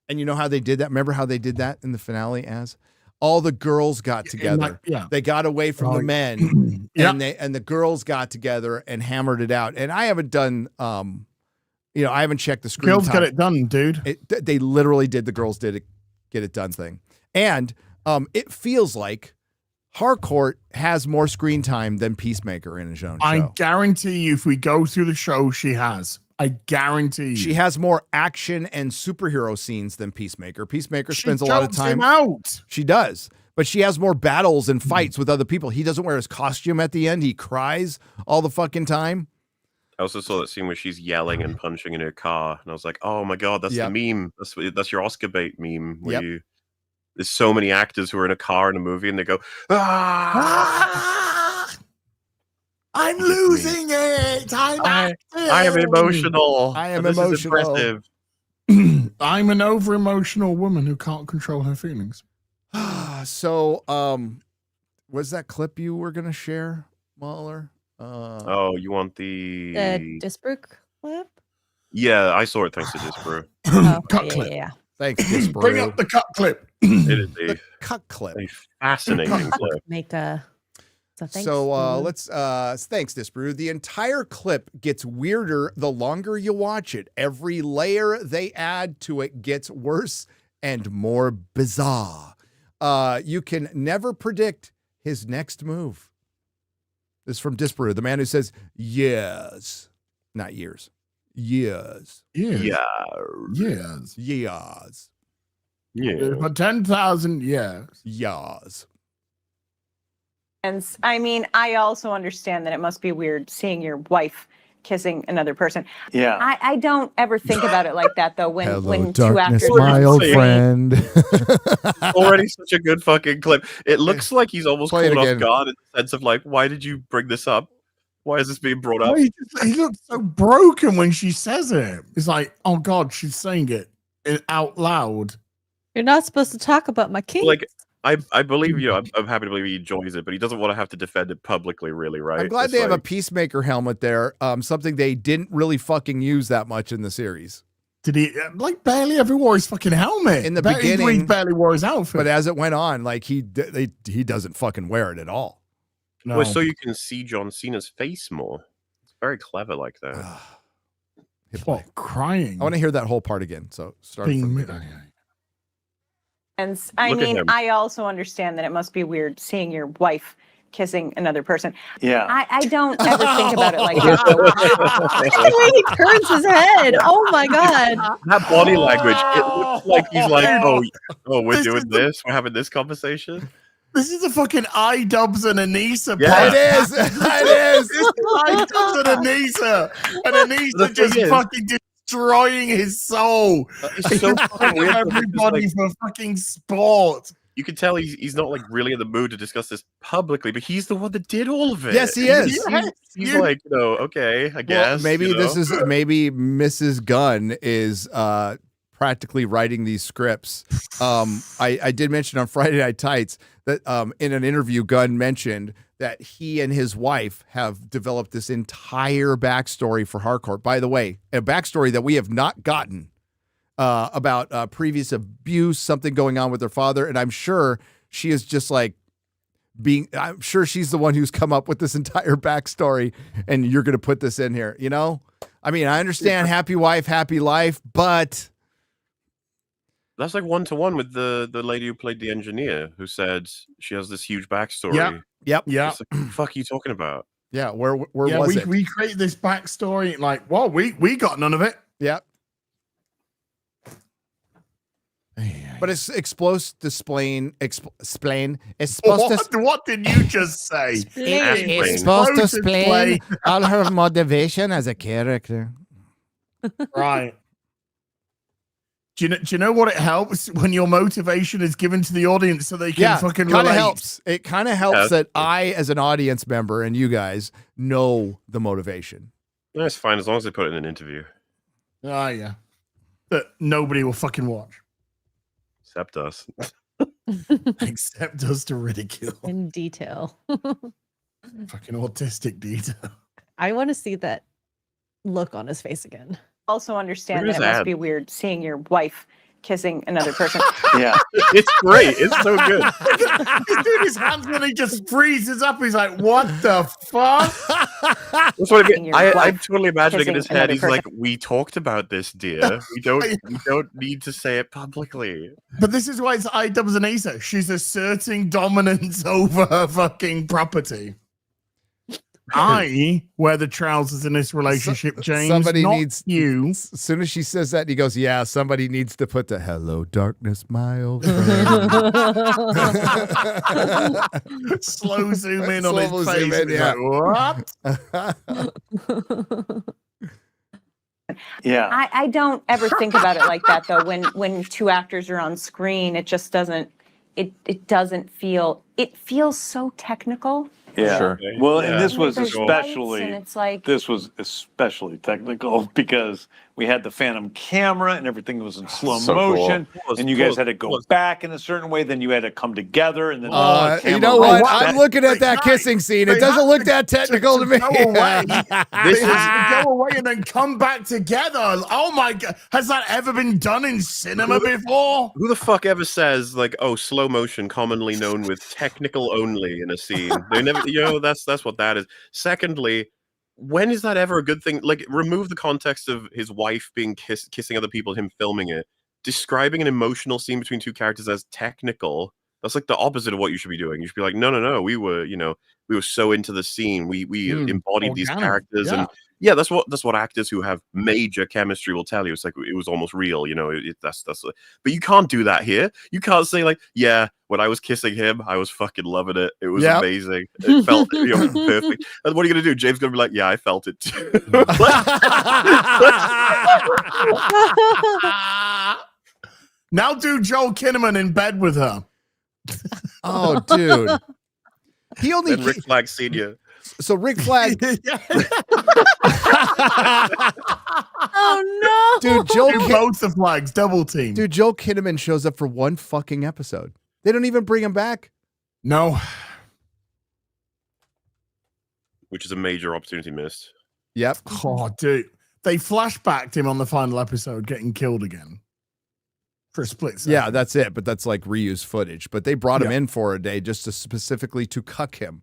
And you know how they did that? Remember how they did that in the finale? As all the girls got together. They got away from the men and the girls got together and hammered it out. And I haven't done, I haven't checked the screen Girls time. got it done, dude. They literally did the girls did it, get it done thing. And it feels like Harcourt has more screen time than Peacemaker in his own show. I guarantee you, if we go through the show, she has. I guarantee you. She has more action and superhero scenes than Peacemaker. Peacemaker spends a lot of time. Him out. She does. But she has more battles and fights with other people. He doesn't wear his costume at the end. He cries all the fucking time. I also saw that scene where she's yelling and punching in her car, and I was like, "Oh my god, that's the meme. That's your Oscar bait meme." Where there's so many actors who are in a car in a movie, and they go, "Ah, I'm losing it. I am emotional. I am This is emotional. impressive." I'm an over-emotional woman who can't control her feelings. So, was that clip you were going to share, Mahler? Oh, you want the Disbrook clip? Yeah, I saw it thanks to Disbrew. Cut clip. Yeah. Thanks, Disbrew. Bring up the cut clip. It is a cut clip. Fascinating clip. Make a. Let's thanks, Disbrew. The entire clip gets weirder the longer you watch it. Every layer they add to it gets worse and more bizarre. You can never predict his next move. This is from Disbrew, the man who says yes, not years. Years. Yes. Yes. Yes. Yes. For 10,000 years. Yes. And I mean, I also understand that it must be weird seeing your wife kissing another person. Yeah. I don't ever think about it like that though. When Hello, two darkness, actors my old friend. Already such a good fucking clip. It looks like he's almost Play it caught again. off guard in the sense of like, why did you bring this up? Why is this being brought up? He looks so broken when she says it. It's like, oh God, she's saying it out loud. You're not supposed to talk about my king. Like, I believe you. I'm happy to believe he enjoys it, but he doesn't want to have to defend it publicly, really, right? I'm glad It's they have a like- Peacemaker helmet there. Something they didn't really fucking use that much in the series. Did he barely ever wore his fucking helmet? In the He beginning, barely wore his outfit. But as it went on, like he doesn't fucking wear it at all. No. Well, so you can see John Cena's face more. It's very clever like that. What, crying? I want to hear that whole part again. So start from the beginning. And I Look at mean, him. I also understand that it must be weird seeing your wife kissing another person. Yeah. I don't ever think about it like that. though. the way he turns his head. Oh my god. That body language, it looks like he's like, oh, we're This doing is the- this? We're having this conversation? This is a fucking iDubbbz and Anissa. Yeah. part. It is. It is. This is iDubbbz and Anissa. And The Anissa thing just is- fucking destroying his soul. It's so fucking weird. because it's Everybody like- for fucking sport. you can tell he's not like really in the mood to discuss this publicly, but he's the one that did all of it. Yes, he is. He's like, okay, I guess. Well, maybe you this know? is maybe Mrs. Gunn is practically writing these scripts. I did mention on Friday Night Tights that in an interview, Gunn mentioned that he and his wife have developed this entire backstory for Harcourt. By the way, a backstory that we have not gotten about previous abuse, something going on with her father. And I'm sure she is just like I'm sure she's the one who's come up with this entire backstory, and you're going to put this in here, you know? I mean, I understand happy wife, happy life, but that's like 1-to-1 with the lady who played the engineer, who said she has this huge backstory. Yep. Yeah. It's like, what the fuck are you talking about? Yeah, where was it? We create this backstory, like, well, we got none of it. Yep. But it's explosive explain. It's supposed to What did you just say? It's supposed to explain all her motivation as a character. Right. Do you know what it helps when your motivation is given to the audience so they can fucking kind of relate? helps. It kind of helps that I, as an audience member, and you guys know the motivation. That's fine as long as they put it in an interview. Oh, yeah. That nobody will fucking watch. Except us. Except us to ridicule. In detail. Fucking autistic detail. I want to see that look on his face again. Also understand Where's that it must Ad? be weird seeing your wife kissing another person. Yeah. It's great. It's so good. He's doing his hands when he just freezes up. He's like, what the fuck? That's what I mean. Your I'm wife totally imagining in kissing his head. another He's person. like, "We talked about this, dear. We don't need to say it publicly." But this is why it's iDubbbz and Asa. She's asserting dominance over her fucking property. I wear the trousers in this relationship, James. Somebody not needs you. As soon as she says that, he goes, "Yeah, somebody needs to put the hello darkness, my old friend." Slow zoom in on Slow his zoom face. in, He's yeah. like, what? Yeah. I don't ever think about it like that though. When two actors are on screen, it just doesn't. It doesn't feel. It feels so technical. Yeah. Sure. Well, and this was There's lights, especially and it's like this was especially technical because we had the Phantom camera and everything was in slow So cool. motion, Was and you guys cool. had to go Was- back in a certain way. Then you had to come together, and then You camera know what? rolled I'm back. looking at that Guys, kissing scene. It they doesn't have look to- that technical to me. Go away. This They is have to go away and then come back together. Oh my god. Has that ever been done in cinema before? who the fuck ever says like, "Oh, slow motion, commonly known with technical only in a scene." They never, that's what that is. Secondly, when is that ever a good thing? Like, remove the context of his wife being kissing other people, him filming it, describing an emotional scene between two characters as technical. That's like the opposite of what you should be doing. You should be like, no, we were so into the scene, we embodied these organic, characters, yeah. and yeah, that's what actors who have major chemistry will tell you. It's like it was almost real, that's. But you can't do that here. You can't say like, yeah, when I was kissing him, I was fucking loving it. It was amazing. It felt perfect. And what are you gonna do? James gonna be like, yeah, I felt it too. Now do Joel Kinnaman in bed with her. Oh, dude. He only Then Rick Flag Senior. so Rick Flag, Oh no. dude. Joe Do both the flags, double team. Dude, Joe Kinnaman shows up for one fucking episode. They don't even bring him back. No. Which is a major opportunity missed. Yep. Oh, dude. They flashbacked him on the final episode getting killed again. For a split second. Yeah, that's it. But that's like reused footage. But they brought him Yeah. in for a day just to specifically to cuck him.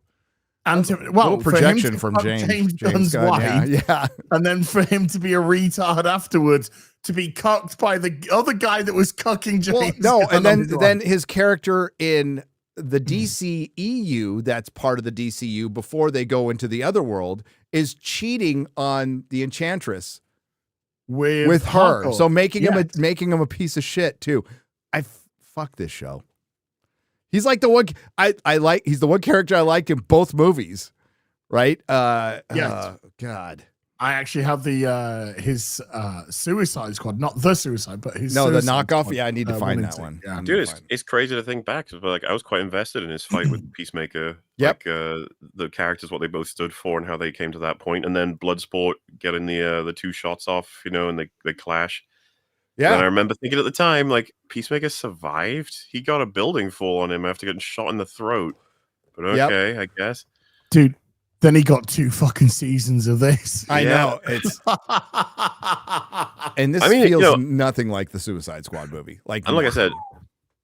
And to, Little well, for him projection to from fuck James Gunn's Gunn, wife, yeah. and then for him to be a retard afterwards, to be cucked by the other guy that was cucking James. Well, no, Gunn and on his then wife. his character in the DCEU, that's part of the DCU before they go into the other world, is cheating on the Enchantress with her. Harcourt. So making Yes. him a piece of shit too. Fuck this show. He's like the one I like. He's the one character I like in both movies, right? Yes. God. I actually have the his Suicide Squad, not the Suicide, but his No, the Suicide knockoff. Squad, Yeah, I need to find that 1 and one. 2. Yeah. I need Dude, to find it. it's crazy to think back. But like, I was quite invested in his fight with Peacemaker. Yep. Like the characters, what they both stood for, and how they came to that point. And then Bloodsport getting the two shots off, and they clash. Yeah. And I remember thinking at the time, like, Peacemaker survived. He got a building fall on him after getting shot in the throat. But Yep. okay, I guess. Dude, then he got 2 fucking seasons of this. I know it's, and this feels nothing like the Suicide Squad movie. Like I said,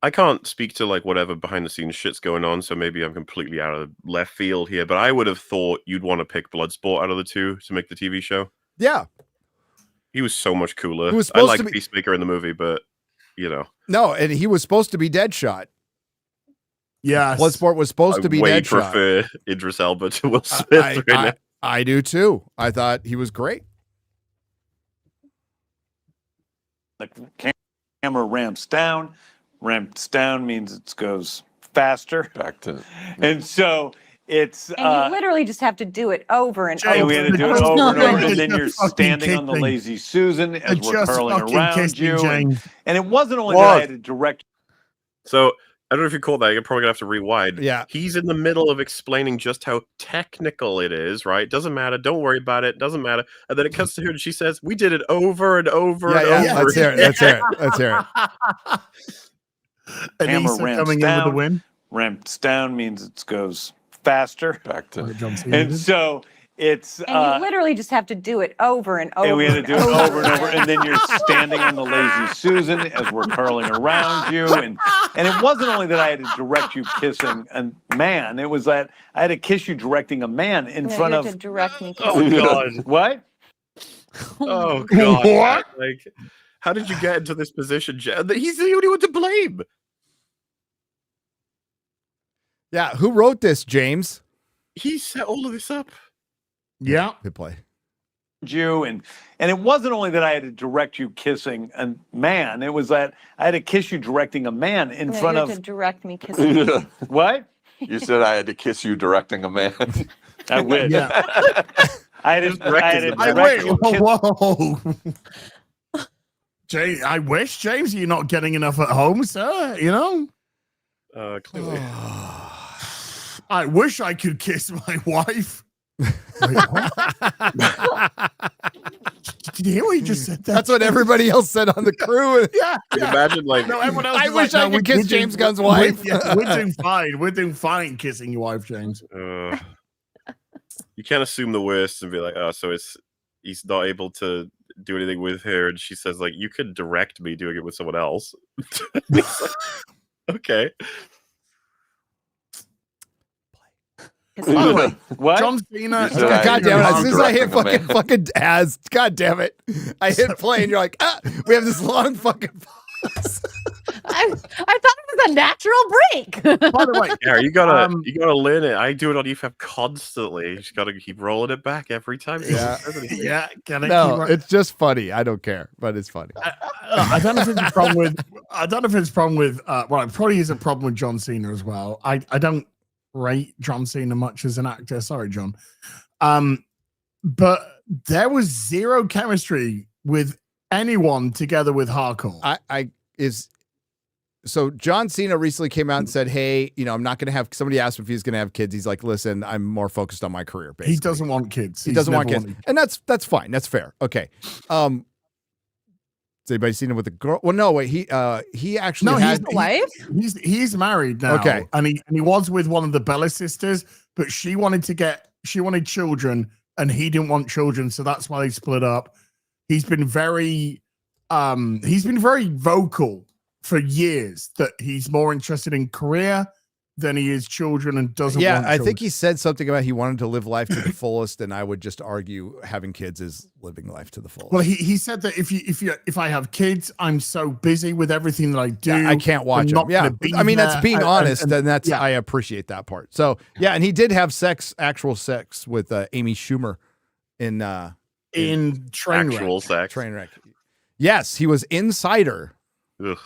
I can't speak to like whatever behind the scenes shit's going on, so maybe I'm completely out of left field here. But I would have thought you'd want to pick Bloodsport out of the 2 to make the TV show. Yeah, he was so much cooler. He was I supposed like to be Peacemaker in the movie, but no, and he was supposed to be Deadshot. Yeah, Bloodsport was supposed to be way Deadshot. prefer Idris Elba to Will Smith right now. I do too. I thought he was great. The camera ramps down. Ramps down means it goes faster. Back to, and so it's. And you literally just have to do it over and over. We had to do it over and over, and then you're standing on the lazy Susan as we're curling around you. And it wasn't only that I had to direct. So I don't know if you call that. You're probably gonna have to rewind. Yeah, he's in the middle of explaining just how technical it is. Right? Doesn't matter. Don't worry about it. Doesn't matter. And then it cuts to her, and she says, "We did it over and over and over." Let's hear it. Let's hear it. Let's hear it. And camera ramps coming down. In with the win. Ramps down means it goes faster. Back to and so it's. And you literally just have to do it over and over. And we had to do it over and over, and then you're standing on the lazy Susan as we're curling around you, and it wasn't only that I had to direct you kissing a man; it was that I had to kiss you directing a man in front you of. have to direct me. Oh God! What? Oh God! What? Like, how did you get into this position, Jen? He's the only one to blame. Yeah, who wrote this, James? He set all of this up. Yeah, good play. You and it wasn't only that I had to direct you kissing a man; it was that I had to kiss you directing a man in front of. To direct me kissing. What? You said I had to kiss you directing a man. I wish. Yeah. I had to direct you. Whoa. James, I wish, James, you're not getting enough at home, sir. You know. Clearly. I wish I could kiss my wife. Wait, what? Did you hear what he just said? That's what everybody else said on the crew. Yeah. Imagine like. No, everyone else I is wish like, I no, could kiss James Gunn's wife. We're doing fine. We're doing fine kissing your wife, James. You can't assume the worst and be like, oh, so he's not able to do anything with her, and she says like, you could direct me doing it with someone else. Like, okay. By the way, What? John Cena. God damn it! As soon as I hit fucking ads, God damn it! I hit play, and you're like, we have this long fucking pause. I thought it was a natural break. By the way, Yeah, you gotta learn it. I do it on EFAP constantly. You just gotta keep rolling it back every time. Yeah. yeah, No, it's just funny. I don't care, but it's funny. I don't know if it's a problem with. I don't know if it's a problem with. Well, it probably is a problem with John Cena as well. I don't rate John Cena much as an actor. Sorry, John. But there was zero chemistry with anyone together with Hardcore. So John Cena recently came out and said, hey, I'm not going to have, somebody asked him if he's going to have kids. He's like, listen, I'm more focused on my career. Basically. He doesn't want kids. He doesn't want kids. And that's fine. That's fair. Okay. Has anybody seen him with a girl? Well, no, wait, he actually had a wife. He's married now. Okay. And he was with one of the Bella sisters, but she wanted children and he didn't want children. So that's why they split up. He's been very vocal for years that he's more interested in career than he is children and doesn't want children. I think he said something about he wanted to live life to the fullest, and I would just argue having kids is living life to the fullest. Well, he said that if I have kids, I'm so busy with everything that I do, I can't watch them. Yeah, I mean that's being honest, and that's I appreciate that part. So yeah, and he did have actual sex with Amy Schumer in Trainwreck. Trainwreck. Yes, he was inside her. Ugh.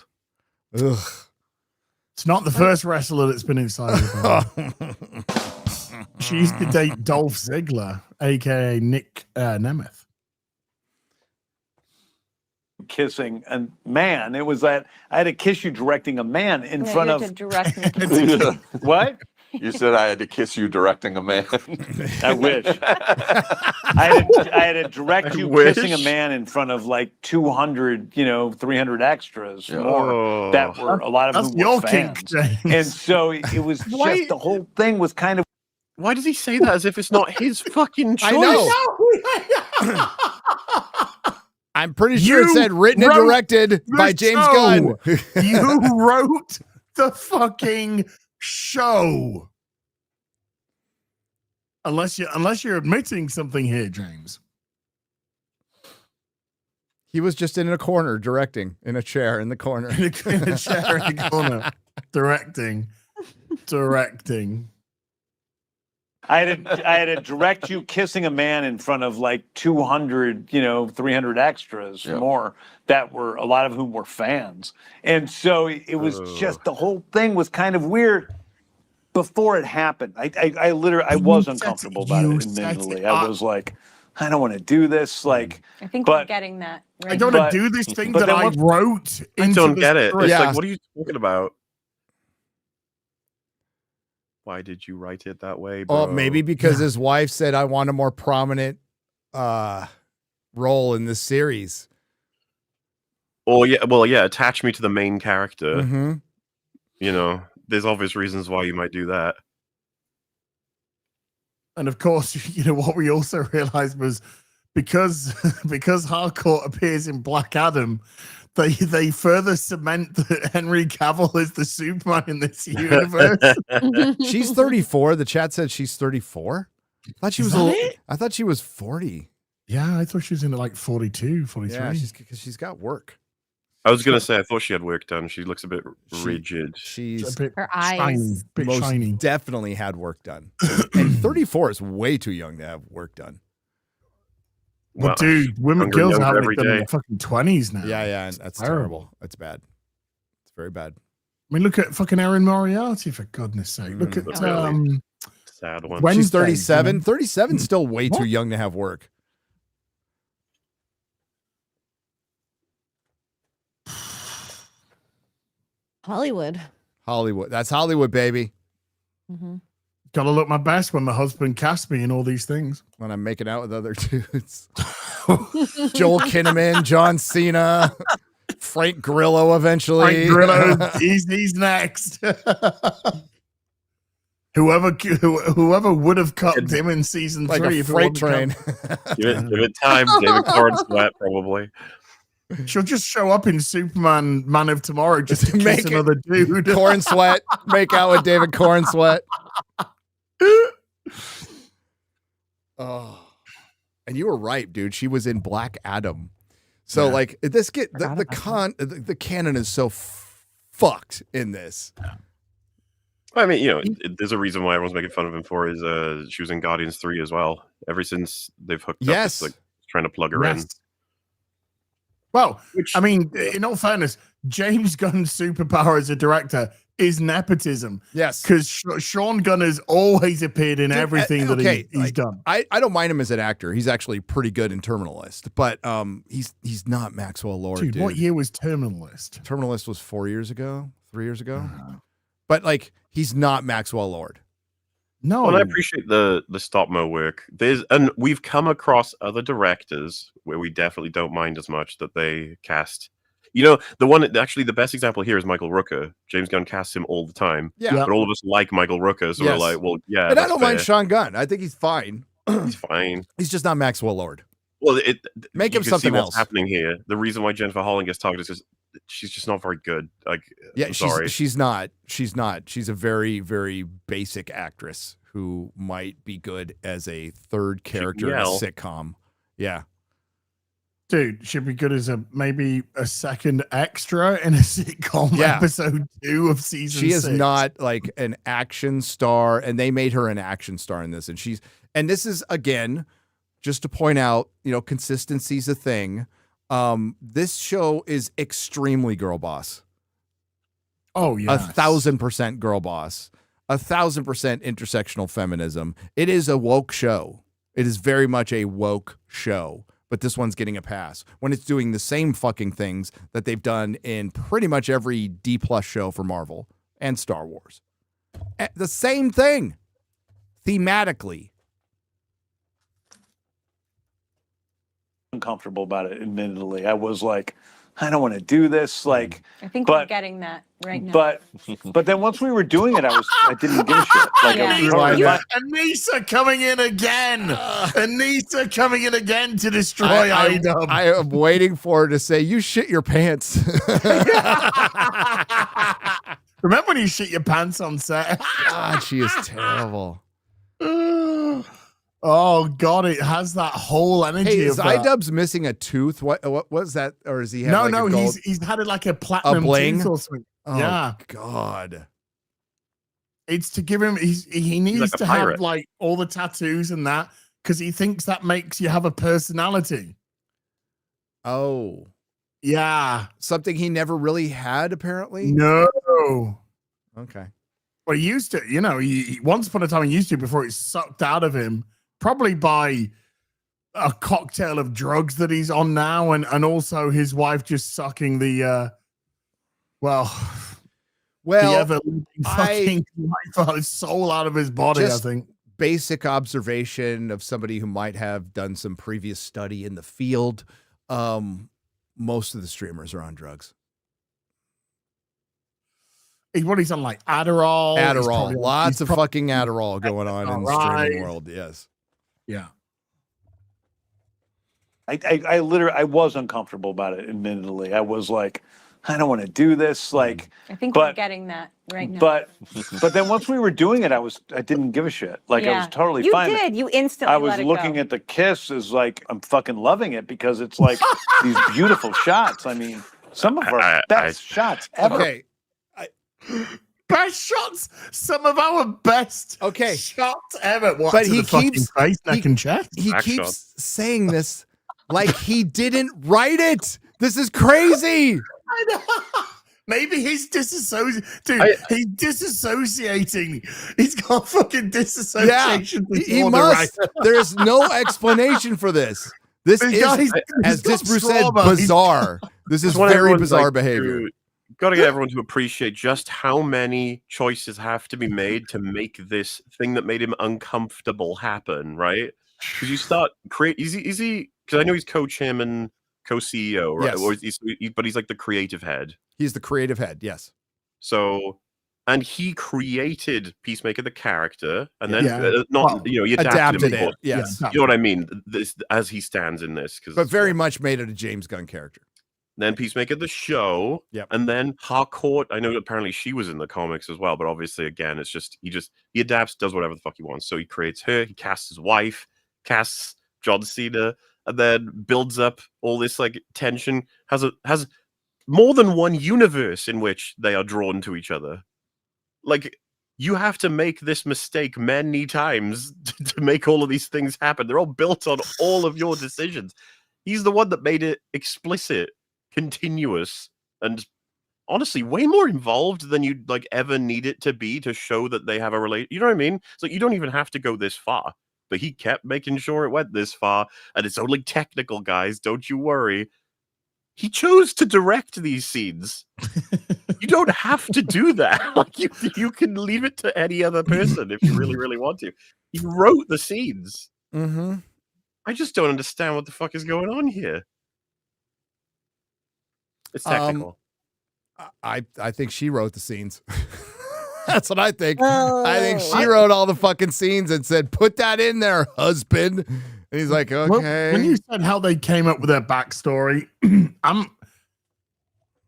It's not the first wrestler that's been inside her. She used to date Dolph Ziggler, aka Nick Nemeth. Kissing a man. It was that I had to kiss you directing a man in front of. To direct me. What? You said I had to kiss you directing a man. I wish. I had to direct you kissing a man in front of like 200, 300 extras more that were a lot of them were fans. Kink, and so it was just the whole thing was kind of Why does he say that as if it's not his fucking choice? I know. I'm pretty sure it said written and directed by James Gunn. You wrote the fucking show. Unless you're admitting something here, James. He was just in a corner directing in a chair in the corner. in a chair in the corner. Directing. I had to direct you kissing a man in front of like 200, 300 extras more that were, a lot of whom were fans. And so it was just, the whole thing was kind of weird before it happened. I literally, I was uncomfortable about it admittedly. I was like, I don't want to do this. Like, I think we're getting that. Right? I don't want to do this thing that I wrote. I don't get it. It's Yeah. like, what are you talking about? Why did you write it that way, bro? Oh, maybe because his wife said, I want a more prominent role in this series. Or attach me to the main character. Mm-hmm. There's obvious reasons why you might do that. And of course, what we also realized was because Harcourt appears in Black Adam, they further cement that Henry Cavill is the Superman in this universe. She's 34. The chat said she's 34. I thought she was 40. Yeah, I thought she was in like 42, 43. Yeah, she's got work. I was gonna say I thought she had work done. She looks a bit rigid. She's her eyes shiny. Definitely had work done. And 34 is way too young to have work done. Well, dude, girls are having it done in their fucking 20s now. Yeah, and that's terrible. That's bad. It's very bad. I mean, look at fucking Erin Moriarty, for goodness sake. Look at sad one. She's 37. 37 is still way too young to have work. Hollywood. That's Hollywood, baby. Mm-hmm. Gotta look my best when my husband casts me in all these things. When I'm making out with other dudes. Joel Kinnaman, John Cena, Frank Grillo eventually. Frank Grillo, he's next. Whoever would have cut him in season like 3. a freight train. Give it time. David Cornsweet, probably. She'll just show up in Superman Man of Tomorrow just to kiss another dude. Corn Sweat. Make out with David Corn Sweat. Oh. And you were right, dude. She was in Black Adam. So like the canon is so fucked in this. I mean, there's a reason why everyone's making fun of him for is she was in Guardians 3 as well. Ever since they've hooked up, it's like trying to plug her in. Well, I mean, in all fairness, James Gunn's superpower as a director is nepotism. Yes. Because Sean Gunn has always appeared in everything that he's done. I don't mind him as an actor. He's actually pretty good in Terminal List, but he's not Maxwell Lord, dude. What year was Terminal List? Terminal List was 3 years ago. But like, he's not Maxwell Lord. No. Well, I appreciate the stop mo work. And we've come across other directors where we definitely don't mind as much that they cast. The best example here is Michael Rooker. James Gunn casts him all the time. Yeah. But all of us like Michael Rooker, so we're like, well, yeah. And I don't mind Sean Gunn. I think he's fine. He's fine. He's just not Maxwell Lord. Well, make him something else. What's happening here? The reason why Jennifer Holland gets targeted is she's just not very good. Like, yeah, sorry. She's not. She's a very, very basic actress who might be good as a third character in a sitcom. Yeah. Dude, should be good as maybe a second extra in a sitcom episode 2 of season 6. She is not like an action star, and they made her an action star in this. And this is, again, just to point out, consistency's a thing. This show is extremely girl boss. Oh, yeah. 1,000% girl boss. 1,000% intersectional feminism. It is a woke show. It is very much a woke show. But this one's getting a pass when it's doing the same fucking things that they've done in pretty much every D+ show for Marvel and Star Wars. The same thing thematically. Uncomfortable about it, admittedly. I was like, I don't want to do this. Like, I think we're but getting that right now. but then once we were doing it, I didn't give a shit. Like, Yeah. I was totally fine. Anissa coming in again. Anissa coming in again to destroy IDub. I am waiting for her to say, "You shit your pants." Remember when you shit your pants on set? God, she is terrible. Oh God, it has that whole energy. Hey, is of that. iDubbbz missing a tooth? What was that? Or is he have No, like a gold? he's had it like a platinum bling? tooth or something. Oh, Yeah, God. it's to give him. He needs like a to pirate. have like all the tattoos and that because he thinks that makes you have a personality. Oh, Yeah, something he never really had, apparently. no. Okay. Well, he used to, he once upon a time he used to before it sucked out of him, probably by a cocktail of drugs that he's on now, and also his wife just sucking the ever fucking life out of his soul out of his body. Just I think basic observation of somebody who might have done some previous study in the field. Most of the streamers are on drugs. he's on like Adderall. He's probably on- Lots he's of probably- fucking Adderall going on in the streaming world. Yes. Yeah. I literally, I was uncomfortable about it, admittedly. I was like, I don't want to do this. Like, I think we're getting that right now. but then once we were doing it, I didn't give a shit. Like, I was totally you fine. did. You instantly I was let it looking go. at the kiss as like, I'm fucking loving it because it's like these beautiful shots. I mean, some of our best shots ever. Okay. Best shots, some of our best shots ever. What, But to he the fucking keeps face, neck, and chest. He keeps saying this like he didn't write it. This is crazy. I know. Maybe he's disassociating. Dude, he's disassociating. He's got fucking disassociation. He must. There's no explanation for this. This is, as Disbrew said, bizarre. This is very bizarre behavior. Got to get everyone to appreciate just how many choices have to be made to make this thing that made him uncomfortable happen, right? Because you start because I know he's co-chairman, co-CEO, right? Yes. Or but he's like the creative head. He's the creative head, yes. So, and he created Peacemaker the character, and then he adapted him. it. Yes, you know what I mean. This as he stands in this, but very much made it a James Gunn character. Then Peacemaker the show, and then Harcourt. I know apparently she was in the comics as well, but obviously again, it's just he adapts, does whatever the fuck he wants. So he creates her, he casts his wife, casts John Cena, and then builds up all this like tension. Has more than one universe in which they are drawn to each other. Like you have to make this mistake many times to make all of these things happen. They're all built on all of your decisions. He's the one that made it explicit, continuous, and honestly way more involved than you'd like ever need it to be to show that they have a relation. You know what I mean? It's like you don't even have to go this far, but he kept making sure it went this far, and it's only technical, guys. Don't you worry. He chose to direct these scenes. You don't have to do that. Like you can leave it to any other person if you really, really want to. He wrote the scenes. Mm-hmm. I just don't understand what the fuck is going on here. It's technical. I think she wrote the scenes. That's what I think. I think she wrote all the fucking scenes and said, "Put that in there, husband." And he's like, "Okay." Well, when you said how they came up with their backstory, I'm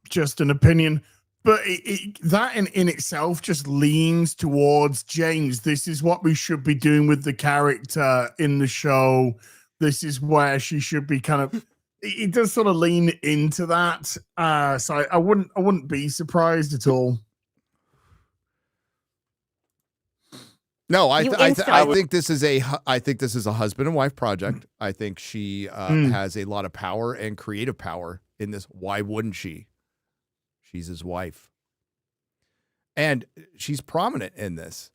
just an opinion, but that in itself just leans towards James. This is what we should be doing with the character in the show. This is where she should be kind of. It does sort of lean into that, so I wouldn't be surprised at all. No, I think this is a husband and wife project. I think she has a lot of power and creative power in this. Why wouldn't she? She's his wife, and she's prominent in this.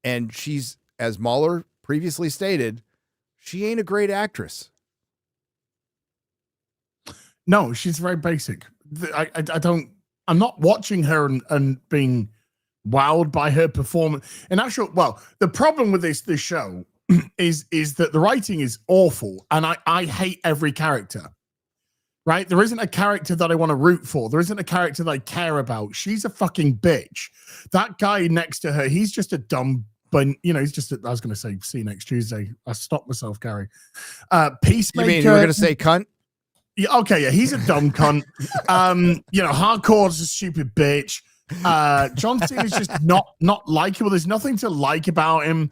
And she's, as Mahler previously stated, she ain't a great actress. No, she's very basic. I'm not watching her and being wowed by her performance. The problem with this show is that the writing is awful, and I hate every character. right? There isn't a character that I want to root for. There isn't a character that I care about. She's a fucking bitch. That guy next to her, he's just a dumb, but he's just, I was going to say, see you next Tuesday. I stopped myself, Gary. Peacemaker. You mean you were going to say cunt? Yeah, okay, yeah, he's a dumb cunt. Hardcore's a stupid bitch. John Cena's just not likable. There's nothing to like about him.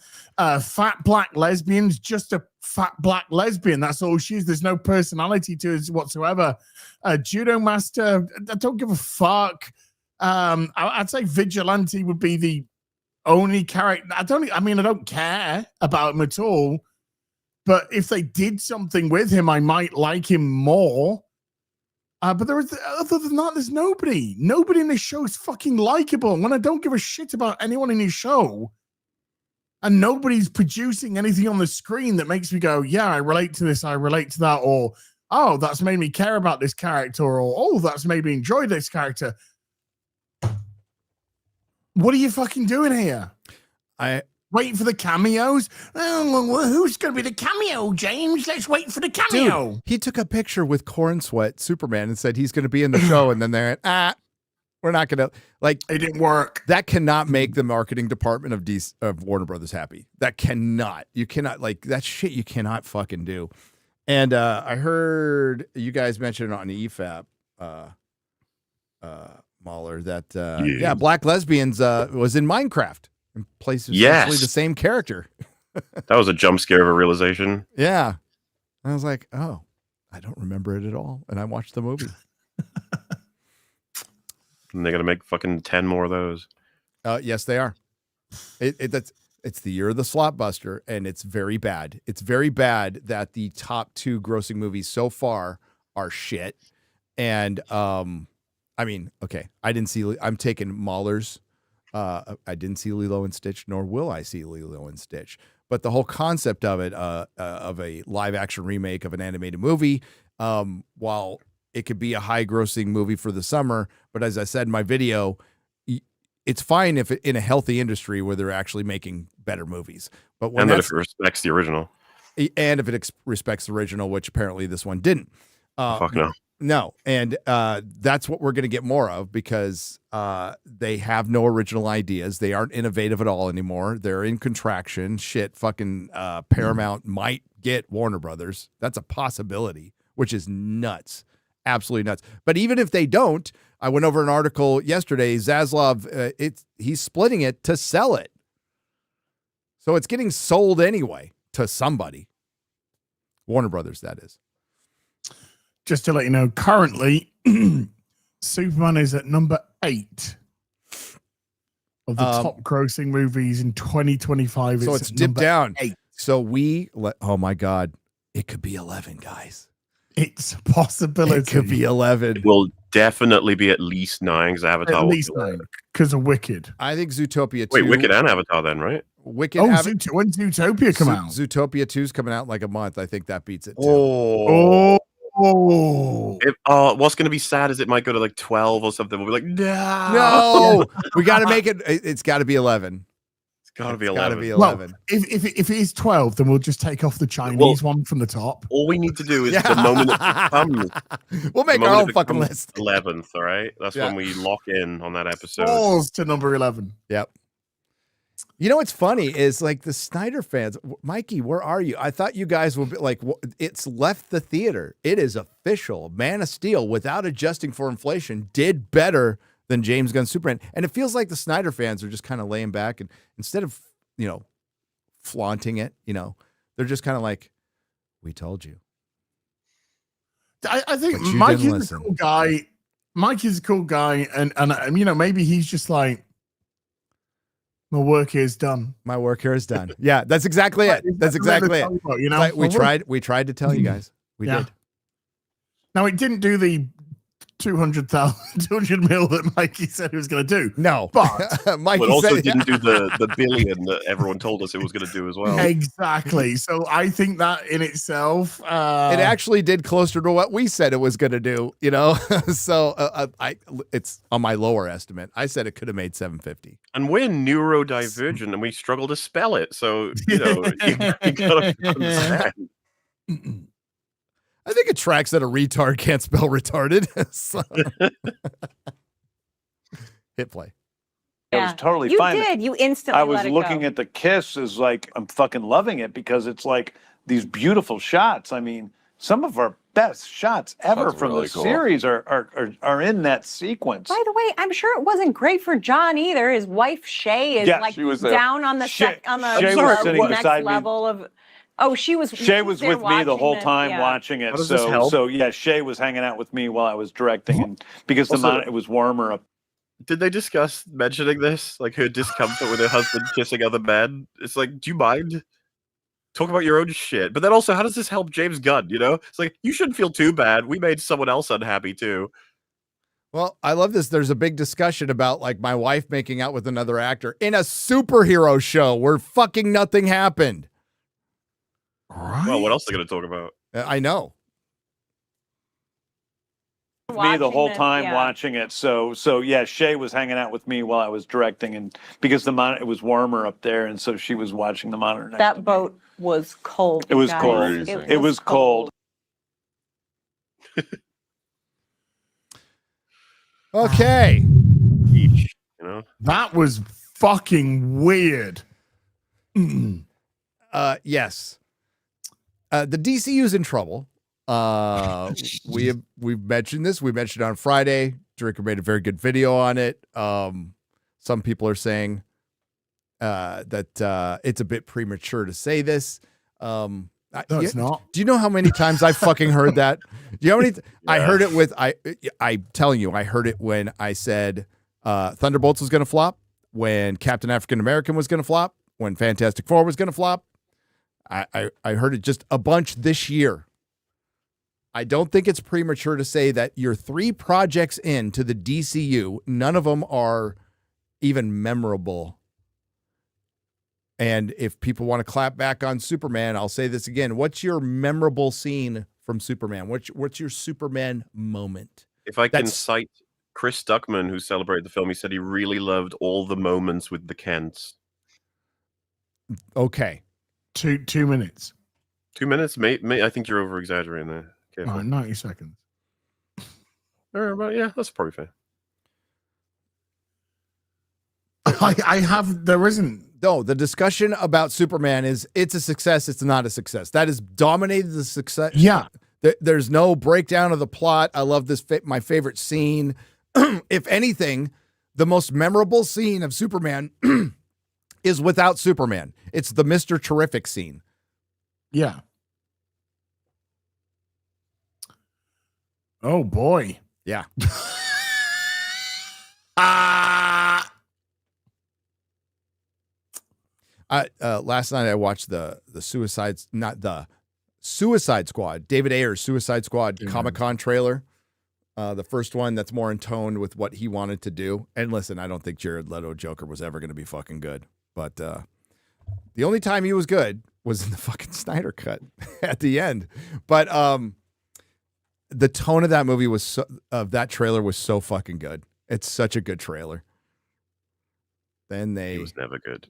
Fat black lesbian's just a fat black lesbian. That's all she is. There's no personality to it whatsoever. Judo master, I don't give a fuck. I'd say Vigilante would be the only character. I don't care about him at all. But if they did something with him, I might like him more. But other than that, there's nobody. Nobody in this show is fucking likable. And when I don't give a shit about anyone in his show, and nobody's producing anything on the screen that makes me go, yeah, I relate to this, I relate to that, or, oh, that's made me care about this character, or, oh, that's made me enjoy this character. What are you fucking doing here? Waiting for the cameos? Oh, well, who's going to be the cameo, James? Let's wait for the cameo. Dude, he took a picture with Corn Sweat Superman and said he's going to be in the show, and then they're we're not going to, like, it didn't work. That cannot make the marketing department of Warner Brothers happy. That cannot. You cannot, like, that shit you cannot fucking do. And I heard you guys mention on EFAP, Mahler, that Black Lesbians was in Minecraft. And plays essentially the same character. That was a jump scare of a realization. Yeah. I was like, oh, I don't remember it at all. And I watched the movie. And they're going to make fucking 10 more of those. Yes, they are. It's the year of the Slotbuster, and it's very bad. It's very bad that the top 2 grossing movies so far are shit. And, I mean, okay, I'm taking Mahler's. I didn't see Lilo and Stitch, nor will I see Lilo and Stitch. But the whole concept of it, of a live action remake of an animated movie, while it could be a high grossing movie for the summer, but as I said in my video, it's fine if in a healthy industry where they're actually making better movies. But when if it respects the original, and if it respects the original, which apparently this one didn't. Fuck no. No, and that's what we're going to get more of because they have no original ideas. They aren't innovative at all anymore. They're in contraction. Shit, fucking Paramount might get Warner Brothers. That's a possibility, which is nuts. Absolutely nuts. But even if they don't, I went over an article yesterday. Zaslav, he's splitting it to sell it. So it's getting sold anyway to somebody. Warner Brothers, that is. Just to let you know, currently, Superman is at number 8 of the top grossing movies in 2025. So it's dipped down. 8. So oh my God, it could be 11, guys. It's a possibility. It could be 11. It will definitely be at least 9 because Avatar. At least 9 because of Wicked. I think Zootopia 2. Wait, Wicked and Avatar then, right? Wicked. When's Zootopia come out? Zootopia 2's coming out in like a month. I think that beats it too. Oh. What's going to be sad is it might go to like 12 or something. We'll be like, no, we got to make it. It's got to be 11. It's got to be 11. Got to be 11. Well, if it is 12, then we'll just take off the Chinese one from the top. All we need to do is the moment it comes. We'll make our own fucking list. 11th, all right? That's when we lock in on that episode. Falls to number 11. Yep. You know what's funny is like the Snyder fans. Mikey, where are you? I thought you guys would be like, it's left the theater. It is official. Man of Steel, without adjusting for inflation, did better than James Gunn's Superman. And it feels like the Snyder fans are just kind of laying back and instead of, flaunting it, they're just kind of like, we told you. I think Mike is a cool guy. Mike is a cool guy. And maybe he's just like, my work here is done. My work here is done. Yeah, that's exactly it. That's exactly it. Like we tried to tell you guys. We did. Now it didn't do the 200 mil that Mikey said he was going to do. No, but Mikey also didn't do the billion that everyone told us it was going to do as well. Exactly. So I think that in itself, it actually did closer to what we said it was going to do. So it's on my lower estimate. I said it could have made 750. And we're neurodivergent, and we struggle to spell it. So you got to understand. I think it tracks that a retard can't spell retarded. So- Hit play. It was totally You fine. did. You instantly I was let it looking go. at the kiss as like, I'm fucking loving it because it's like these beautiful shots. I mean, some of our best shots ever That's from really the cool. series are in that sequence. By the way, I'm sure it wasn't great for John either. His wife Shay is Yeah, like she was there. down on the Shay the was sitting next beside me. level of. Oh, she was. Shay was there with me the watching whole this, time yeah. watching it. How does this help? So yeah, Shay was hanging out with me while I was directing, and because Also- it was warmer up. Did they discuss mentioning this? Like her discomfort with her husband kissing other men? It's like, do you mind? Talk about your own shit. But then also, how does this help James Gunn? You know? It's like, you shouldn't feel too bad. We made someone else unhappy too. Well, I love this. There's a big discussion about like my wife making out with another actor in a superhero show where fucking nothing happened. Right. Well, what else are they going to talk about? I know. Me the Watching whole this, time yeah. watching it. So yeah, Shay was hanging out with me while I was directing, and because it was warmer up there, and so she was watching the monitor. Next to That me. boat was cold. It was guys. cold. It was cold. Okay. Each, you know? That was fucking weird. Yes. The DCU's in trouble. We've mentioned this. We mentioned it on Friday. Drinker made a very good video on it. Some people are saying that it's a bit premature to say this. No, it's not. Do you know how many times I fucking heard that? Do you know how many? I heard it with I'm telling you, I heard it when I said Thunderbolts was going to flop, when Captain African American was going to flop, when Fantastic Four was going to flop. I heard it just a bunch this year. I don't think it's premature to say that you're 3 projects into the DCU. None of them are even memorable. And if people want to clap back on Superman, I'll say this again. What's your memorable scene from Superman? What's your Superman moment? If I can That's- cite Chris Stuckman, who celebrated the film, he said he really loved all the moments with the Kents. Okay. 2 minutes. 2 minutes? I think you're over exaggerating there. Careful. All right, 90 seconds. But yeah, that's probably fair. I have, there isn't. No, the discussion about Superman is it's a success, it's not a success. That has dominated the success. Yeah. There's no breakdown of the plot. I love this, my favorite scene. If anything, the most memorable scene of Superman is without Superman. It's the Mr. Terrific scene. Yeah. Oh boy. Yeah. Last night I watched the Suicide Squad, David Ayer's Suicide Squad Comic-Con trailer. The first one that's more in tone with what he wanted to do. And listen, I don't think Jared Leto Joker was ever going to be fucking good. But the only time he was good was in the fucking Snyder cut at the end. But the tone of that movie of that trailer was so fucking good. It's such a good trailer. Then He was never good.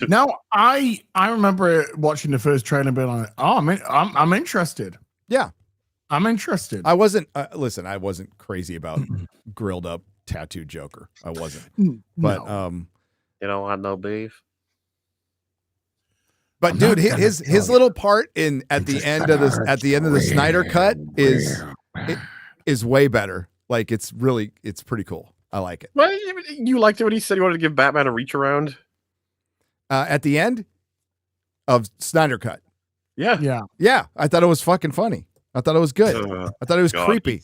Now I remember watching the first trailer and being like, oh, I'm interested. Yeah. I'm interested. I wasn't listen, I wasn't crazy about grilled up tattooed Joker. I wasn't. But No. You don't want no beef. but I'm dude, not gonna his tell you. little part at the end of the Snyder cut is way better. Like it's pretty cool. I like it. Well, you liked it when he said he wanted to give Batman a reach around? At the end of Snyder cut. Yeah. Yeah. Yeah, I thought it was fucking funny. I thought it was good. I thought it was God. creepy.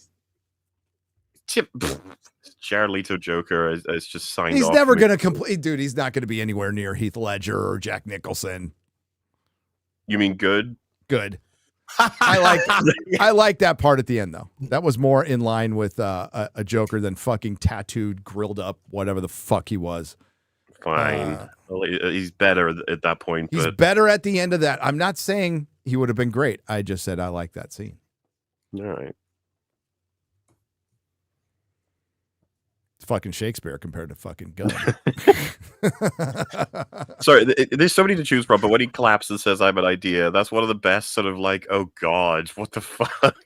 Jared Leto Joker is just signed He's off. never for me. going to complete, dude. He's not going to be anywhere near Heath Ledger or Jack Nicholson. You mean good? Good. I like that part at the end though. That was more in line with a Joker than fucking tattooed, grilled up, whatever the fuck he was. Fine. Well, he's better at that point. He's But better at the end of that. I'm not saying he would have been great. I just said I like that scene. all right. fucking Shakespeare compared to fucking Gunn. Sorry, there's so many to choose from, but when he claps and says "I'm an idea," that's one of the best sort of like, oh god, what the fuck?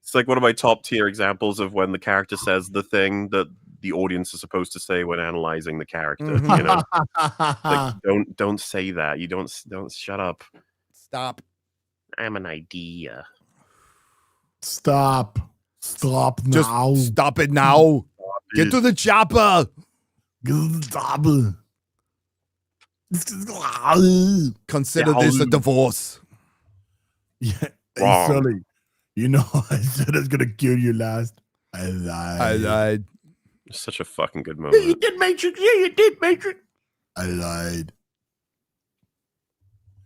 It's like one of my top tier examples of when the character says the thing that the audience is supposed to say when analyzing the character. You know, like don't say that. You don't shut up. Stop. I'm an idea. Stop now. Just stop it now. Get to the chopper. Stop. Consider this a divorce. Yeah, Wrong. hey, Sully, you know I said I was gonna kill you last. I lied. Such a fucking good Yeah, moment. you did, Matrix. Yeah, you did, Matrix. I lied.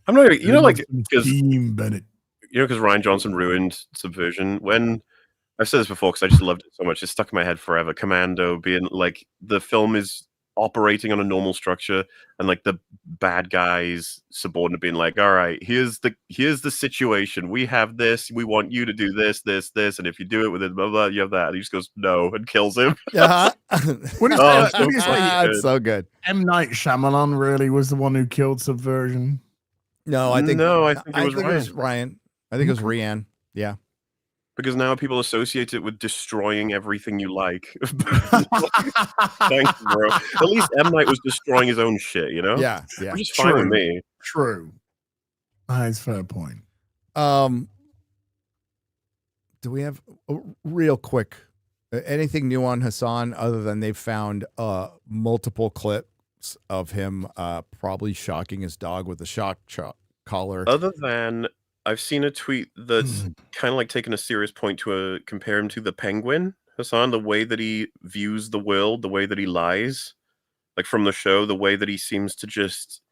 I'm not, you know, like because Team Bennett. you know, because Ryan Johnson ruined Subversion. When I've said this before, because I just loved it so much, it's stuck in my head forever. Commando being like the film is operating on a normal structure, and like the bad guys subordinate being like, all right, here's the situation. We have this. We want you to do this, and if you do it with it, blah blah, you have that. And he just goes no and kills him. Yeah. That's so good. M. Night Shyamalan really was the one who killed Subversion. No, I think it was Ryan. I think it was Rianne. Yeah. Because now people associate it with destroying everything you like. Thanks, bro. At least M. Night was destroying his own shit, you know? Yeah. Which is fine with me. True. That's a fair point. Do we have real quick anything new on Hassan other than they've found multiple clips of him probably shocking his dog with a shock collar? Other than I've seen a tweet that's kind of like taking a serious point to compare him to the Penguin, Hassan, the way that he views the world, the way that he lies, like from the show, the way that he seems to just.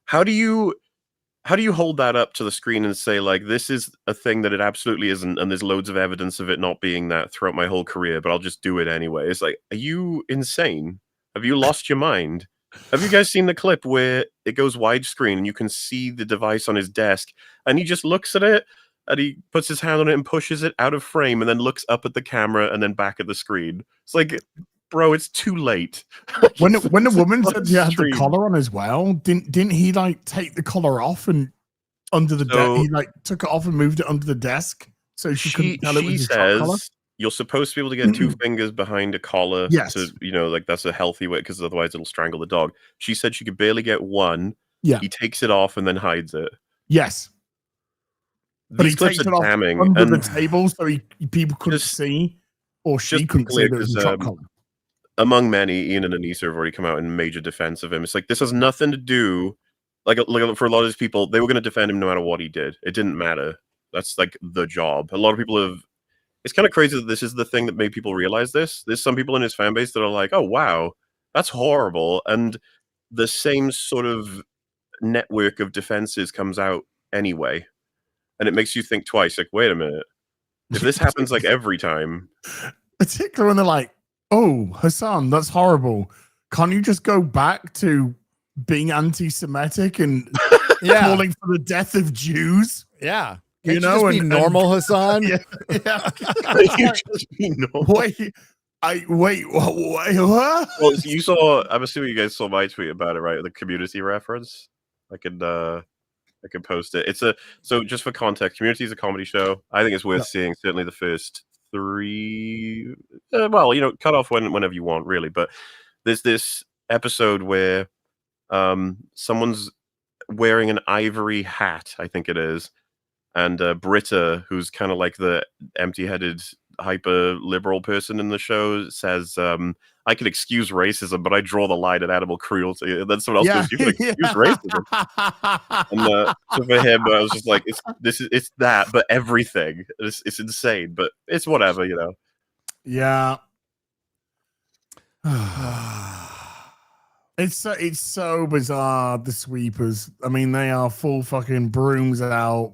How do you hold that up to the screen and say like this is a thing that it absolutely isn't, and there's loads of evidence of it not being that throughout my whole career, but I'll just do it anyway? It's like, are you insane? Have you lost your mind? Have you guys seen the clip where it goes widescreen and you can see the device on his desk and he just looks at it and he puts his hand on it and pushes it out of frame and then looks up at the camera and then back at the screen? It's like, bro, it's too late. When the woman said he had the collar on as well, didn't he like take the collar off and under the desk? He like took it off and moved it under the desk so she couldn't tell it was a collar. She says you're supposed to be able to get two fingers behind a collar. Yes. To, you know, like that's a healthy way because otherwise it'll strangle the dog. She said she could barely get one. Yeah. He takes it off and then hides it. Yes. But These he clips takes are it off damning. under And the table so people couldn't see, or she couldn't see there was a shock collar. Among many, Ian and Anissa have already come out in major defense of him. It's like this has nothing to do. Like for a lot of these people, they were going to defend him no matter what he did. It didn't matter. That's like the job. A lot of people have. It's kind of crazy that this is the thing that made people realize this. There's some people in his fan base that are like, oh, wow, that's horrible. And the same sort of network of defenses comes out anyway. And it makes you think twice. Like, wait a minute. If this happens like every time. Particularly when they're like, oh, Hassan, that's horrible. Can't you just go back to being anti-Semitic and calling for the death of Jews? Yeah. You Can't know, just be normal, Hassan. Yeah. Wait, what? Well, you saw. I'm assuming you guys saw my tweet about it, right? The community reference. I could post it. So just for context, Community is a comedy show. I think it's worth seeing. Certainly the first 3. Well, you know, cut off whenever you want, really. But there's this episode where someone's wearing an ivory hat. I think it is. And Britta, who's kind of like the empty-headed, hyper-liberal person in the show, says, I can excuse racism, but I draw the line at animal cruelty. And then someone else goes, you can excuse racism. And so for him, I was just like, it's that, but everything. It's insane, but it's whatever, you know. Yeah. It's so bizarre, the sweepers. I mean, they are full fucking brooms out.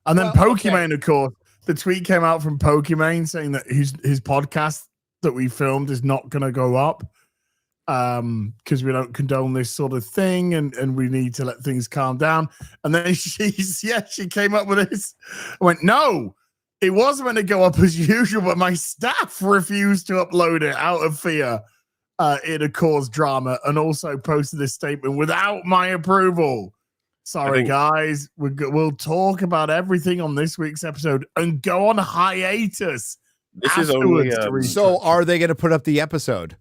And then Pokimane, of course, the tweet came out from Pokimane saying that his podcast that we filmed is not going to go up because we don't condone this sort of thing and we need to let things calm down. And then she came up with this. I went, no, It was meant to go up as usual, but my staff refused to upload it out of fear. It'd cause drama, and also posted this statement without my approval. Sorry, guys. We'll talk about everything on this week's episode and go on hiatus. This is only. So, are they going to put up the episode?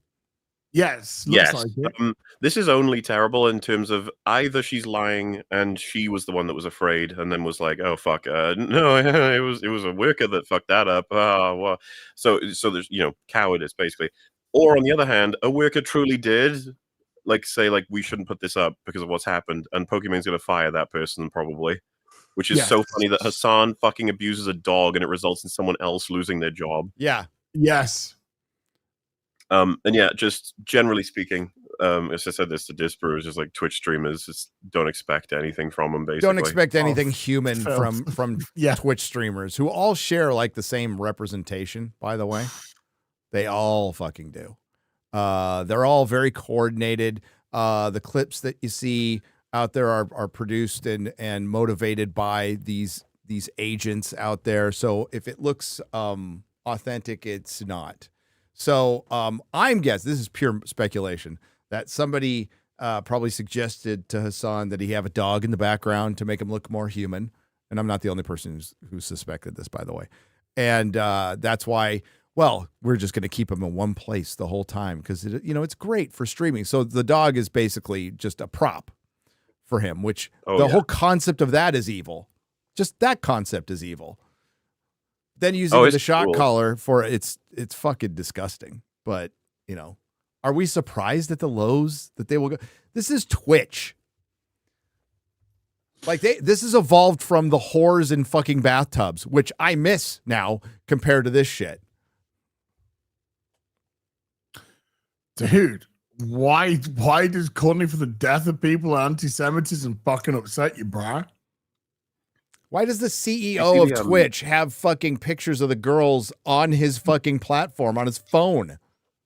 Yes. Yes. Like it. This is only terrible in terms of either she's lying and she was the one that was afraid and then was like, "Oh fuck, no, it was a worker that fucked that up." Well. So there's cowardice basically. Or on the other hand, a worker truly did say we shouldn't put this up because of what's happened, and Pokemon's gonna fire that person probably. Which is so funny that Hassan fucking abuses a dog and it results in someone else losing their job. Yeah. Yes. And yeah, just generally speaking, as I said this to Disper, is just like Twitch streamers, just don't expect anything from them. Basically, don't expect anything human from Twitch streamers who all share like the same representation. By the way, they all fucking do. They're all very coordinated. The clips that you see out there are produced and motivated by these agents out there. So if it looks authentic, it's not. So I'm guessing, this is pure speculation, that somebody probably suggested to Hassan that he have a dog in the background to make him look more human. And I'm not the only person who suspected this, by the way. And that's why, well, we're just going to keep him in one place the whole time because, it's great for streaming. So the dog is basically just a prop for him, which whole concept of that is evil. Just that concept is evil. Then using the shock collar for it's fucking disgusting. But, are we surprised at the lows that they will go? This is Twitch. This has evolved from the whores in fucking bathtubs, which I miss now compared to this shit. Dude, why does calling for the death of people and anti-Semitism fucking upset you, bro? Why does the CEO of Twitch have fucking pictures of the girls on his fucking platform on his phone?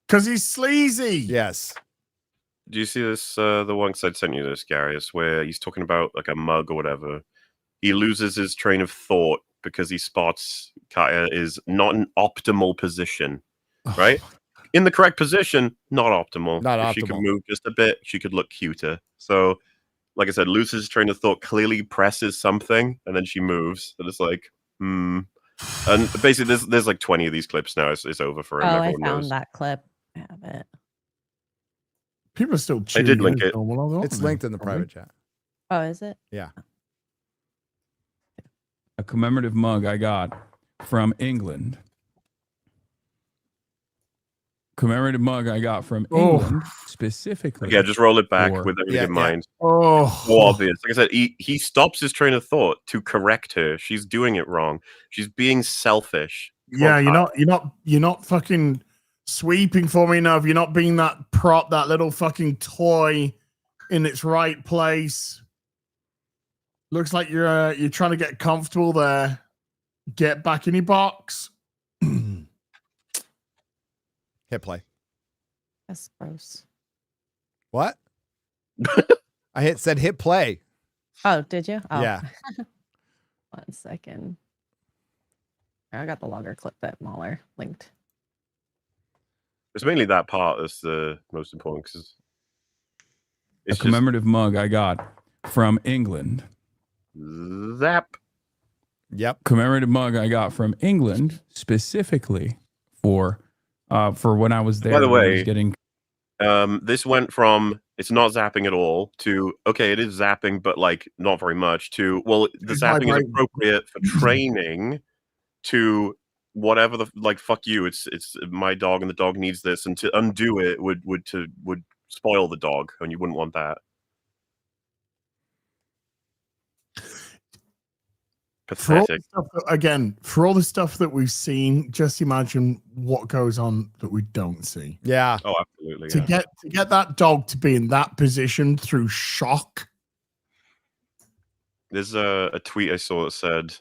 Because he's sleazy. Yes. Do you see this? The one I sent you this, Garius, where he's talking about like a mug or whatever. He loses his train of thought because he spots Kaya is not an optimal position, right? In the correct position, not optimal. If she could move just a bit, she could look cuter. So, like I said, loses his train of thought, clearly presses something, and then she moves. And it's like, And basically, there's like 20 of these clips now. It's over for him. I found that clip. I have it. People are still I did link it. It's linked in the private chat. Oh, is it? Yeah. A commemorative mug I got from England. Commemorative mug I got from England specifically. Yeah, just roll it back with everything in mind. Oh, so obvious. Like I said, he stops his train of thought to correct her. She's doing it wrong. She's being selfish. Yeah, you're not fucking sweeping for me enough. You're not being that prop, that little fucking toy in its right place. Looks like you're trying to get comfortable there. Get back in your box. Hit play. That's gross. What? I said hit play. Oh, did you? Oh. Yeah. 1 second. I got the longer clip that Mahler linked. It's mainly that part that's the most important because a commemorative mug I got from England. Zap. Yep. Commemorative mug I got from England specifically for when I was there. By the way, getting this went from it's not zapping at all to okay, it is zapping, but like not very much. To well, the zapping is appropriate for training. To whatever the fuck you. It's my dog and the dog needs this, and to undo it would spoil the dog, and you wouldn't want that. Pathetic. For all the stuff that we've seen, just imagine what goes on that we don't see. Yeah. Oh, absolutely. To get that dog to be in that position through shock. There's a tweet I saw that said,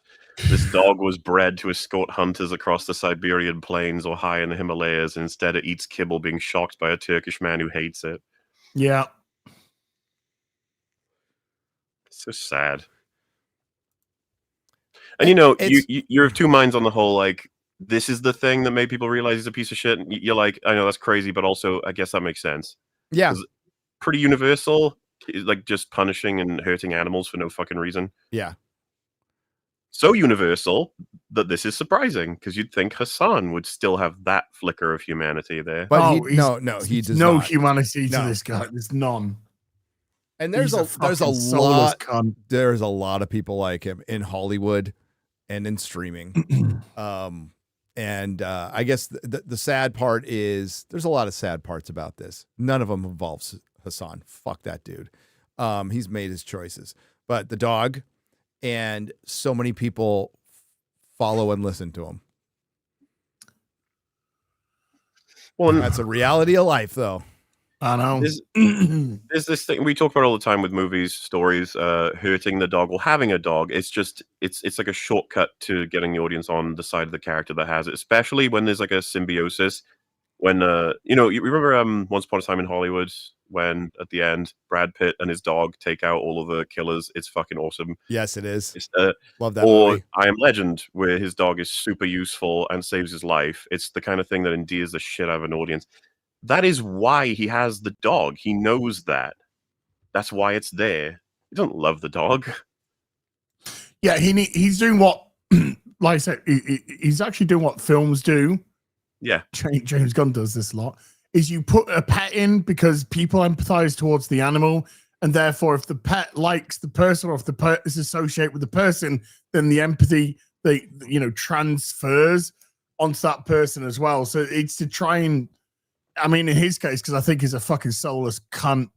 "This dog was bred to escort hunters across the Siberian plains or high in the Himalayas, and instead it eats kibble, being shocked by a Turkish man who hates it." Yeah. It's so sad. And you know, It's- you're of two minds on the whole. Like, this is the thing that made people realize he's a piece of shit. And you're like, I know that's crazy, but also I guess that makes sense. Yeah. Pretty universal, like just punishing and hurting animals for no fucking reason. Yeah. So universal that this is surprising, because you'd think Hassan would still have that flicker of humanity there. But Oh, he does no not. humanity to No. this guy. There's none. And there's He's a fucking soulless lot cunt. there's a lot of people like him in Hollywood and in streaming. I guess the sad part is there's a lot of sad parts about this. None of them involves Hassan. Fuck that dude. He's made his choices. But the dog, and so many people follow and listen to him. Well, and That's a reality of life, though. I know. there's this thing we talk about all the time with movies, stories, hurting the dog or having a dog. It's just it's like a shortcut to getting the audience on the side of the character that has it, especially when there's like a symbiosis. When you remember Once Upon a Time in Hollywood, when at the end Brad Pitt and his dog take out all of the killers. It's fucking awesome. Yes, it is. It's, Love that or movie. I Am Legend, where his dog is super useful and saves his life. It's the kind of thing that endears the shit out of an audience. That is why he has the dog. He knows that. That's why it's there. He doesn't love the dog. Yeah, he's doing what, like I said, he's actually doing what films do. Yeah. James Gunn does this a lot. Is you put a pet in because people empathize towards the animal, and therefore, if the pet likes the person or if the pet is associated with the person, then the empathy transfers onto that person as well. So it's to try and, I mean, in his case, because I think he's a fucking soulless cunt.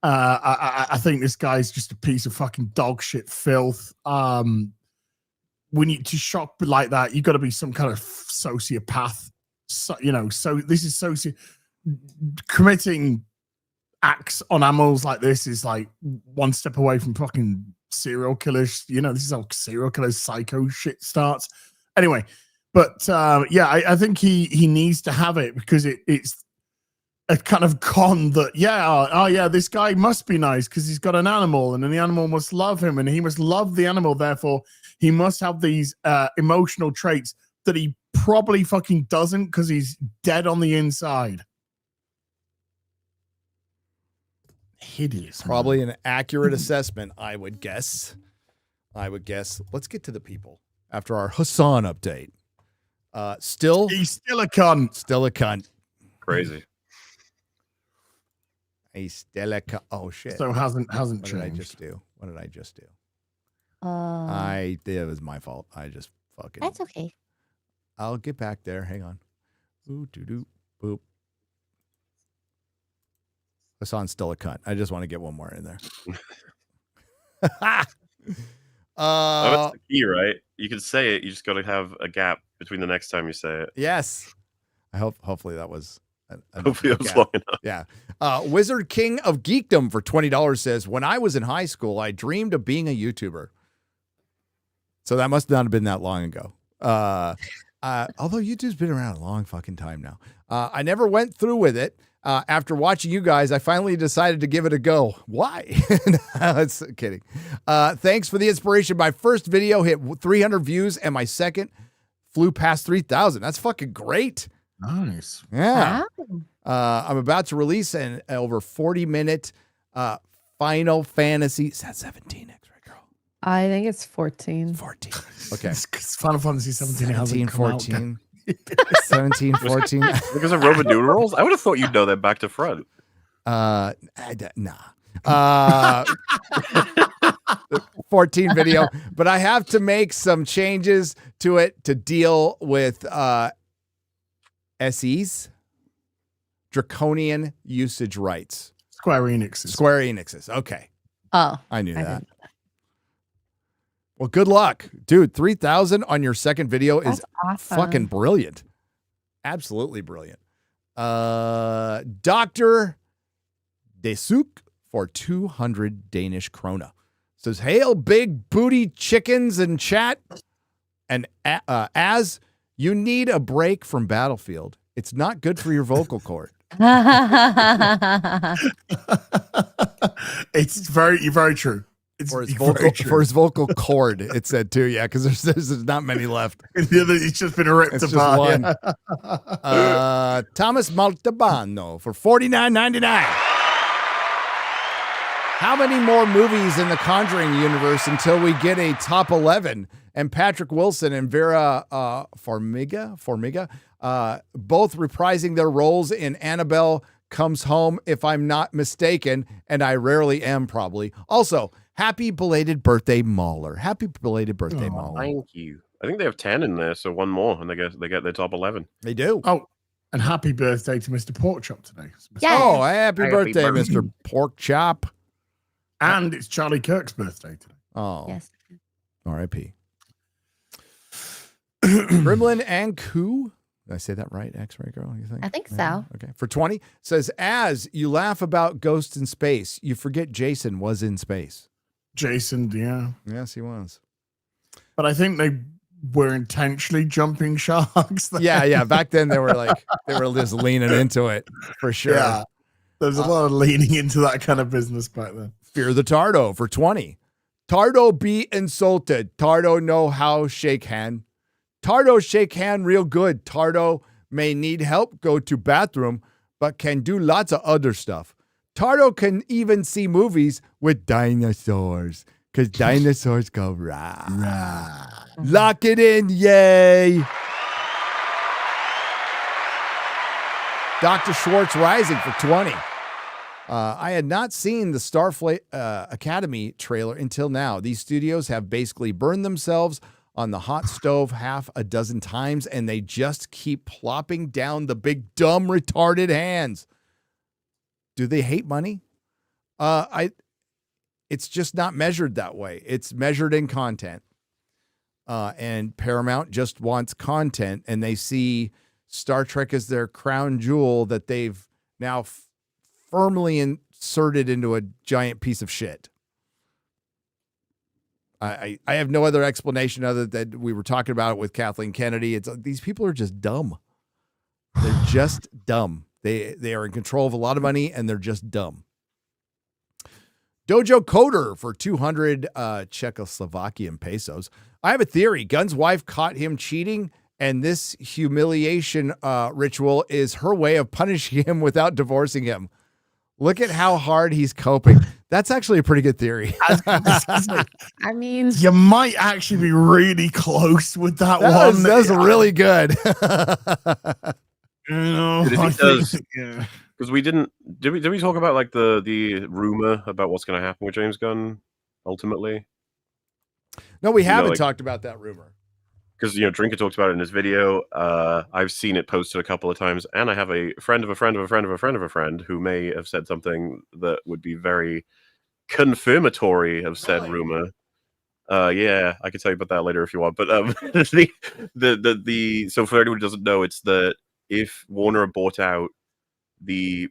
I think this guy's just a piece of fucking dog shit filth. When you to shop like that, you got to be some kind of sociopath. So this is committing acts on animals like this is like one step away from fucking serial killers. This is how serial killers psycho shit starts. Anyway, but I think he needs to have it because it's a kind of con that this guy must be nice because he's got an animal and then the animal must love him and he must love the animal, therefore he must have these emotional traits that he probably fucking doesn't because he's dead on the inside. Hideous. Probably an accurate assessment, I would guess. Let's get to the people after our Hassan update. He's still a cunt. Still a cunt. Crazy. He's still a cunt. Oh shit. So hasn't What changed. did I just do? It was my fault. I just fucking. That's okay. I'll get back there. Hang on. Ooh, doo doo, boop. Hassan's still a cunt. I just want to get one more in there. That's the key, right? You can say it. You just got to have a gap between the next time you say it. Yes. Hopefully that was. Hopefully it was long enough. Yeah. Wizard King of Geekdom for $20 says, when I was in high school, I dreamed of being a YouTuber. So that must not have been that long ago. Although YouTube's been around a long fucking time now. I never went through with it. After watching you guys, I finally decided to give it a go. Why? That's kidding. Thanks for the inspiration. My first video hit 300 views and my second flew past 3,000. That's fucking great. Nice. Yeah. Wow. I'm about to release an over 40-minute Final Fantasy. Is that 17? Right, girl? I think it's 14. 14. Okay. Because Final Fantasy 17 hasn't come out yet. 14. 17, 14. Because of Roman numerals? I would have thought you'd know that back to front. Nah. 14 video, but I have to make some changes to it to deal with SE's draconian usage rights. Square Enix's. Square Enix's. Okay. Oh, I knew that. didn't know that. Well, good luck. Dude, 3,000 on your second video is That's awesome. fucking brilliant. Absolutely brilliant. Dr. Desuk for 200 Danish krona says, hail big booty chickens in chat. And as you need a break from Battlefield, it's not good for your vocal cord. It's very, very true. It's For his very vocal true. for his vocal cord, it said too. Yeah, because there's not many left. The other, it's just been ripped It's just apart. one. Yeah. Thomas Maltabano for $49.99. How many more movies in the Conjuring universe until we get a top 11? And Patrick Wilson and Vera Farmiga, both reprising their roles in Annabelle Comes Home, if I'm not mistaken, and I rarely am, probably. Also, happy belated birthday, Mahler. Happy belated birthday, Mahler. Thank you. I think they have 10 in there, so one more, and they get their top 11. They do. Oh, and happy birthday to Mr. Porkchop today. Yes. Oh, happy Happy birthday, birthday. Mr. Pork Chop. And it's Charlie Kirk's birthday today. Oh, Yes. R.I.P. Gremlin and Koo. Did I say that right? X-Ray Girl, you think? I think Yeah. so. Okay. For 20, says, as you laugh about ghosts in space, you forget Jason was in space. Jason, yeah. Yes, he was. But I think they were intentionally jumping sharks. Yeah. Back then, they were just leaning into it for sure. Yeah. There's a lot of leaning into that kind of business back then. Fear the Tardo for 20. Tardo be insulted. Tardo know how shake hand. Tardo shake hand real good. Tardo may need help, go to bathroom, but can do lots of other stuff. Tardo can even see movies with dinosaurs, because dinosaurs go rah. Rah. Lock it in, yay. Dr. Schwartz Rising for 20. I had not seen the Starfleet Academy trailer until now. These studios have basically burned themselves on the hot stove half a dozen times, and they just keep plopping down the big, dumb, retarded hands. Do they hate money? It's just not measured that way. It's measured in content. And Paramount just wants content, and they see Star Trek as their crown jewel that they've now firmly inserted into a giant piece of shit. I have no other explanation other than we were talking about it with Kathleen Kennedy. It's these people are just dumb. They're just dumb. They are in control of a lot of money, and they're just dumb. Dojo Coder for 200 Czechoslovakian pesos. I have a theory. Gunn's wife caught him cheating, and this humiliation ritual is her way of punishing him without divorcing him. Look at how hard he's coping. That's actually a pretty good theory. I mean, You might actually be really close with that one. That's really good. You know, If he I does- think- yeah. Because we didn't did we talk about like the rumor about what's going to happen with James Gunn ultimately? No, we know, haven't like- talked about that rumor. Because Drinker talked about it in his video. I've seen it posted a couple of times, and I have a friend of a friend of a friend of a friend of a friend who may have said something that would be very confirmatory of said rumor. Yeah, I can tell you about that later if you want. But so for anyone who doesn't know, it's that if Warner bought out, the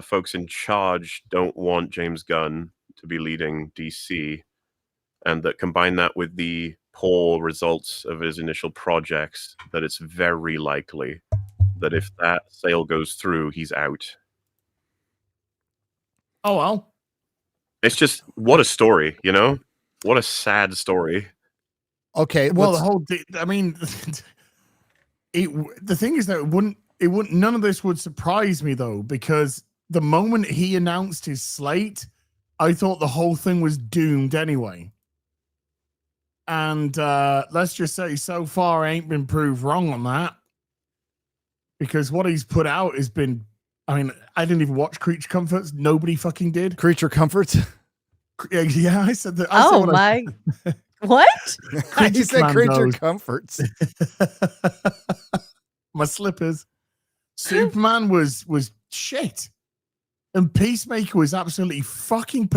folks in charge don't want James Gunn to be leading DC, and that combine that with the poor results of his initial projects, that it's very likely that if that sale goes through, he's out. Oh, well. It's just, what a story, What a sad story. Okay. Well, let's- the whole I mean, the thing is that it wouldn't, none of this would surprise me, though, because the moment he announced his slate, I thought the whole thing was doomed anyway. And let's just say so far I ain't been proved wrong on that. Because what he's put out has been, I mean, I didn't even watch Creature Comforts. Nobody fucking did. Creature Comforts. Yeah, I said that. I said oh what I- my, what? You said Man Creature knows. Comforts. My slippers. Superman was shit, and Peacemaker was absolutely fucking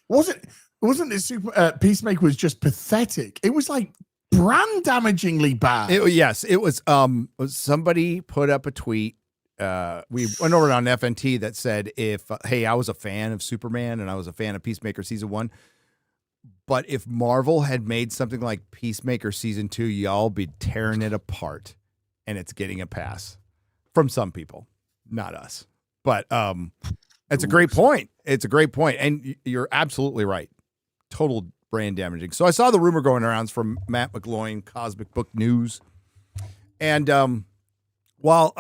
wasn't that Peacemaker was just pathetic. It was like brand damagingly bad. Yes, it was. Somebody put up a tweet. We went over it on FNT that said, "If hey, I was a fan of Superman and I was a fan of Peacemaker season 1, but if Marvel had made something like Peacemaker season 2, y'all be tearing it apart, and it's getting a pass from some people, not us." But it's a great point. It's a great point, and you're absolutely right. total brand damaging. So I saw the rumor going around from Matt McGloin, Cosmic Book News. And while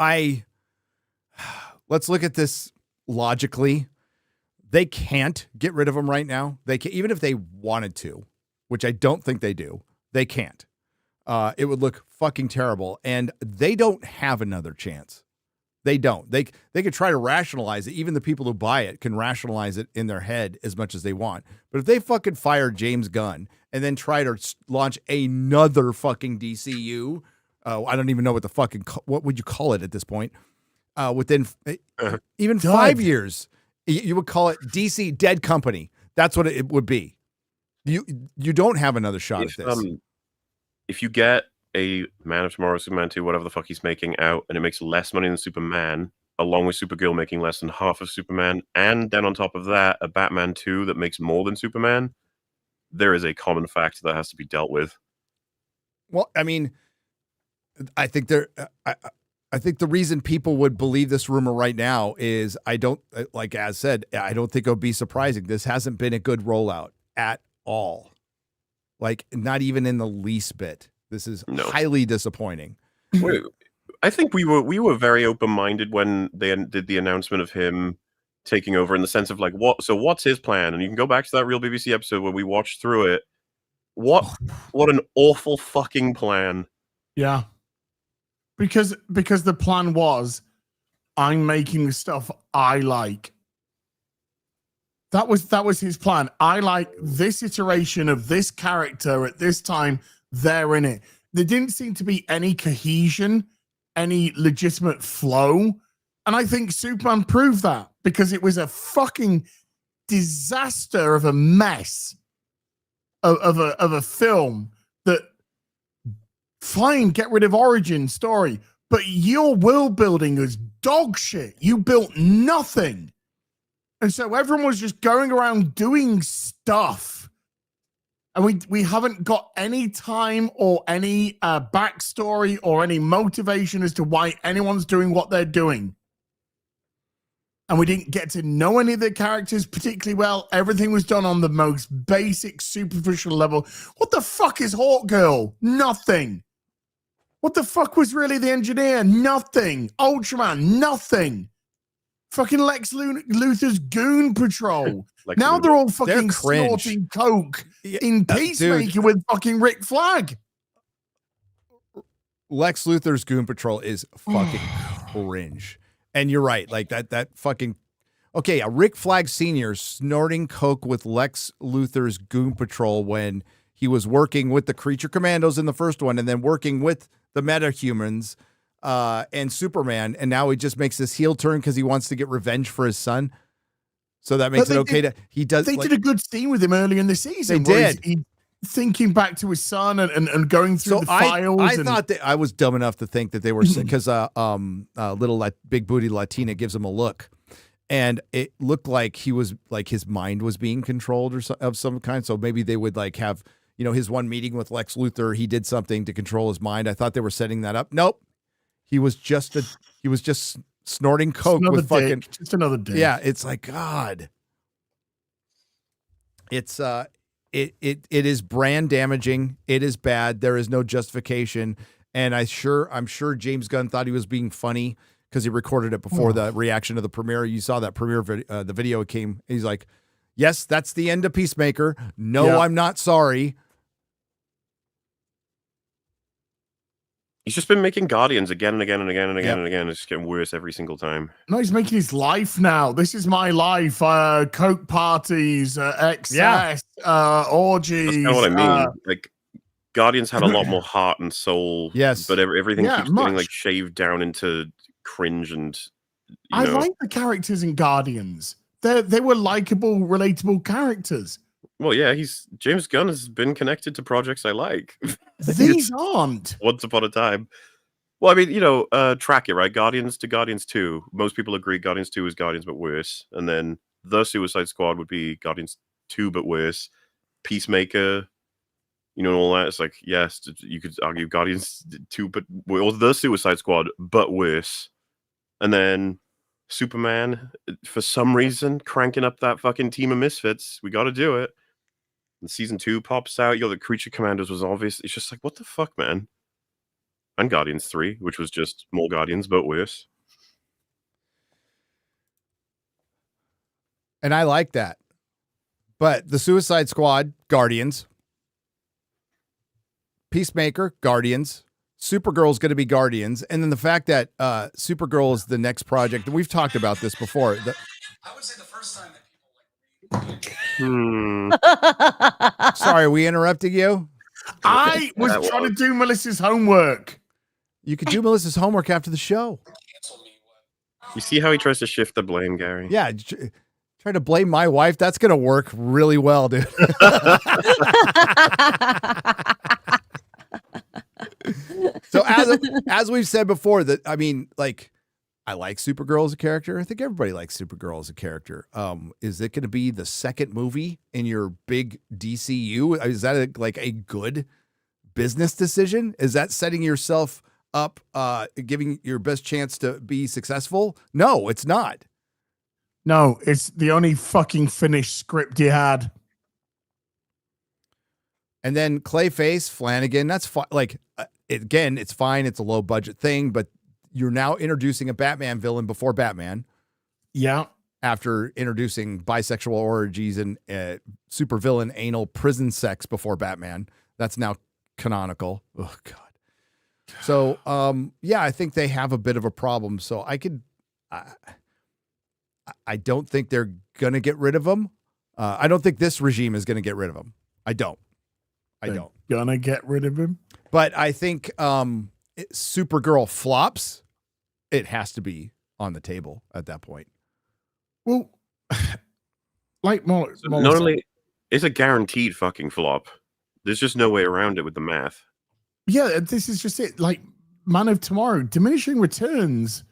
let's look at this logically, they can't get rid of him right now. They can, even if they wanted to, which I don't think they do, they can't. It would look fucking terrible. And they don't have another chance. They don't. They could try to rationalize it. Even the people who buy it can rationalize it in their head as much as they want. But if they fucking fire James Gunn and then try to launch another fucking DCU, I don't even know what the fucking, what would you call it at this point? Within even 5 years, you would call it DC Dead Company. That's what it would be. You don't have another shot at this. If you get a Man of Tomorrow, Superman 2, whatever the fuck he's making out, and it makes less money than Superman, along with Supergirl making less than half of Superman, and then on top of that, a Batman 2 that makes more than Superman, there is a common factor that has to be dealt with. Well, I mean, I think I think the reason people would believe this rumor right now is I don't, like Az said, I don't think it would be surprising. This hasn't been a good rollout at all. Like, not even in the least bit. This is highly disappointing. I think we were very open-minded when they did the announcement of him taking over, in the sense of like, what's his plan? And you can go back to that Real BBC episode where we watched through it. What an awful fucking plan. Yeah. Because the plan was, I'm making the stuff I like. That was his plan. I like this iteration of this character at this time. They're in it. There didn't seem to be any cohesion, any legitimate flow. And I think Superman proved that, because it was a fucking disaster of a mess of a film that, fine, get rid of origin story, but your world building is dog shit. You built nothing. And so everyone was just going around doing stuff. And we haven't got any time or any backstory or any motivation as to why anyone's doing what they're doing. And we didn't get to know any of the characters particularly well. Everything was done on the most basic, superficial level. What the fuck is Hawkgirl? Nothing. What the fuck was really the engineer? Nothing. Ultraman? Nothing. Fucking Lex Luthor's Goon Patrol. Now they're all fucking snorting coke in Peacemaker with fucking Rick Flag. Lex Luthor's Goon Patrol is fucking cringe. And you're right. Like that fucking... Okay, a Rick Flag Sr. snorting coke with Lex Luthor's Goon Patrol when he was working with the Creature Commandos in the first one, and then working with the metahumans and Superman, and now he just makes this heel turn because he wants to get revenge for his son. So that makes it okay to... He does. They did a good scene with him early in the season. They did. He's thinking back to his son and going through the files. I thought that I was dumb enough to think that they were... Because little big booty Latina gives him a look. And it looked like he was like his mind was being controlled or of some kind. So maybe they would like have, his one meeting with Lex Luthor. He did something to control his mind. I thought they were setting that up. Nope. He was just snorting coke with fucking... Just another dick. Yeah, it's like, God. It's it is brand damaging. It is bad. There is no justification. And I'm sure James Gunn thought he was being funny because he recorded it before the reaction to the premiere. You saw that premiere the video came. He's like, yes, that's the end of Peacemaker. No, I'm not sorry. He's just been making Guardians again and again and again and again and again. It's just getting worse every single time. No, he's making his life now. This is my life. Coke parties, excess, orgies. That's kind of what I mean. Like, Guardians had a lot more heart and soul. Yes. But everything keeps getting like shaved down into cringe and... I like the characters in Guardians. They were likable, relatable characters. Well, yeah, James Gunn has been connected to projects I like. These aren't. Once upon a time. Well, I mean, track it, right? Guardians to Guardians 2. Most people agree Guardians 2 is Guardians but worse. And then The Suicide Squad would be Guardians 2 but worse. Peacemaker, all that. It's like, yes, you could argue Guardians 2 but... Or The Suicide Squad but worse. And then Superman, for some reason, cranking up that fucking team of misfits. We got to do it. And season 2 pops out. The Creature Commandos was obvious. It's just like, what the fuck, man? And Guardians 3, which was just more Guardians, but worse. And I like that. But the Suicide Squad, Guardians. Peacemaker, Guardians. Supergirl's going to be Guardians. And then the fact that Supergirl is the next project, and we've talked about this before. I would say the first time that people Sorry, are we interrupting you? I was trying to do Melissa's homework. You could do Melissa's homework after the show. You see how he tries to shift the blame, Gary? Yeah, try to blame my wife. That's going to work really well, dude. So as we've said before, that I mean, like, I like Supergirl as a character. I think everybody likes Supergirl as a character. Is it going to be the second movie in your big DCU? Is that like a good business decision? Is that setting yourself up, giving your best chance to be successful? No, it's not. No, it's the only fucking finished script you had. And then Clayface, Flanagan, that's fine. Like, again, it's fine. It's a low budget thing, but you're now introducing a Batman villain before Batman. Yeah. After introducing bisexual orgies and supervillain anal prison sex before Batman. That's now canonical. Oh, God. So, yeah, I think they have a bit of a problem. So I don't think they're going to get rid of him. I don't think this regime is going to get rid of him. I don't. Gonna get rid of him. But I think Supergirl flops. It has to be on the table at that point. Well, like more not only it's a guaranteed fucking flop. There's just no way around it with the math. Yeah, this is just it. Like Man of Tomorrow, diminishing returns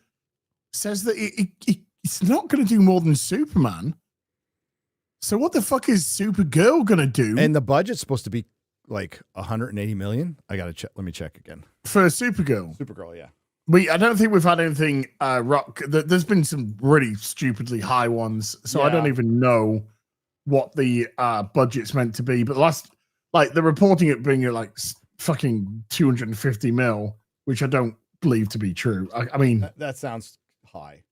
says that it's not going to do more than Superman. So what the fuck is Supergirl going to do? And the budget's supposed to be like 180 million. I gotta check. Let me check again for Supergirl. Supergirl, yeah. I don't think we've had anything rock. There's been some really stupidly high ones, so I don't even know what the budget's meant to be. But they're reporting it being like fucking 250 mil, which I don't believe to be true. I mean, that sounds high.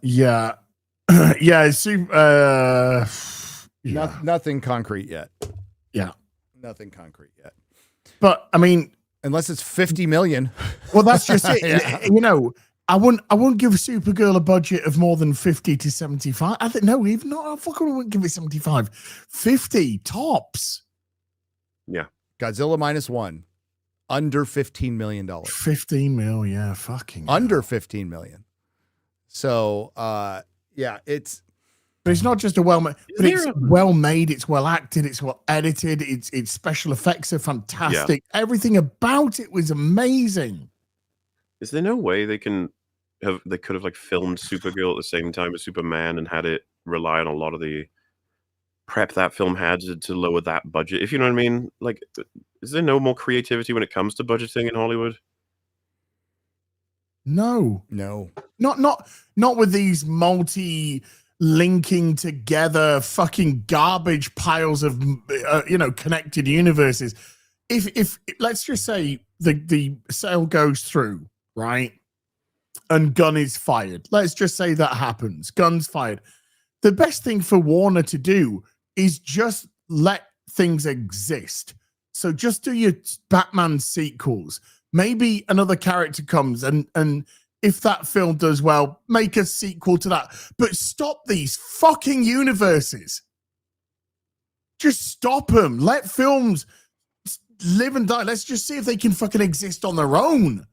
Yeah. Nothing concrete yet. Yeah. Nothing concrete yet. But I mean, unless it's 50 million. Well, that's just it. Yeah. You know, I wouldn't give Supergirl a budget of more than 50 to 75. I think no, even not. I fucking wouldn't give it 75. 50 tops. Yeah. Godzilla -1. Under $15 million. 15 mil, yeah, fucking under 15 million. So yeah, but it's not just but it's well made, it's well acted, it's well edited, its special effects are fantastic. Yeah. Everything about it was amazing. Is there no way they could have like filmed Supergirl at the same time as Superman and had it rely on a lot of the prep that film had to lower that budget? If you know what I mean? Like, is there no more creativity when it comes to budgeting in Hollywood? No. Not with these linking together fucking garbage piles of connected universes. If let's just say the sale goes through, right, and Gunn is fired, let's just say that happens, Gunn's fired, the best thing for Warner to do is just let things exist. So just do your Batman sequels. Maybe another character comes and if that film does well, make a sequel to that. But stop these fucking universes. Just stop them. Let films live and die. Let's just see if they can fucking exist on their own.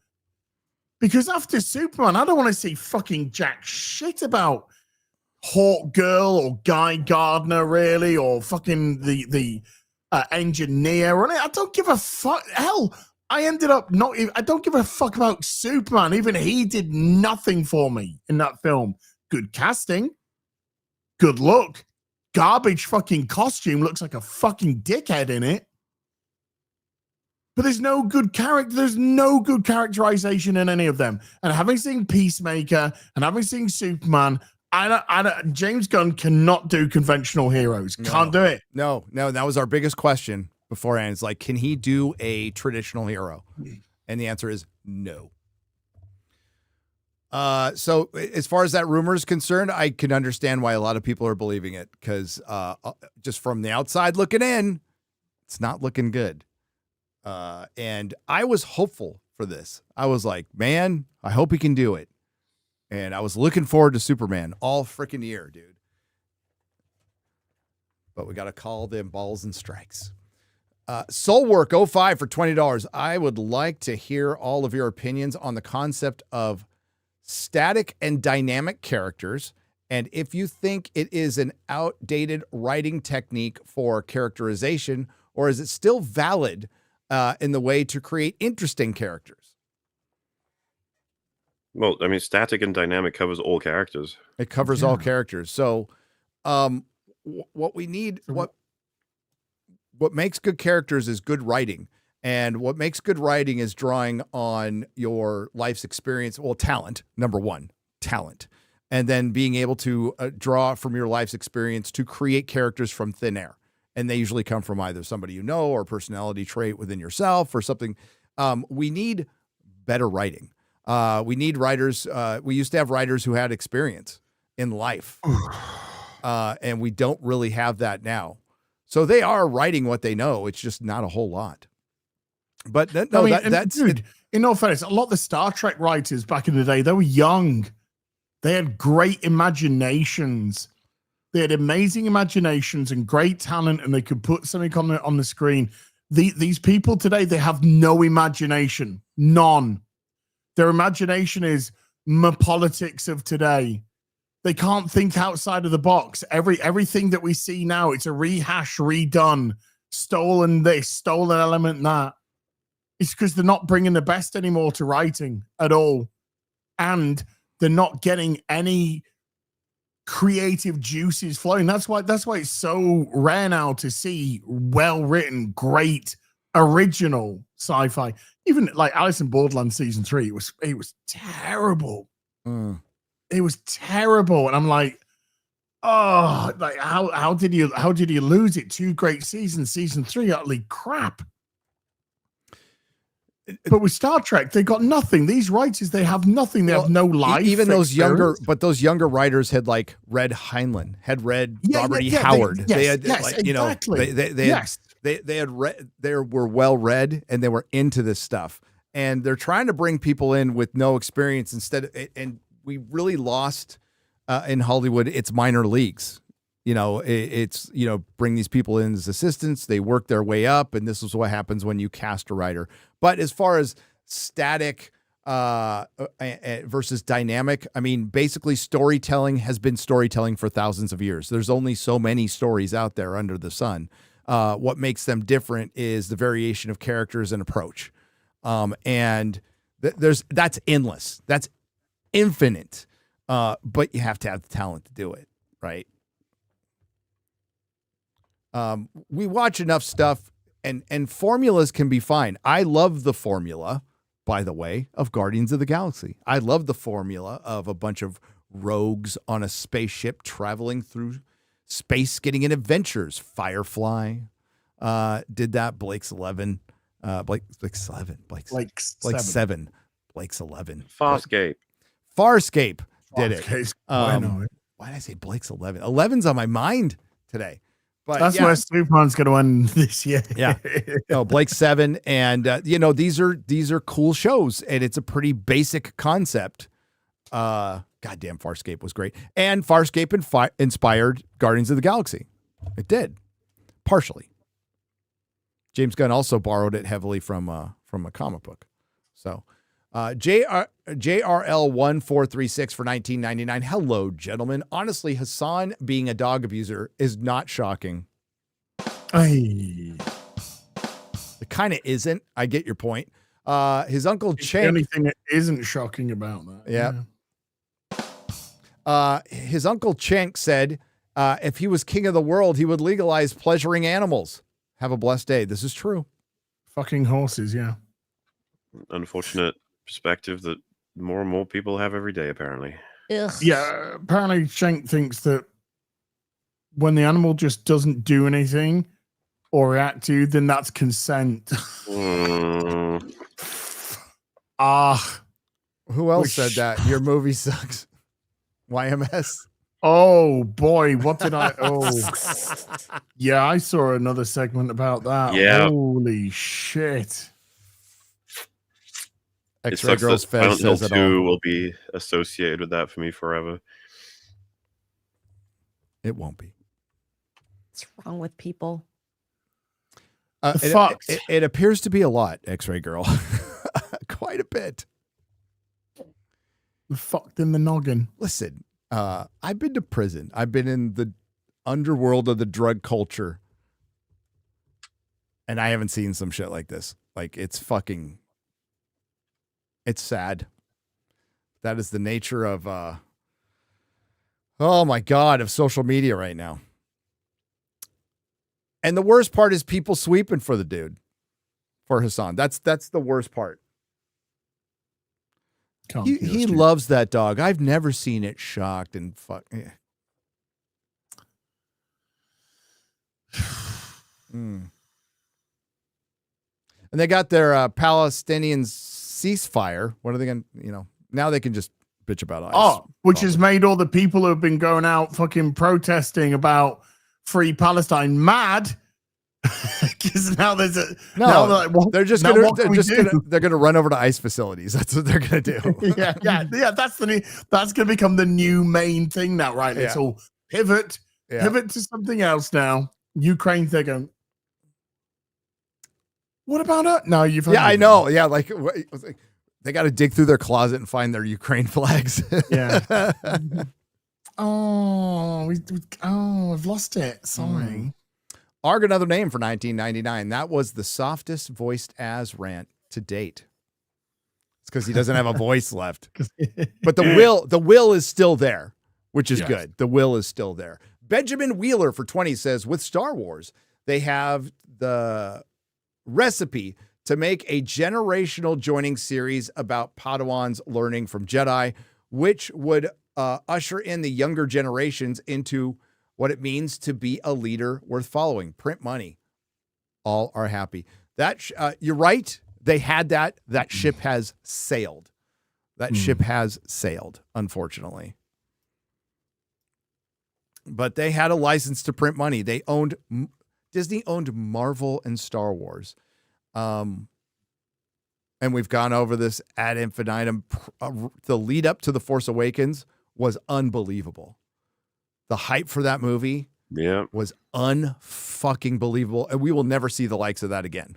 Because after Superman, I don't want to see fucking jack shit about Hawk Girl or Guy Gardner, really, or fucking the engineer. Or I don't give a fuck. Hell, I ended up I don't give a fuck about Superman. Even he did nothing for me in that film. Good casting. Good look. Garbage fucking costume. Looks like a fucking dickhead in it. But there's no good character. There's no good characterization in any of them. And having seen Peacemaker and having seen Superman, James Gunn cannot do conventional heroes. Can't do it. No, that was our biggest question beforehand. It's like, can he do a traditional hero? And the answer is no. So as far as that rumor is concerned, I can understand why a lot of people are believing it, because just from the outside looking in, it's not looking good. And I was hopeful for this. I was like, man, I hope he can do it. And I was looking forward to Superman all freaking year, dude. But we got to call them balls and strikes. Soulwork 05 for $20. I would like to hear all of your opinions on the concept of static and dynamic characters, and if you think it is an outdated writing technique for characterization, or is it still valid in the way to create interesting characters? Well, I mean, static and dynamic covers all characters. It covers all characters. So what we need, what makes good characters is good writing. And what makes good writing is drawing on your life's experience. Well, talent, number one, talent. And then being able to draw from your life's experience to create characters from thin air. And they usually come from either somebody you know or a personality trait within yourself or something. We need better writing. We need writers. We used to have writers who had experience in life. And we don't really have that now. So they are writing what they know. It's just not a whole lot. But that's dude. In all fairness, a lot of the Star Trek writers back in the day, they were young. They had great imaginations. They had amazing imaginations and great talent, and they could put something on the screen. These people today, they have no imagination, none. Their imagination is politics of today. They can't think outside of the box. Everything that we see now, it's a rehash, redone, stolen this, stolen element that. It's because they're not bringing the best anymore to writing at all. And they're not getting any creative juices flowing. That's why it's so rare now to see well-written, great, original sci-fi. Even like Alice in Borderland season 3, it was terrible. It was terrible. And I'm like, oh, like how did you lose it? 2 great seasons, season 3, utterly crap. But with Star Trek, they got nothing. These writers, they have nothing. They have no life. Even those younger writers had like read Heinlein, had read Robert E. Howard. They had exactly. They were well read and they were into this stuff. And they're trying to bring people in with no experience instead. And we really lost in Hollywood its minor leagues. It's bring these people in as assistants. They work their way up, and this is what happens when you cast a writer. But as far as static versus dynamic, I mean, basically storytelling has been storytelling for thousands of years. There's only so many stories out there under the sun. What makes them different is the variation of characters and approach. And that's endless. That's infinite. But you have to have the talent to do it, right? We watch enough stuff and formulas can be fine. I love the formula, by the way, of Guardians of the Galaxy. I love the formula of a bunch of rogues on a spaceship traveling through space, getting in adventures. Firefly did that. Blake's 11. Blake's 7. Blake's 7. Blake's 11. Farscape did it. Why did I say Blake's 11? 11's on my mind today. But that's where Superman's going to end this year. Yeah. No, Blake's 7. And, these are cool shows. And it's a pretty basic concept. Goddamn, Farscape was great. And Farscape inspired Guardians of the Galaxy. It did. Partially. James Gunn also borrowed it heavily from a comic book. So, JRL1436 for $19.99. Hello, gentlemen. Honestly, Hassan being a dog abuser is not shocking. It kind of isn't. I get your point. His Uncle Cheng. Anything that isn't shocking about that. Yeah. His Uncle Cheng said, if he was king of the world, he would legalize pleasuring animals. Have a blessed day. This is true. Fucking horses, yeah. Unfortunate perspective that more and more people have every day, apparently. Ugh. Yeah, apparently Shank thinks that when the animal just doesn't do anything or react to you, then that's consent. Who else Which- said that? Your movie sucks. YMS. Oh boy, what did I? Oh, yeah, I saw another segment about that. Yeah. Holy shit! It X-Ray sucks Girls that Fez Silent Hill says it 2 all. will be associated with that for me forever. It won't be. What's wrong with people? It appears to be a lot, X-Ray Girl. Quite a bit. Fucked in the noggin. Listen, I've been to prison. I've been in the underworld of the drug culture. And I haven't seen some shit like this. Like, it's sad. That is the nature of, oh my God, of social media right now. And the worst part is people sweeping for the dude, for Hassan. That's the worst part. He loves that dog. I've never seen it shocked and fuck. Yeah. And they got their Palestinian ceasefire. What are they going to, now they can just bitch about ICE. Oh, which has made all the people who have been going out fucking protesting about free Palestine mad. Because now there's a they're just gonna run over to ICE facilities. That's what they're gonna do. yeah. That's gonna become the new main thing now, right? It's all pivot to something else now. Ukraine, they're going. What about it? No, you've heard I know. Yeah, like they got to dig through their closet and find their Ukraine flags. Yeah. I've lost it. Sorry. Arg, another name for 1999. That was the softest voiced as rant to date. It's because he doesn't have a voice left. But the will is still there, which is good. The will is still there. Benjamin Wheeler for 20 says, with Star Wars, they have the recipe to make a generational joining series about Padawans learning from Jedi, which would usher in the younger generations into what it means to be a leader worth following. Print money. All are happy. That you're right. They had that. That ship has sailed. That ship has sailed, unfortunately. But they had a license to print money. Disney owned Marvel and Star Wars. And we've gone over this ad infinitum. The lead up to The Force Awakens was unbelievable. The hype for that movie was unfucking believable, and we will never see the likes of that again.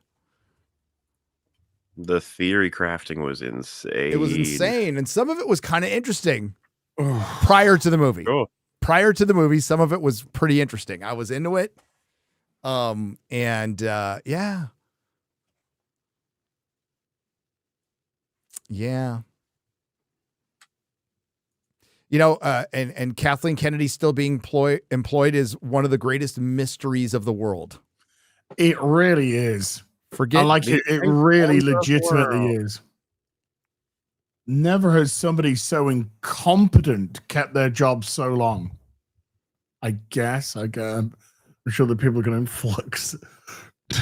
The theory crafting was insane. It was insane, and some of it was kind of interesting prior to the movie. Cool. Prior to the movie, some of it was pretty interesting. I was into it. Yeah. And Kathleen Kennedy still being employed is one of the greatest mysteries of the world. It really is. Forget I like it. It really legitimately is. Never has somebody so incompetent kept their job so long. I guess. I'm sure the people are going to influx.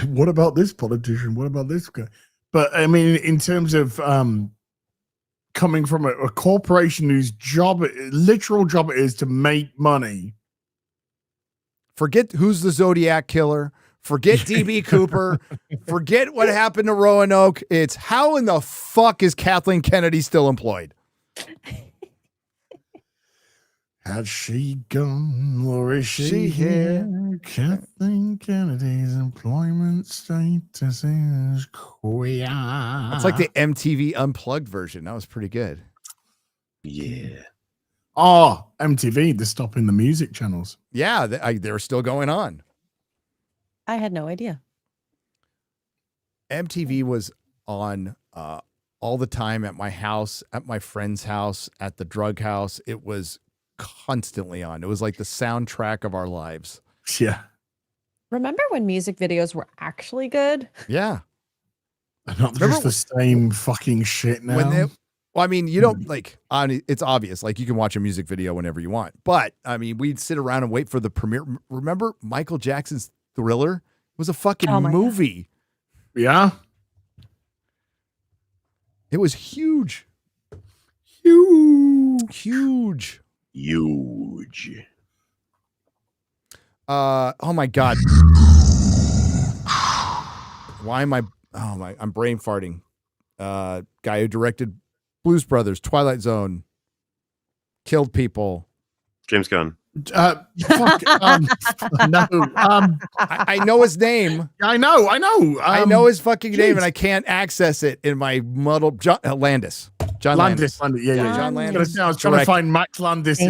What about this politician? What about this guy? But I mean, in terms of coming from a corporation whose literal job it is to make money. Forget who's the Zodiac killer. Forget DB Cooper. Forget what happened to Roanoke. It's how in the fuck is Kathleen Kennedy still employed? Has she gone or is she here? Kathleen Kennedy's employment status is queer. It's like the MTV Unplugged version. That was pretty good. Yeah. Oh, MTV, they're stopping the music channels. Yeah, they're still going on. I had no idea. MTV was on all the time at my house, at my friend's house, at the drug house. It was constantly on. It was like the soundtrack of our lives. Yeah. Remember when music videos were actually good? Yeah. Not just the same fucking shit now. Well, I mean, you don't like. It's obvious. Like you can watch a music video whenever you want. But I mean, we'd sit around and wait for the premiere. Remember Michael Jackson's Thriller was a fucking movie. Yeah, it was huge. Huge. Oh my God. Why am I? Oh my! I'm brain farting. Guy who directed Blues Brothers, Twilight Zone, killed people. James Gunn. no. I know his name. I know. I know his fucking name, and I can't access it in my muddled. John Landis. John Landis. Yeah. John Landis. I was trying to find Max Landis.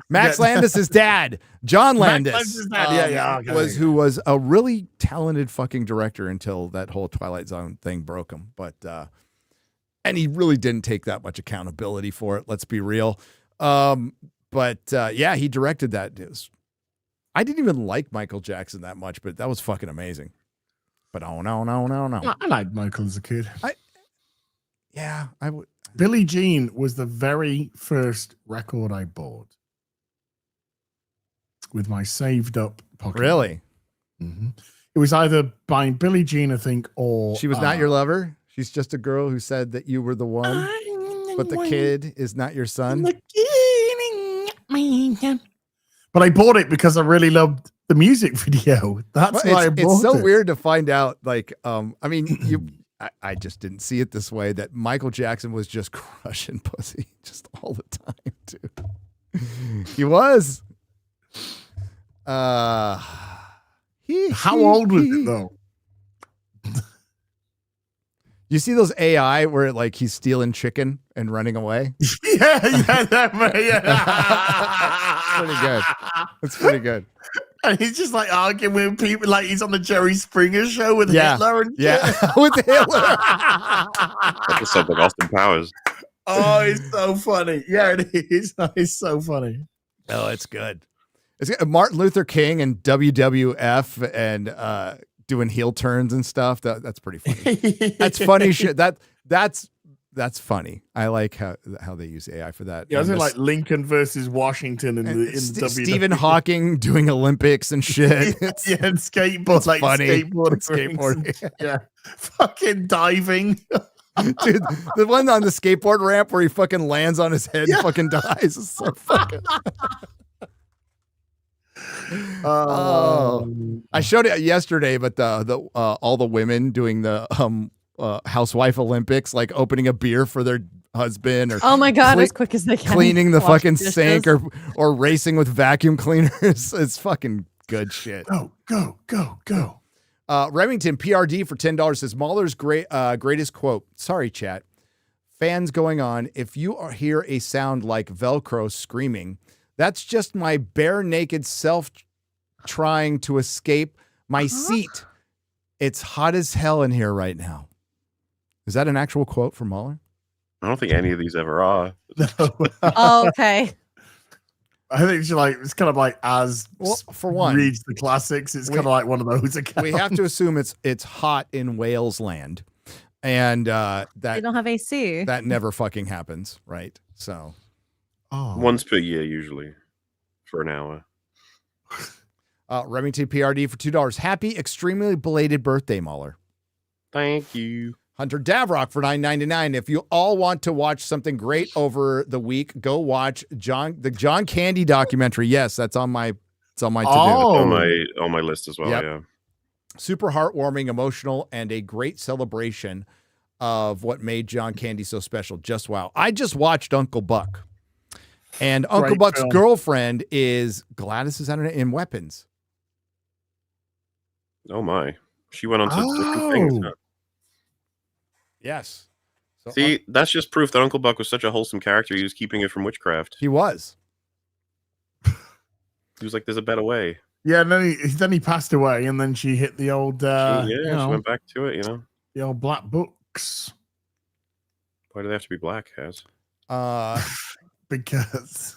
Max Landis' dad. John Landis. Landis' dad. Who was a really talented fucking director until that whole Twilight Zone thing broke him. But and he really didn't take that much accountability for it. Let's be real. But he directed that. I didn't even like Michael Jackson that much, but that was fucking amazing. But no. I liked Michael as a kid. I would. Billie Jean was the very first record I bought with my saved up pocket. Really? Mm-hmm. It was either buying Billie Jean, I think, or She Was Not Your Lover. She's just a girl who said that you were the one, but the kid is not your son. But I bought it because I really loved the music video. That's why I bought it. It's so weird to find out. Like, I mean, I just didn't see it this way. That Michael Jackson was just crushing pussy just all the time, too. He was. How old was it though? You see those AI where like he's stealing chicken and running away? Yeah. Pretty good. It's pretty good. And he's just like arguing with people like he's on the Jerry Springer show with Hitler and with Hitler. That just sounds like Austin Powers. Oh, it's so funny. Yeah, it is. It's so funny. Oh, it's good. It's good. Martin Luther King and WWF and doing heel turns and stuff. That's pretty funny. That's funny shit. That's funny. I like how they use AI for that. Yeah, I was like Lincoln versus Washington in the Stephen Hawking doing Olympics and shit. and skateboard, it's like funny. skateboarding. Yeah, fucking diving. Dude, the one on the skateboard ramp where he fucking lands on his head and fucking dies is so fucking. I showed it yesterday, but the all the women doing the housewife Olympics, like opening a beer for their husband, or oh my God, as quick as they can, cleaning the fucking sink, or racing with vacuum cleaners. It's fucking good shit. Go. Remington PRD for $10 says Mahler's greatest quote. Sorry, chat. Fans going on. If you hear a sound like Velcro screaming, that's just my bare naked self trying to escape my seat. It's hot as hell in here right now. Is that an actual quote from Mahler? I don't think any of these ever are. Oh, okay. I think it's kind of like for one, reads the classics. It's kind of like one of those accounts. We have to assume it's hot in Wales land, and that they don't have AC. That never fucking happens, right? So, once per year usually, for an hour. Remington PRD for $2. Happy extremely belated birthday, Mahler. Thank you. Hunter Davrock for $9.99. If you all want to watch something great over the week, go watch the John Candy documentary. Yes, that's on my to-do. On my list as well. Yep. Yeah. Super heartwarming, emotional, and a great celebration of what made John Candy so special. Just wow. I just watched Uncle Buck. And Uncle Buck's girlfriend is Gladys in Weapons. Oh my. She went on to different things. Huh? Yes. So, see, that's just proof that Uncle Buck was such a wholesome character. He was keeping it from witchcraft. He was. He was like, there's a better way. Yeah, and then he passed away, and then she hit the old she went back to it, the old black books. Why do they have to be black, Has? Because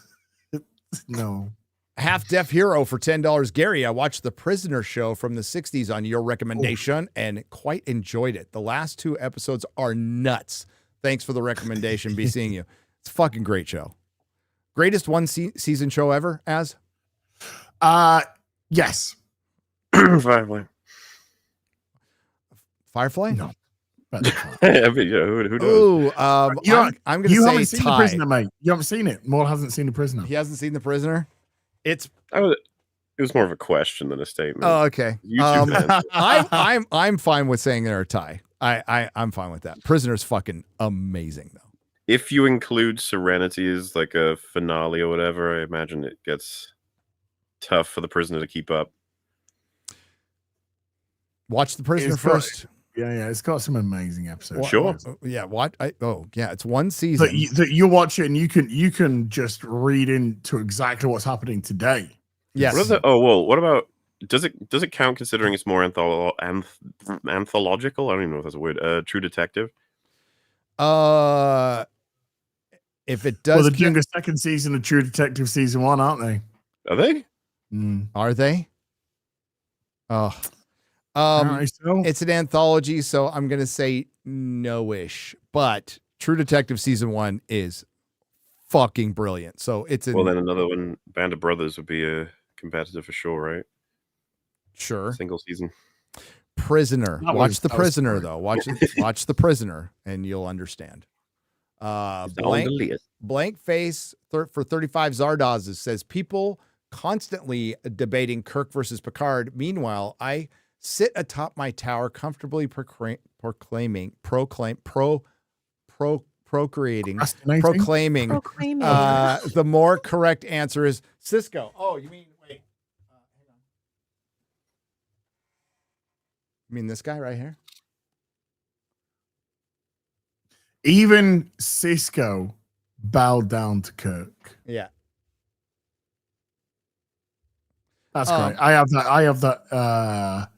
no. Half Deaf Hero for $10. Gary, I watched The Prisoner show from the 60s on your recommendation and quite enjoyed it. The last 2 episodes are nuts. Thanks for the recommendation. Be seeing you. It's a fucking great show. Greatest season show ever, as? Yes. Firefly. Firefly? No. I mean, yeah, who knows? Ooh, I'm going to You say haven't seen The tie. Prisoner, mate. You haven't seen it. Maul hasn't seen The Prisoner. He hasn't seen The Prisoner? It's It was more of a question than a statement. Oh, okay. YouTube I'm fine with saying they're a tie. I'm fine with that. Prisoner's fucking amazing though. If you include Serenity as like a finale or whatever, I imagine it gets tough for The Prisoner to keep up. Watch The Prisoner first. Yeah, it's got some amazing episodes. Sure. Yeah, it's one season. That you watch it and you can just read into exactly what's happening today. Yes. What about does it count considering it's more anthological? I don't even know if that's a word. True Detective. If it does, Well, they're doing a second season of True Detective season 1, aren't they? Are they? Are they? Oh, it's an anthology, so I'm gonna say no-ish. But True Detective season 1 is fucking brilliant. So it's then another one, Band of Brothers, would be a competitor for sure, right? Sure. Single season. Prisoner. Watch The Prisoner though. Watch The Prisoner, and you'll understand. Blank face for 35 Zardoz says people constantly debating Kirk versus Picard. Meanwhile, I sit atop my tower, comfortably proclaiming the more correct answer is Cisco. Oh, you mean wait? Hang on. You mean this guy right here? Even Cisco bowed down to Kirk. Yeah. That's great. I have that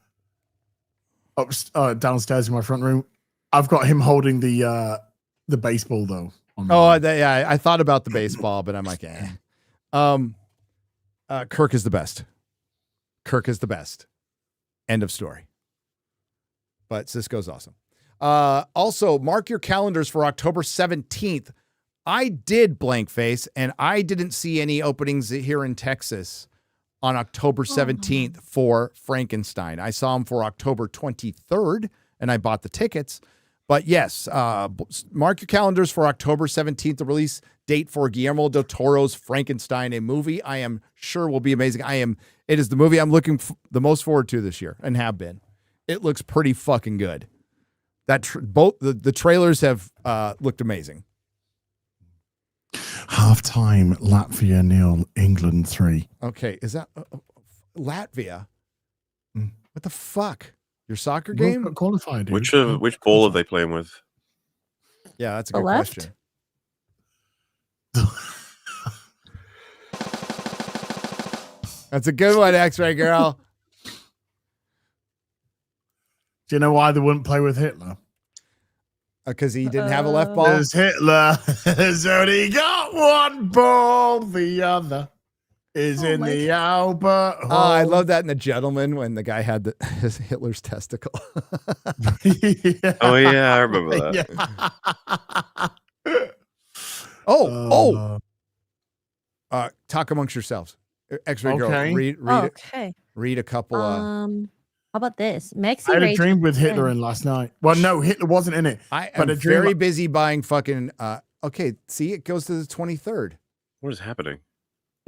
downstairs in my front room. I've got him holding the baseball though. I thought about the baseball, but I'm like, Kirk is the best. Kirk is the best. End of story. But Cisco's awesome. Also, mark your calendars for October 17th. I did blank face, and I didn't see any openings here in Texas on October 17th for Frankenstein. I saw him for October 23rd, and I bought the tickets. But yes, mark your calendars for October 17th, the release date for Guillermo del Toro's Frankenstein, a movie I am sure will be amazing. It is the movie I'm looking the most forward to this year, and have been. It looks pretty fucking good. Both the trailers have looked amazing. Halftime, Latvia 0, England 3. Okay, is that Latvia? What the fuck? Your soccer game? Got qualified. Dude. Which ball are they playing with? Yeah, that's a good question. That's a good one, X-Ray girl. Do you know why they wouldn't play with Hitler? Because he didn't have a left ball? Because Hitler has only got one ball, the other is in the Albert Hall. Oh, I love that in The Gentleman when the guy had his Hitler's testicle. Yeah. Oh, yeah, I remember that. Yeah. Talk amongst yourselves. X-Ray girl, read a couple. How about this? Mexi I had a Rage dream with Hitler in last night. Well, no, Hitler wasn't in it. I am very busy buying fucking. Okay, see, it goes to the 23rd. What is happening?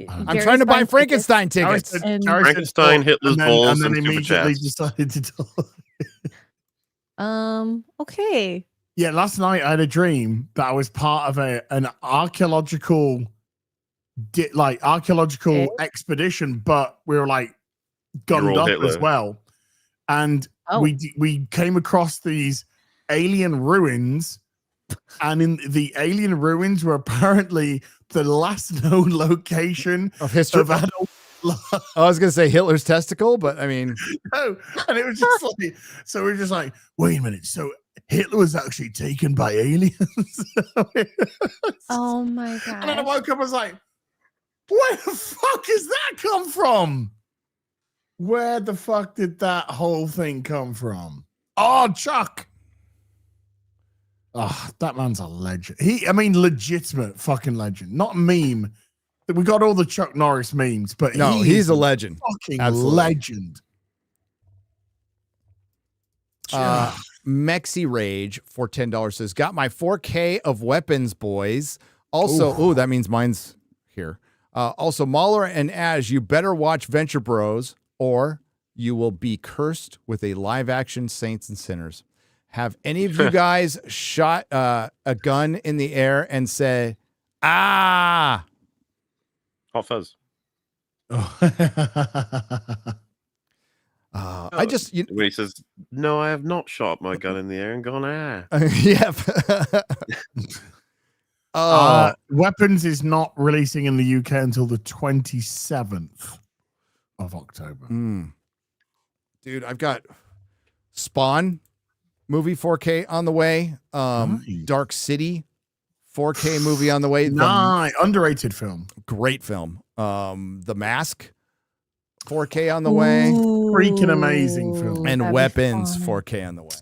I'm trying to buy Frankenstein tickets. Frankenstein, Hitler's balls, and then super immediately chats. decided to talk. Okay. Yeah, last night I had a dream that I was part of an archaeological expedition, but we were like gunned up as well. And we came across these alien ruins, and in the alien ruins were apparently the last known location of history of adult life. I was gonna say Hitler's testicle, but I mean, no. And it was just like, so we're just like, wait a minute, so Hitler was actually taken by aliens? Oh my god! And then I woke up, I was like, where the fuck is that come from? Where the fuck did that whole thing come from? Oh, Chuck. Oh, that man's a legend. I mean, legitimate fucking legend, not a meme. We got all the Chuck Norris memes, but No, he he's is a legend. Fucking Absolutely. legend. Mexi Rage for $10 says, got my 4K of weapons, boys. Also, that means mine's here. Also, Mahler and Ash, you better watch Venture Bros or you will be cursed with a live action Saints and Sinners. Have any of you guys shot a gun in the air and say, ah? Hot Fuzz. I just when he says, "No, I have not shot my gun in the air and gone ah." Yeah. Weapons is not releasing in the UK until the 27th of October. Dude, I've got Spawn movie 4K on the way. Nice. Dark City 4K movie on the way. Underrated film. Great film. The Mask 4K on the way. Freaking amazing film. And Weapons 4K on the way.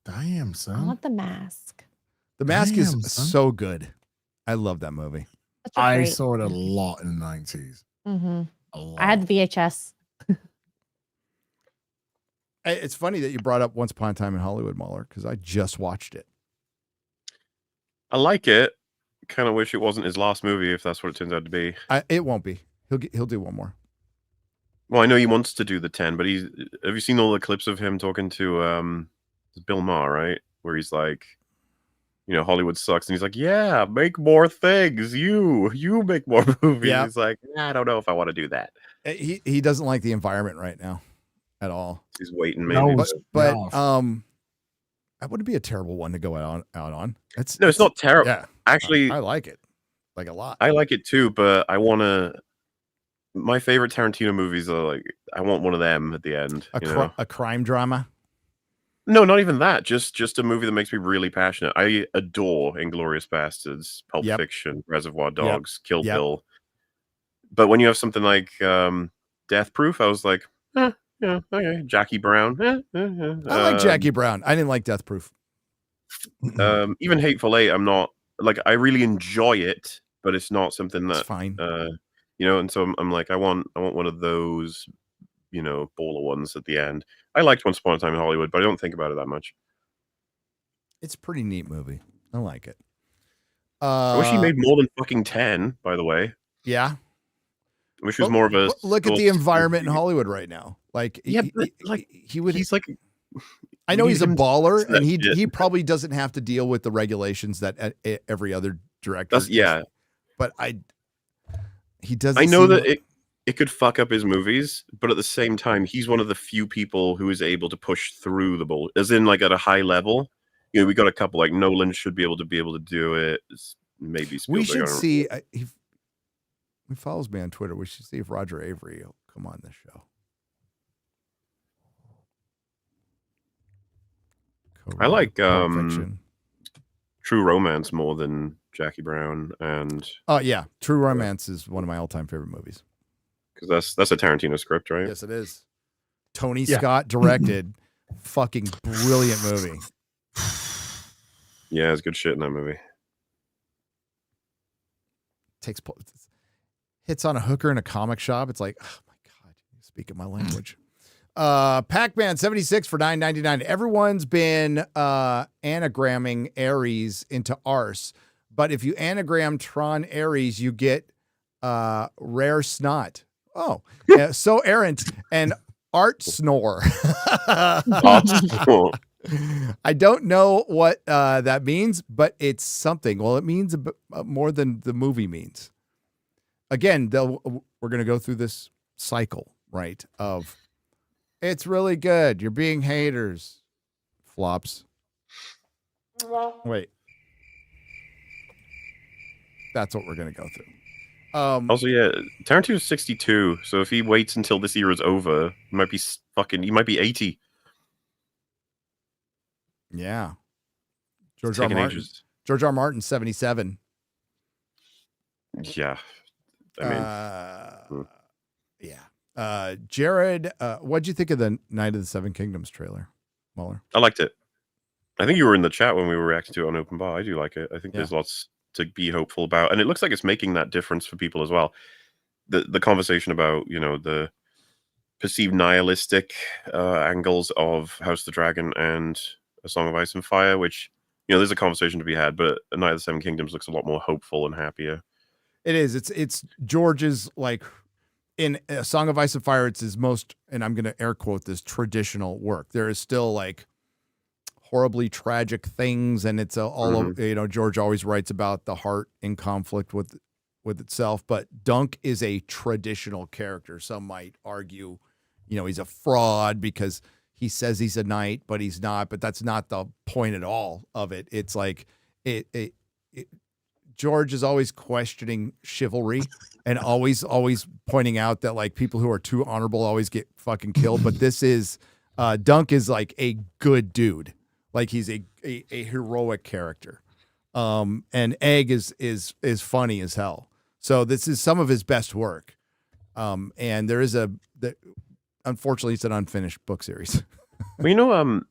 Damn, I son. want The Mask. The Mask Damn, is son. so good. I love that movie. I saw it a lot in the 90s. Mm-hmm. A lot. I had the VHS. It's funny that you brought up Once Upon a Time in Hollywood, Mahler, because I just watched it. I like it. Kind of wish it wasn't his last movie, if that's what it turns out to be. It won't be. He'll do one more. Well, I know he wants to do the 10, but have you seen all the clips of him talking to Bill Maher, right? Where he's like, Hollywood sucks, and he's like, yeah, make more things. You make more movies. Yeah. He's like, I don't know if I want to do that. He doesn't like the environment right now at all. He's waiting, maybe. But that wouldn't be a terrible one to go out on. It's not terrible. Yeah, actually, I like it, like a lot. I like it too, but I want to. My favorite Tarantino movies are like, I want one of them at the end. A crime drama. No, not even that. Just a movie that makes me really passionate. I adore Inglourious Bastards, Pulp Fiction, Reservoir Dogs, Kill Bill. But when you have something like Death Proof, I was like, yeah, okay. Jackie Brown. I like Jackie Brown. I didn't like Death Proof. Even Hateful Eight, I'm not like, I really enjoy it, but it's not something that's fine. And so I'm like, I want one of those, baller ones at the end. I liked Once Upon a Time in Hollywood, but I don't think about it that much. It's a pretty neat movie. I like it. I wish he made more than fucking 10, by the way. Yeah. I wish it was more of a look at the environment in Hollywood right now. Like, he would. He's like, I know he's a baller, and he probably doesn't have to deal with the regulations that every other director. But he doesn't. I know that it could fuck up his movies, but at the same time, he's one of the few people who is able to push through the bull, as in like at a high level. We got a couple like Nolan should be able to do it. Maybe Spielberg, we should see. He follows me on Twitter. We should see if Roger Avery will come on this show. I like True Romance more than Jackie Brown, and True Romance is one of my all-time favorite movies. Because that's a Tarantino script, right? Yes, it is. Tony Scott directed. Fucking brilliant movie. Yeah, it's good shit in that movie. Hits on a hooker in a comic shop. It's like, oh my God, speaking my language. Pac-Man 76 for $9.99. Everyone's been anagramming Aries into Arse, but if you anagram Tron Aries, you get rare snot. Oh, so errant and art snore. I don't know what that means, but it's something. Well, it means more than the movie means. Again, we're going to go through this cycle, right? Of it's really good. You're being haters. Flops. Wait. That's what we're going to go through. Also, Tarantino's 62, so if he waits until this era is over, he might be 80. Yeah. George R. Martin, 77. Yeah. I mean, Jared, what'd you think of the Night of the Seven Kingdoms trailer, Mueller? I liked it. I think you were in the chat when we were reacting to it on Open Bar. I do like it. I think there's lots to be hopeful about, and it looks like it's making that difference for people as well. The conversation about the perceived nihilistic angles of House of the Dragon and A Song of Ice and Fire, which there's a conversation to be had, but A Night of the Seven Kingdoms looks a lot more hopeful and happier. It is. It's George's, like, in A Song of Ice and Fire, it's his most, and I'm going to air quote this, traditional work. There is still like horribly tragic things, and it's all over, George always writes about the heart in conflict with itself, but Dunk is a traditional character. Some might argue, he's a fraud because he says he's a knight, but he's not. But that's not the point at all of it. It's like George is always questioning chivalry and always pointing out that, like, people who are too honorable always get fucking killed. But this is Dunk is like a good dude. Like, he's a heroic character. And Egg is funny as hell. So this is some of his best work. And there is unfortunately, it's an unfinished book series. Well,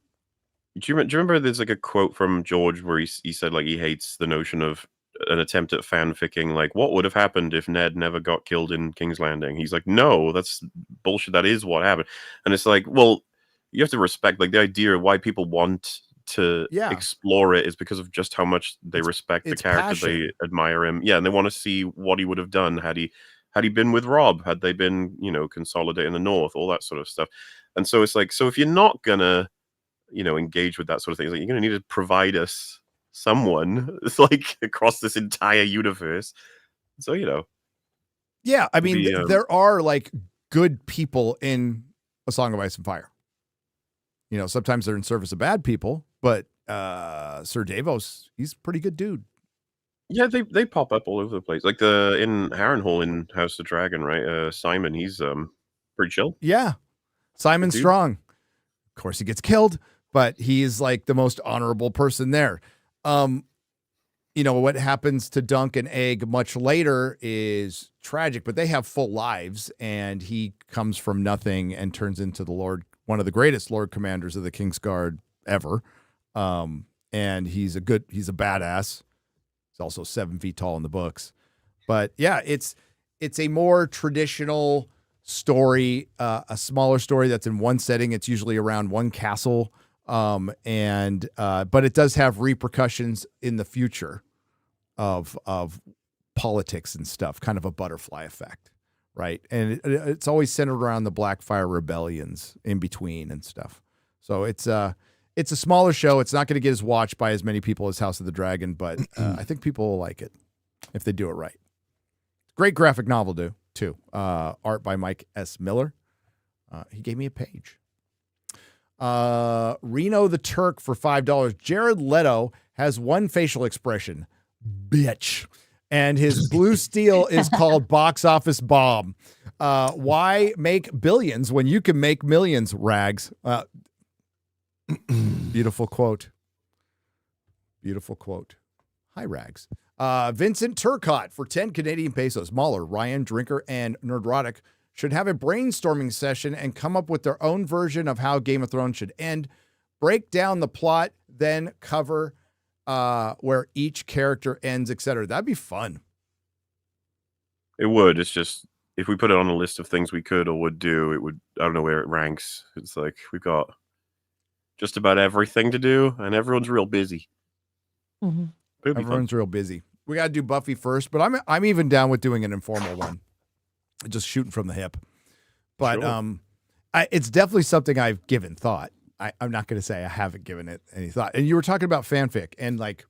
do you remember there's like a quote from George where he said, like, he hates the notion of an attempt at fanficking, like, what would have happened if Ned never got killed in King's Landing? He's like, no, that's bullshit. That is what happened. And it's like, well, you have to respect, like, the idea of why people want to explore it is because of just how much they respect the character. Passion. They admire him. Yeah, and they want to see what he would have done had he been with Robb, had they been, consolidating the North, all that sort of stuff. And so it's like, so if you're not gonna, engage with that sort of thing, it's like, you're gonna need to provide us someone. It's like across this entire universe. So, Yeah, I mean, there are, like, good people in A Song of Ice and Fire. Sometimes they're in service of bad people, but Sir Davos, he's a pretty good dude. Yeah, they pop up all over the place. Like in Harrenhal in House of the Dragon, right? Simon, he's pretty chill. Yeah. Simon Strong. Of course, he gets killed, but he is, like, the most honorable person there. What happens to Dunk and Egg much later is tragic, but they have full lives, and he comes from nothing and turns into one of the greatest Lord Commanders of the Kingsguard ever. And he's a badass. He's also 7 feet tall in the books. But yeah, it's a more traditional story, a smaller story that's in one setting. It's usually around one castle. But it does have repercussions in the future of politics and stuff, kind of a butterfly effect, right? And it's always centered around the Blackfire rebellions in between and stuff. So it's a smaller show. It's not going to get as watched by as many people as House of the Dragon, but I think people will like it if they do it right. Great graphic novel, too. Art by Mike S. Miller. He gave me a page. Reno the Turk for $5. Jared Leto has one facial expression, bitch, and his blue steel is called Box Office Bomb. Why make billions when you can make millions, Rags? Beautiful quote. Hi, Rags. Vincent Turcotte for 10 Canadian pesos. Mahler, Ryan, Drinker, and Nerdrotic should have a brainstorming session and come up with their own version of how Game of Thrones should end. Break down the plot, then cover where each character ends, etc. That'd be fun. It would. It's just, if we put it on a list of things we could or would do, it would, I don't know where it ranks. It's like, we've got just about everything to do, and everyone's real busy. Mm-hmm. Everyone's real busy. We got to do Buffy first, but I'm even down with doing an informal one. Just shooting from the hip. But sure. It's definitely something I've given thought. I'm not going to say I haven't given it any thought. And you were talking about fanfic, and, like,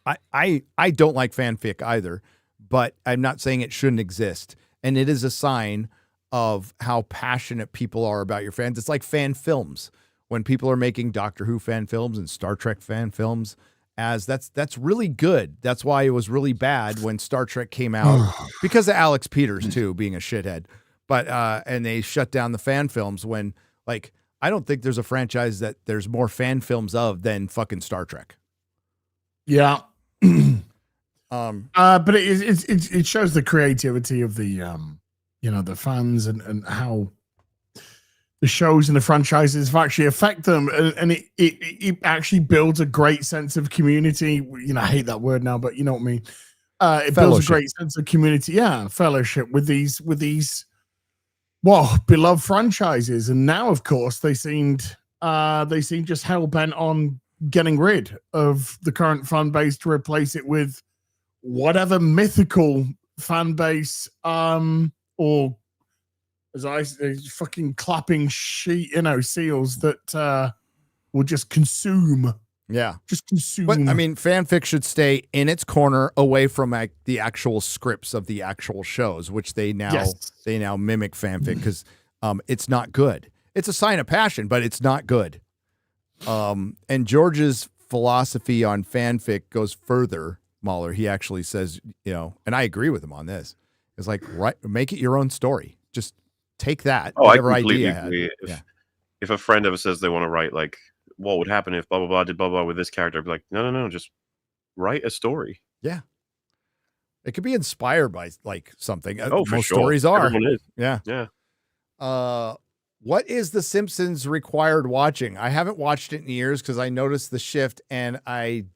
I don't like fanfic either, but I'm not saying it shouldn't exist. And it is a sign of how passionate people are about your fans. It's like fan films. When people are making Doctor Who fan films and Star Trek fan films, that's really good. That's why it was really bad when Star Trek came out, because of Alex Peters too being a shithead. But and they shut down the fan films when, like, I don't think there's a franchise that there's more fan films of than fucking Star Trek. Yeah. But it shows the creativity of the the fans and how the shows and the franchises actually affect them, and it actually builds a great sense of community. You know, I hate that word now, but you know what I mean. It builds a great sense of community, fellowship with these beloved franchises. And now, of course, they seem just hell bent on getting rid of the current fan base to replace it with whatever mythical fan base, or as I say, fucking clapping seals that will just consume. Yeah. Just consume. But I mean, fanfic should stay in its corner away from the actual scripts of the actual shows, which they now mimic fanfic because it's not good. It's a sign of passion, but it's not good. And George's philosophy on fanfic goes further, Mahler. He actually says, and I agree with him on this. It's like, make it your own story. Just take that. Oh, I whatever completely idea agree. If a friend ever says they want to write, like, what would happen if blah, blah, blah did blah, blah with this character, I'd be like, no, just write a story. Yeah. It could be inspired by like something. Oh, for most sure. stories are. Everyone is. Yeah. Yeah. What is The Simpsons required watching? I haven't watched it in years because I noticed the shift, and I'd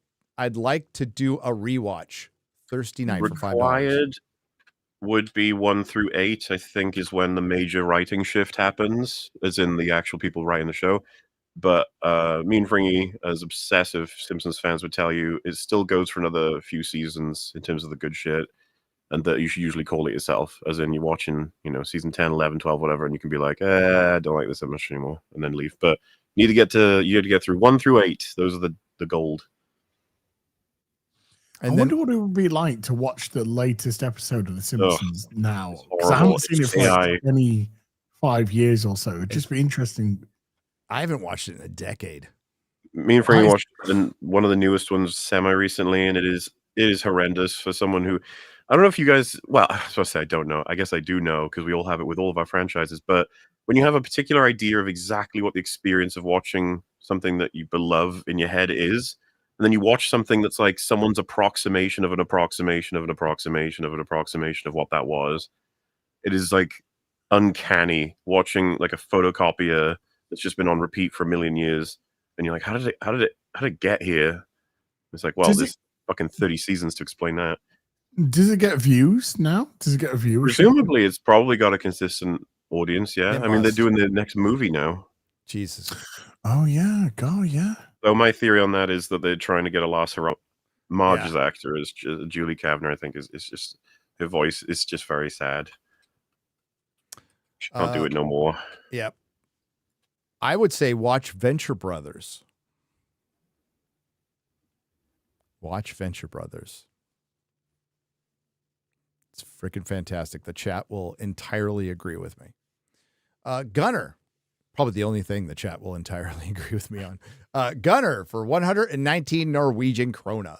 like to do a rewatch. Thursday night for $5. Required would be 1 through 8, I think, is when the major writing shift happens, as in the actual people writing the show. But me and Fringy, as obsessive Simpsons fans would tell you, it still goes for another few seasons in terms of the good shit. And that you should usually call it yourself, as in you're watching, season 10, 11, 12, whatever, and you can be like, I don't like this that much anymore, and then leave. But you need to get through 1 through 8. Those are the gold. And I wonder what it would be like to watch the latest episode of The Simpsons now. Because I haven't seen it for like 25 years or so. It'd just be interesting. I haven't watched it in a decade. Me and Frankie watched one of the newest ones semi-recently, and it is horrendous for someone who... I don't know if you guys... Well, I was supposed to say I don't know. I guess I do know, because we all have it with all of our franchises. But when you have a particular idea of exactly what the experience of watching something that you love in your head is, and then you watch something that's like someone's approximation of an approximation of an approximation of an approximation of what that was, it is like uncanny watching like a photocopier that's just been on repeat for a million years, and you're like, how did it get here? It's like, well, there's fucking 30 seasons to explain that. Does it get views now? Does it get a viewership? Presumably, it's probably got a consistent audience. Yeah, I mean, they're doing the next movie now. Jesus. Oh yeah, God, yeah. So my theory on that is that they're trying to get a Lars Marge's actor is Julie Kavner. I think is just her voice is just very sad. She can't do it no more. Yep. I would say watch Venture Brothers. Watch Venture Brothers. It's freaking fantastic. The chat will entirely agree with me. Gunner, probably the only thing the chat will entirely agree with me on. Gunner for 119 Norwegian krona.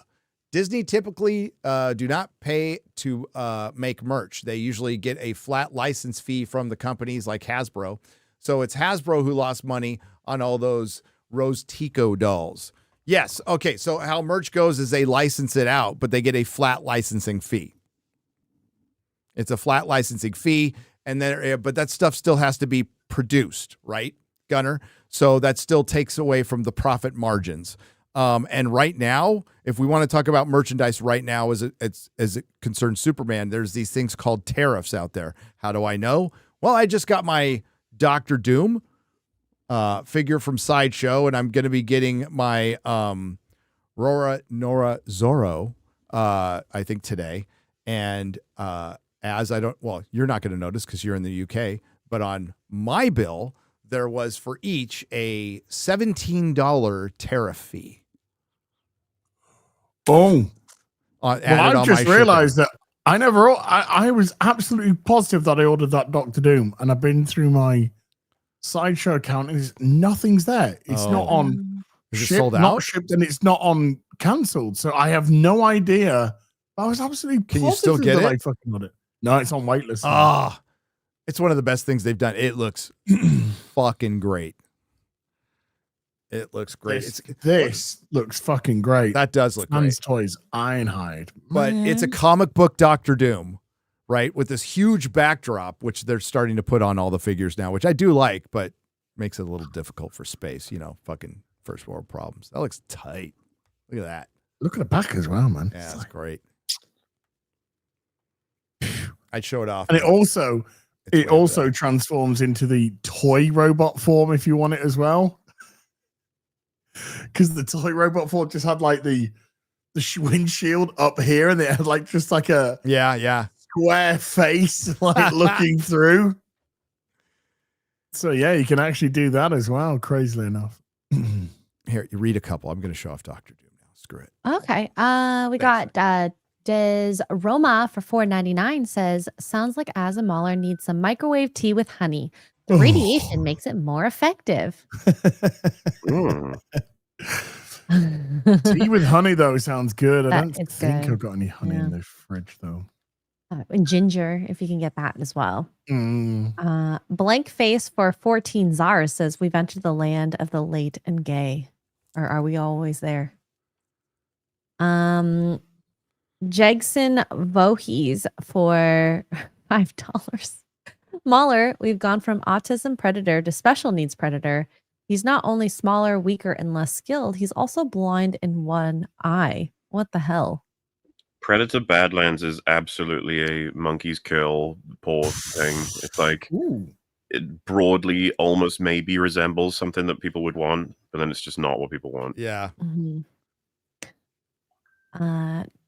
Disney typically do not pay to make merch. They usually get a flat license fee from the companies like Hasbro. So it's Hasbro who lost money on all those Rose Tico dolls. Yes. Okay. So how merch goes is they license it out, but they get a flat licensing fee. It's a flat licensing fee, and then but that stuff still has to be produced, right, Gunner? So that still takes away from the profit margins. And right now, if we want to talk about merchandise right now as it concerns Superman, there's these things called tariffs out there. How do I know? Well, I just got my Dr. Doom figure from Sideshow, and I'm going to be getting my Rora Nora Zorro, I think today. And you're not going to notice because you're in the UK, but on my bill, there was for each a $17 tariff fee. Boom. I just realized shipping. that I was absolutely positive that I ordered that Dr. Doom, and I've been through my Sideshow account and nothing's there. It's not on sold out? not shipped, and it's not on cancelled. So I have no idea. I was absolutely positive. Can you still get that it? I fucking got it. No, it's on waitlist. It's one of the best things they've done. It looks fucking great. It looks great. This looks fucking great. That does look Hans great. Toys Ironhide. But it's a comic book Dr. Doom, right? With this huge backdrop, which they're starting to put on all the figures now, which I do like, but Makes it a little difficult for space, fucking first world problems. That looks tight. Look at that. Look at the back as well, man. Yeah, that's great. I'd show it off. And it also It's way over that. transforms into the toy robot form if you want it as well. Because the toy robot form just had like the windshield up here, and it had like just like a Yeah. square face like looking through. So yeah, you can actually do that as well, crazily enough. Here, you read a couple. I'm going to show off Dr. Doom now. Screw it. Okay. We got Des Roma for $4.99 says, sounds like Azamoller needs some microwave tea with honey. The radiation makes it more effective. Tea with honey though sounds good. I don't It's think good. I've got any honey in the fridge though. And ginger, if you can get that as well. Mm. Blank face for 14 Zars says, we've entered the land of the late and gay. Or are we always there? Jegson Vohes for $5. Mahler, we've gone from autism predator to special needs predator. He's not only smaller, weaker, and less skilled, he's also blind in one eye. What the hell? Predator Badlands is absolutely a monkey's curl paw thing. It's like it broadly almost maybe resembles something that people would want, but then it's just not what people want. Yeah. Mm-hmm.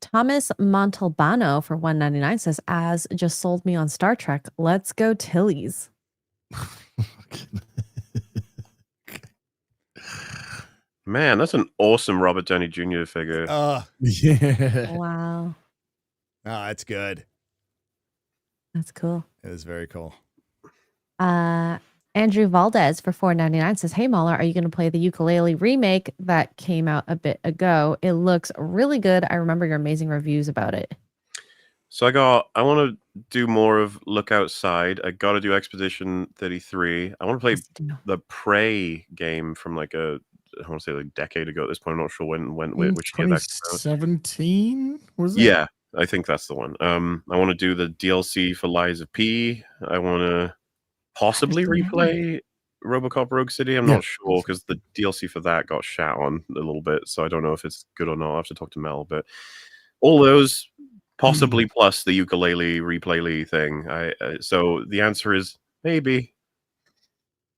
Thomas Montalbano for $1.99 says, "As just sold me on Star Trek. Let's go Tilly's." Man, that's an awesome Robert Downey Jr. figure. Yeah. Wow, That's good. that's cool. It is very cool. Andrew Valdez for $4.99 says, "Hey Mahler, are you going to play the ukulele remake that came out a bit ago? It looks really good. I remember your amazing reviews about it." So I want to do more of Look Outside. I got to do Expedition 33. I want to play the Prey game from like I want to say like a decade ago at this point. I'm not sure which year that came out. 2017 was it? Yeah, I think that's the one. I want to do the DLC for Lies of P. I want to possibly replay RoboCop Rogue City. I'm not sure because the DLC for that got shat on a little bit, so I don't know if it's good or not. I have to talk to Mel, but all those possibly plus the ukulele replay thing. So the answer is maybe.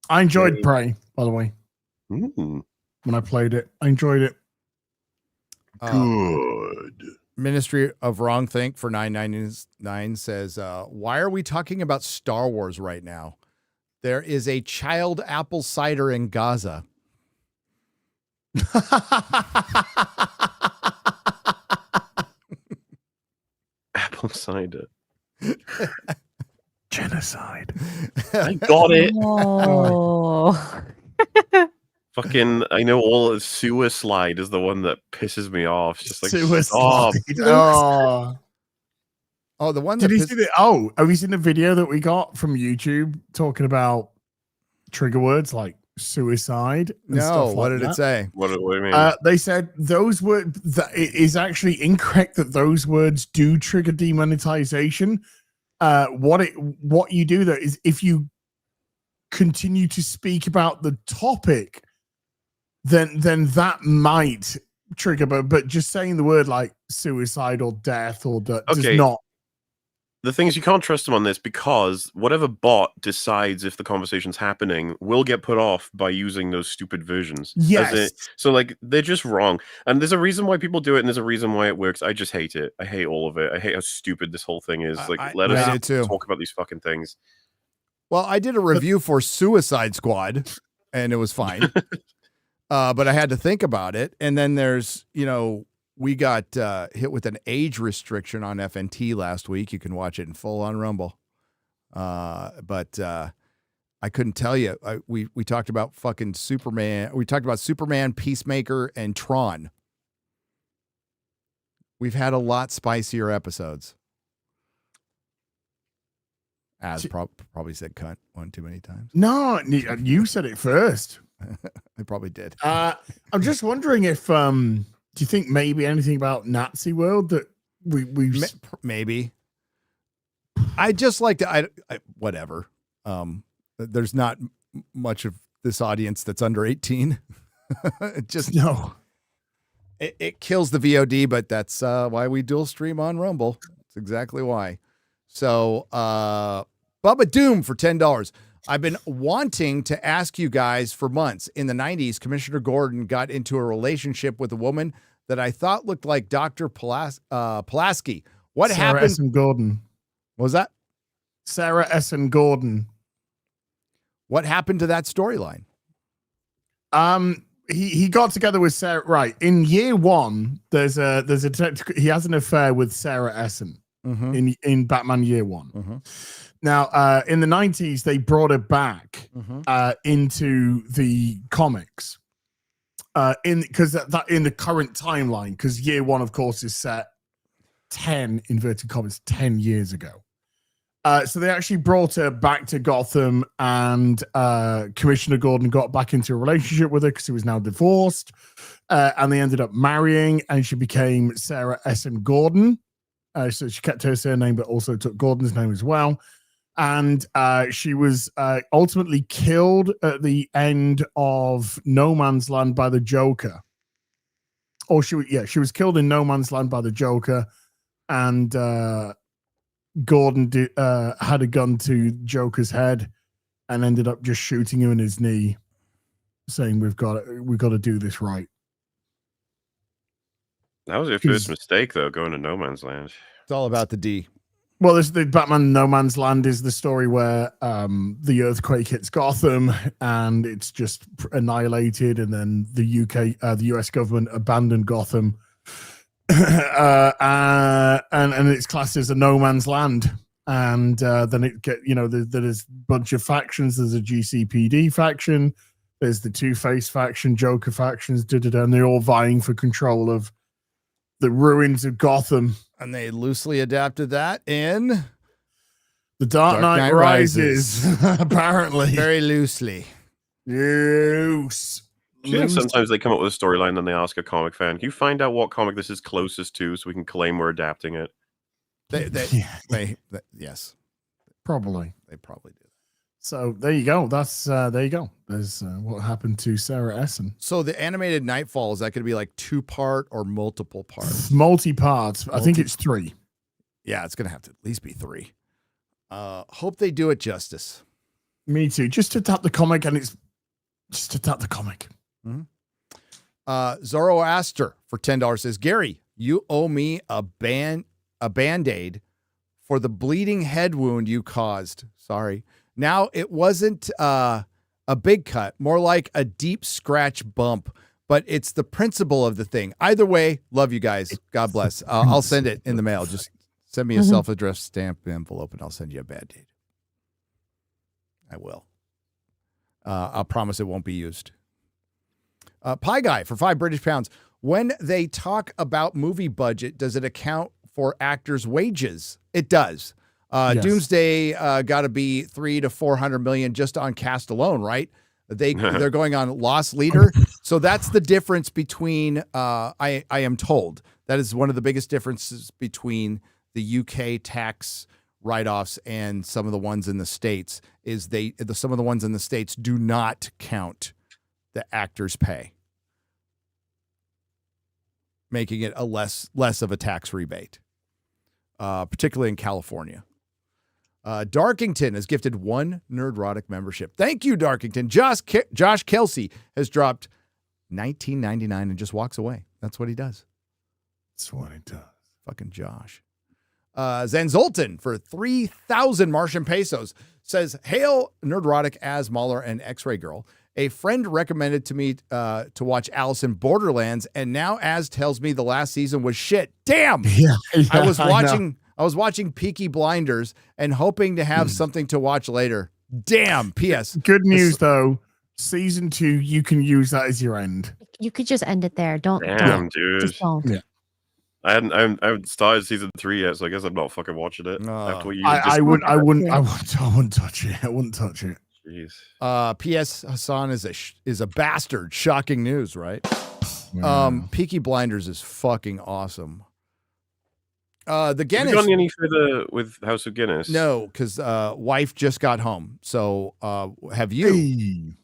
I enjoyed Prey, by the way. When I played it, I enjoyed it. Good. Ministry of Wrong Think for $9.99 says, why are we talking about Star Wars right now? There is a child apple cider in Gaza. Apple cider. Genocide. I got it. Oh. Fucking, I know all Sewer Slide is the one that pisses me off. It's just like, Sewer stop. Slide. Oh, the one Did that you see the? Oh, have you seen the video that we got from YouTube talking about trigger words like suicide? And No, stuff what like did that? it say? What do you mean? They said those words. That it is actually incorrect that those words do trigger demonetization. What you do though is if you continue to speak about the topic, then that might trigger. But just saying the word like suicide or death or does not. The thing is, you can't trust them on this because whatever bot decides if the conversation's happening will get put off by using those stupid versions. Yes. So, like, they're just wrong. And there's a reason why people do it, and there's a reason why it works. I just hate it. I hate all of it. I hate how stupid this whole thing is. Like, let us talk about these fucking things. Well, I did a review for Suicide Squad, and it was fine. But I had to think about it. And then there's, we got hit with an age restriction on FNT last week. You can watch it in full on Rumble. But I couldn't tell you. We talked about fucking Superman. We talked about Superman, Peacemaker, and Tron. We've had a lot spicier episodes. As probably said cunt one too many times. No, you said it first. I probably did. I'm just wondering if do you think maybe anything about Nazi world that we maybe. I just like to I whatever. There's not much of this audience that's under 18. It just No. it kills the VOD, but that's why we dual stream on Rumble. That's exactly why. So Bubba Doom for $10. I've been wanting to ask you guys for months. In the 90s, Commissioner Gordon got into a relationship with a woman that I thought looked like Dr. Pulaski. What Sarah happened? Essen Gordon. What was that? Sarah Essen Gordon. What happened to that storyline? He got together with Sarah. Right in year one, there's a he has an affair with Sarah Essen in Batman Year One. Now, in the 90s, they brought her back into the comics. Because that in the current timeline, because Year One, of course, is set 10 inverted commas 10 years ago. So they actually brought her back to Gotham, and Commissioner Gordon got back into a relationship with her because he was now divorced, and they ended up marrying, and she became Sarah Essen Gordon. So she kept her surname, but also took Gordon's name as well. And she was ultimately killed at the end of No Man's Land by the Joker. Or she was killed in No Man's Land by the Joker, and Gordon had a gun to Joker's head and ended up just shooting him in his knee, saying, "We've got to do this right." That was your first mistake, though, going to No Man's Land. It's all about the D. Well, this the Batman No Man's Land is the story where the earthquake hits Gotham and it's just annihilated, and then the US government abandoned Gotham, and it's classed as a no man's land. And then it there's a bunch of factions. There's a GCPD faction, there's the Two-Face faction, Joker factions, and they're all vying for control of the ruins of Gotham. And they loosely adapted that in The Dark Knight Rises. Apparently. Very loosely. Loose. Do you think sometimes they come up with a storyline and they ask a comic fan, can you find out what comic this is closest to so we can claim we're adapting it? Yes. Probably. They probably do. So there you go. That's there you go. There's what happened to Sarah Essen. So the animated Nightfall, is that going to be like 2-part or multiple parts? Multi-part. I think it's 3. Yeah, it's going to have to at least be 3. Hope they do it justice. Me too. Just to tap the comic, and it's just to tap the comic. Zoroaster for $10 says, Gary, you owe me a Band-Aid for the bleeding head wound you caused. Sorry. Now, it wasn't a big cut, more like a deep scratch bump, but it's the principle of the thing. Either way, love you guys. God bless. I'll send it in the mail. Just send me a self-addressed stamp envelope, and I'll send you a Band-Aid. I will. I'll promise it won't be used. Pie Guy for £5 When they talk about movie budget, does it account for actors' wages? It does. Yes. Doomsday got to be $300 to $400 million just on cast alone, right? They're going on Lost Leader, so that's the difference between. I am told that is one of the biggest differences between the UK tax write-offs and some of the ones in the States. Is some of the ones in the States do not count the actors' pay, making it a less of a tax rebate, particularly in California. Darkington has gifted 1 Nerdrotic membership. Thank you, Darkington. Josh Kelsey has dropped $19.99 and just walks away. That's what he does. That's what he does. Fucking Josh. Zanzoltan for 3,000 Martian pesos says, Hail Nerdrotic as Mahler and X-Ray Girl. A friend recommended to me to watch Alice in Borderlands, and now Az tells me the last season was shit. Damn! Yeah, I was watching Peaky Blinders and hoping to have something to watch later. Damn. P.S. Good news though. Season 2, you can use that as your end. You could just end it there. Don't. Damn, dude. Just don't. Yeah. I haven't started season 3 yet, so I guess I'm not fucking watching it. I wouldn't touch it. I wouldn't touch it. Jeez. P.S. Hassan is a bastard. Shocking news, right? Yeah. Peaky Blinders is fucking awesome. The Guinness. Have you gone any further with House of Guinness? No, because wife just got home. So have you? Hey.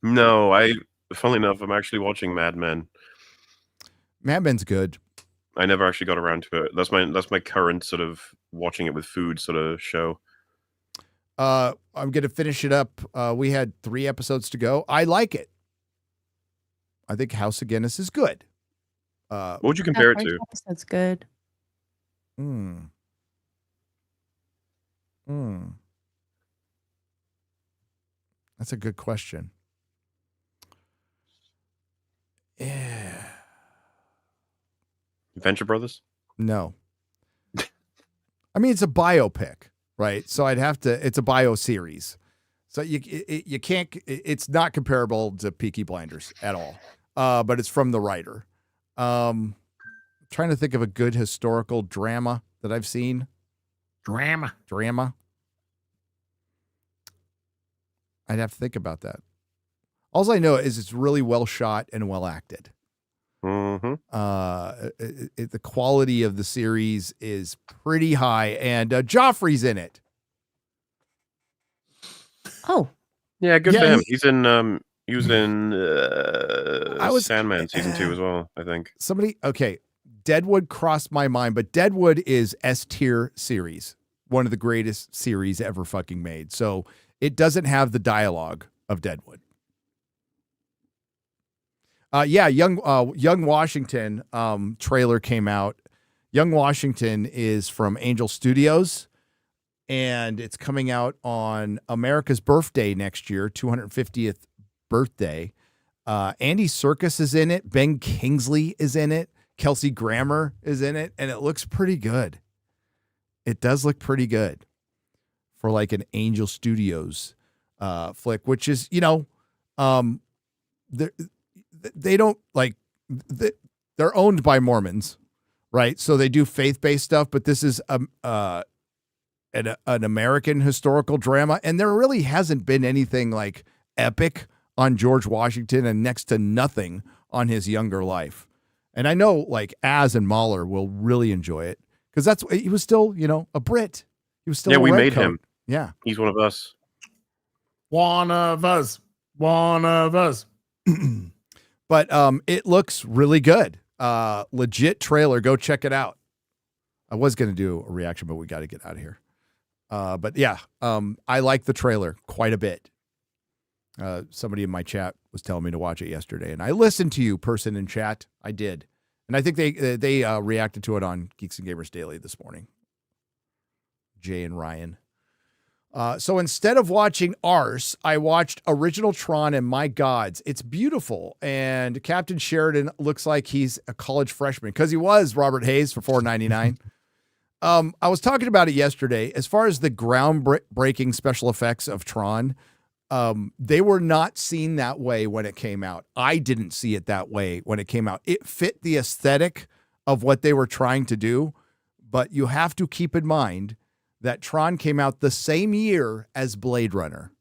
No, funnily enough, I'm actually watching Mad Men. Mad Men's good. I never actually got around to it. That's my current sort of watching it with food sort of show. I'm gonna finish it up. We had 3 episodes to go. I like it. I think House of Guinness is good. What would you compare it to? That's good. That's a good question. Yeah. Venture Brothers? No. I mean, it's a biopic, right? So I'd have to. It's a bio series, so you can't. It's not comparable to Peaky Blinders at all. But it's from the writer. Trying to think of a good historical drama that I've seen. Drama. I'd have to think about that. All I know is it's really well shot and well acted. Mm-hmm. The quality of the series is pretty high, and Joffrey's in it. Oh, Yeah, good Yeah, for him. he- He's in. He was in Sandman season 2 as well, I think. Deadwood crossed my mind, but Deadwood is S tier series, one of the greatest series ever fucking made. So it doesn't have the dialogue of Deadwood. Young Washington trailer came out. Young Washington is from Angel Studios, and it's coming out on America's birthday next year, 250th birthday. Andy Serkis is in it. Ben Kingsley is in it. Kelsey Grammer is in it, and it looks pretty good. It does look pretty good for like an Angel Studios flick, which is, they don't like, they're owned by Mormons, right? So they do faith-based stuff, but this is an American historical drama, and there really hasn't been anything like epic on George Washington and next to nothing on his younger life. And I know like Az and Mahler will really enjoy it because he was still, a Brit. He was still a we made redcoat. him. Yeah. He's one of us. One of us. But it looks really good. Legit trailer. Go check it out. I was going to do a reaction, but we got to get out of here. But yeah, I like the trailer quite a bit. Somebody in my chat was telling me to watch it yesterday, and I listened to you, person in chat. I did, and I think they reacted to it on Geeks and Gamers Daily this morning. Jay and Ryan. So instead of watching Arse, I watched Original Tron, and my gods, it's beautiful. And Captain Sheridan looks like he's a college freshman because he was Robert Hayes for $4.99. I was talking about it yesterday. As far as the groundbreaking special effects of Tron, they were not seen that way when it came out. I didn't see it that way when it came out. It fit the aesthetic of what they were trying to do, but you have to keep in mind that Tron came out the same year as Blade Runner.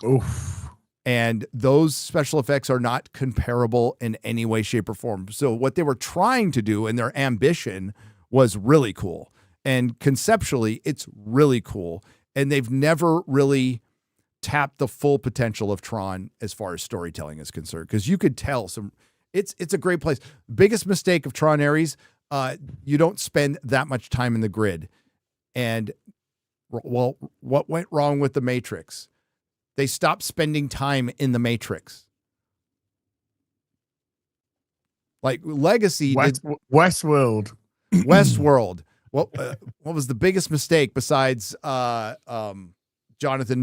Oof. And those special effects are not comparable in any way, shape, or form. So what they were trying to do and their ambition was really cool. And conceptually, it's really cool. And they've never really tapped the full potential of Tron as far as storytelling is concerned. Because you could tell it's a great place. Biggest mistake of Tron Ares, you don't spend that much time in the grid. And well, what went wrong with the Matrix? They stopped spending time in the Matrix. Like Legacy, Westworld. Westworld. What was the biggest mistake besides Jonathan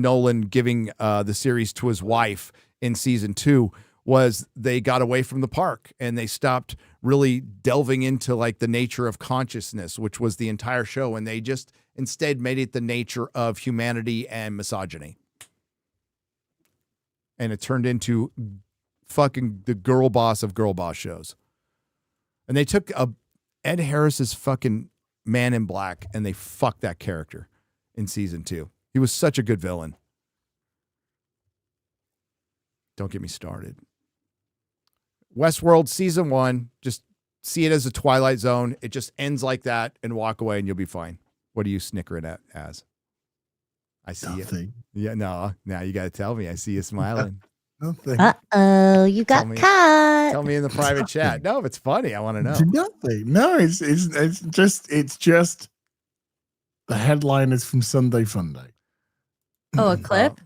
Nolan giving the series to his wife in season 2 was they got away from the park and they stopped really delving into like the nature of consciousness, which was the entire show. And they just instead made it the nature of humanity and misogyny. And it turned into fucking the girl boss of girl boss shows. And they took Ed Harris's fucking Man in Black and they fucked that character in season 2. He was such a good villain. Don't get me started. Westworld season 1, just see it as a Twilight Zone. It just ends like that and walk away and you'll be fine. What are you snickering at as? I see Nothing. you. Yeah, no, now you got to tell me. I see you smiling. Nothing. Uh-oh, you got me- caught. Tell me in the private chat. No, it's funny. I want to know. Nothing. No, it's just the headline is from Sunday Funday. Oh, a clip?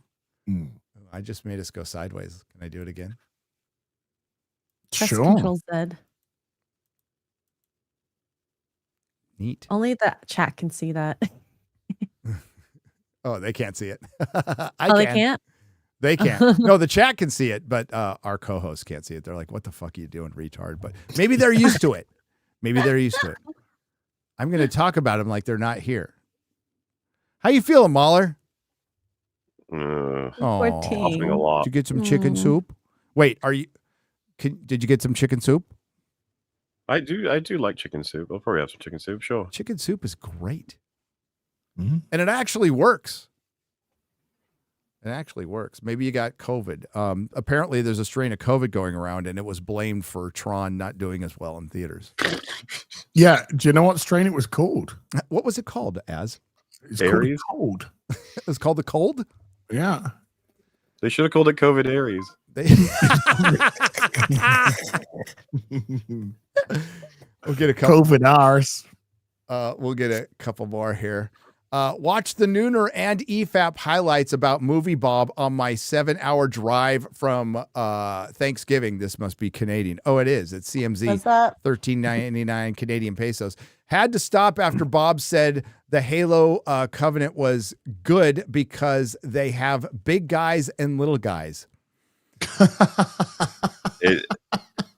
Mm. I just made us go sideways. Can I do it again? Press Sure. Control Z. Neat. Only the chat can see that. Oh, they can't see it. They can't? They can't. No, the chat can see it, but our co-hosts can't see it. They're like, "What the fuck are you doing, retard?" But maybe they're used to it. Maybe they're used to it. I'm going to talk about them like they're not here. How you feeling, Mahler? Poor Aw. Ting. Coughing a lot. Did you get some chicken soup? Wait, did you get some chicken soup? I do like chicken soup. I'll probably have some chicken soup, sure. Chicken soup is great. Mhm. And it actually works. It actually works. Maybe you got COVID. Apparently, there's a strain of COVID going around, and it was blamed for Tron not doing as well in theaters. Yeah. Do you know what strain it was called? What was it called, Az? It's Aries? called cold. It was called the cold? Yeah. They should have called it COVID Aries. We'll get a couple. COVID ours. We'll get a couple more here. Watch the Nooner and EFAP highlights about Movie Bob on my 7-hour drive from Thanksgiving. This must be Canadian. Oh, it is. It's CMZ. What's up? $13.99 Canadian pesos. Had to stop after Bob said the Halo Covenant was good because they have big guys and little guys.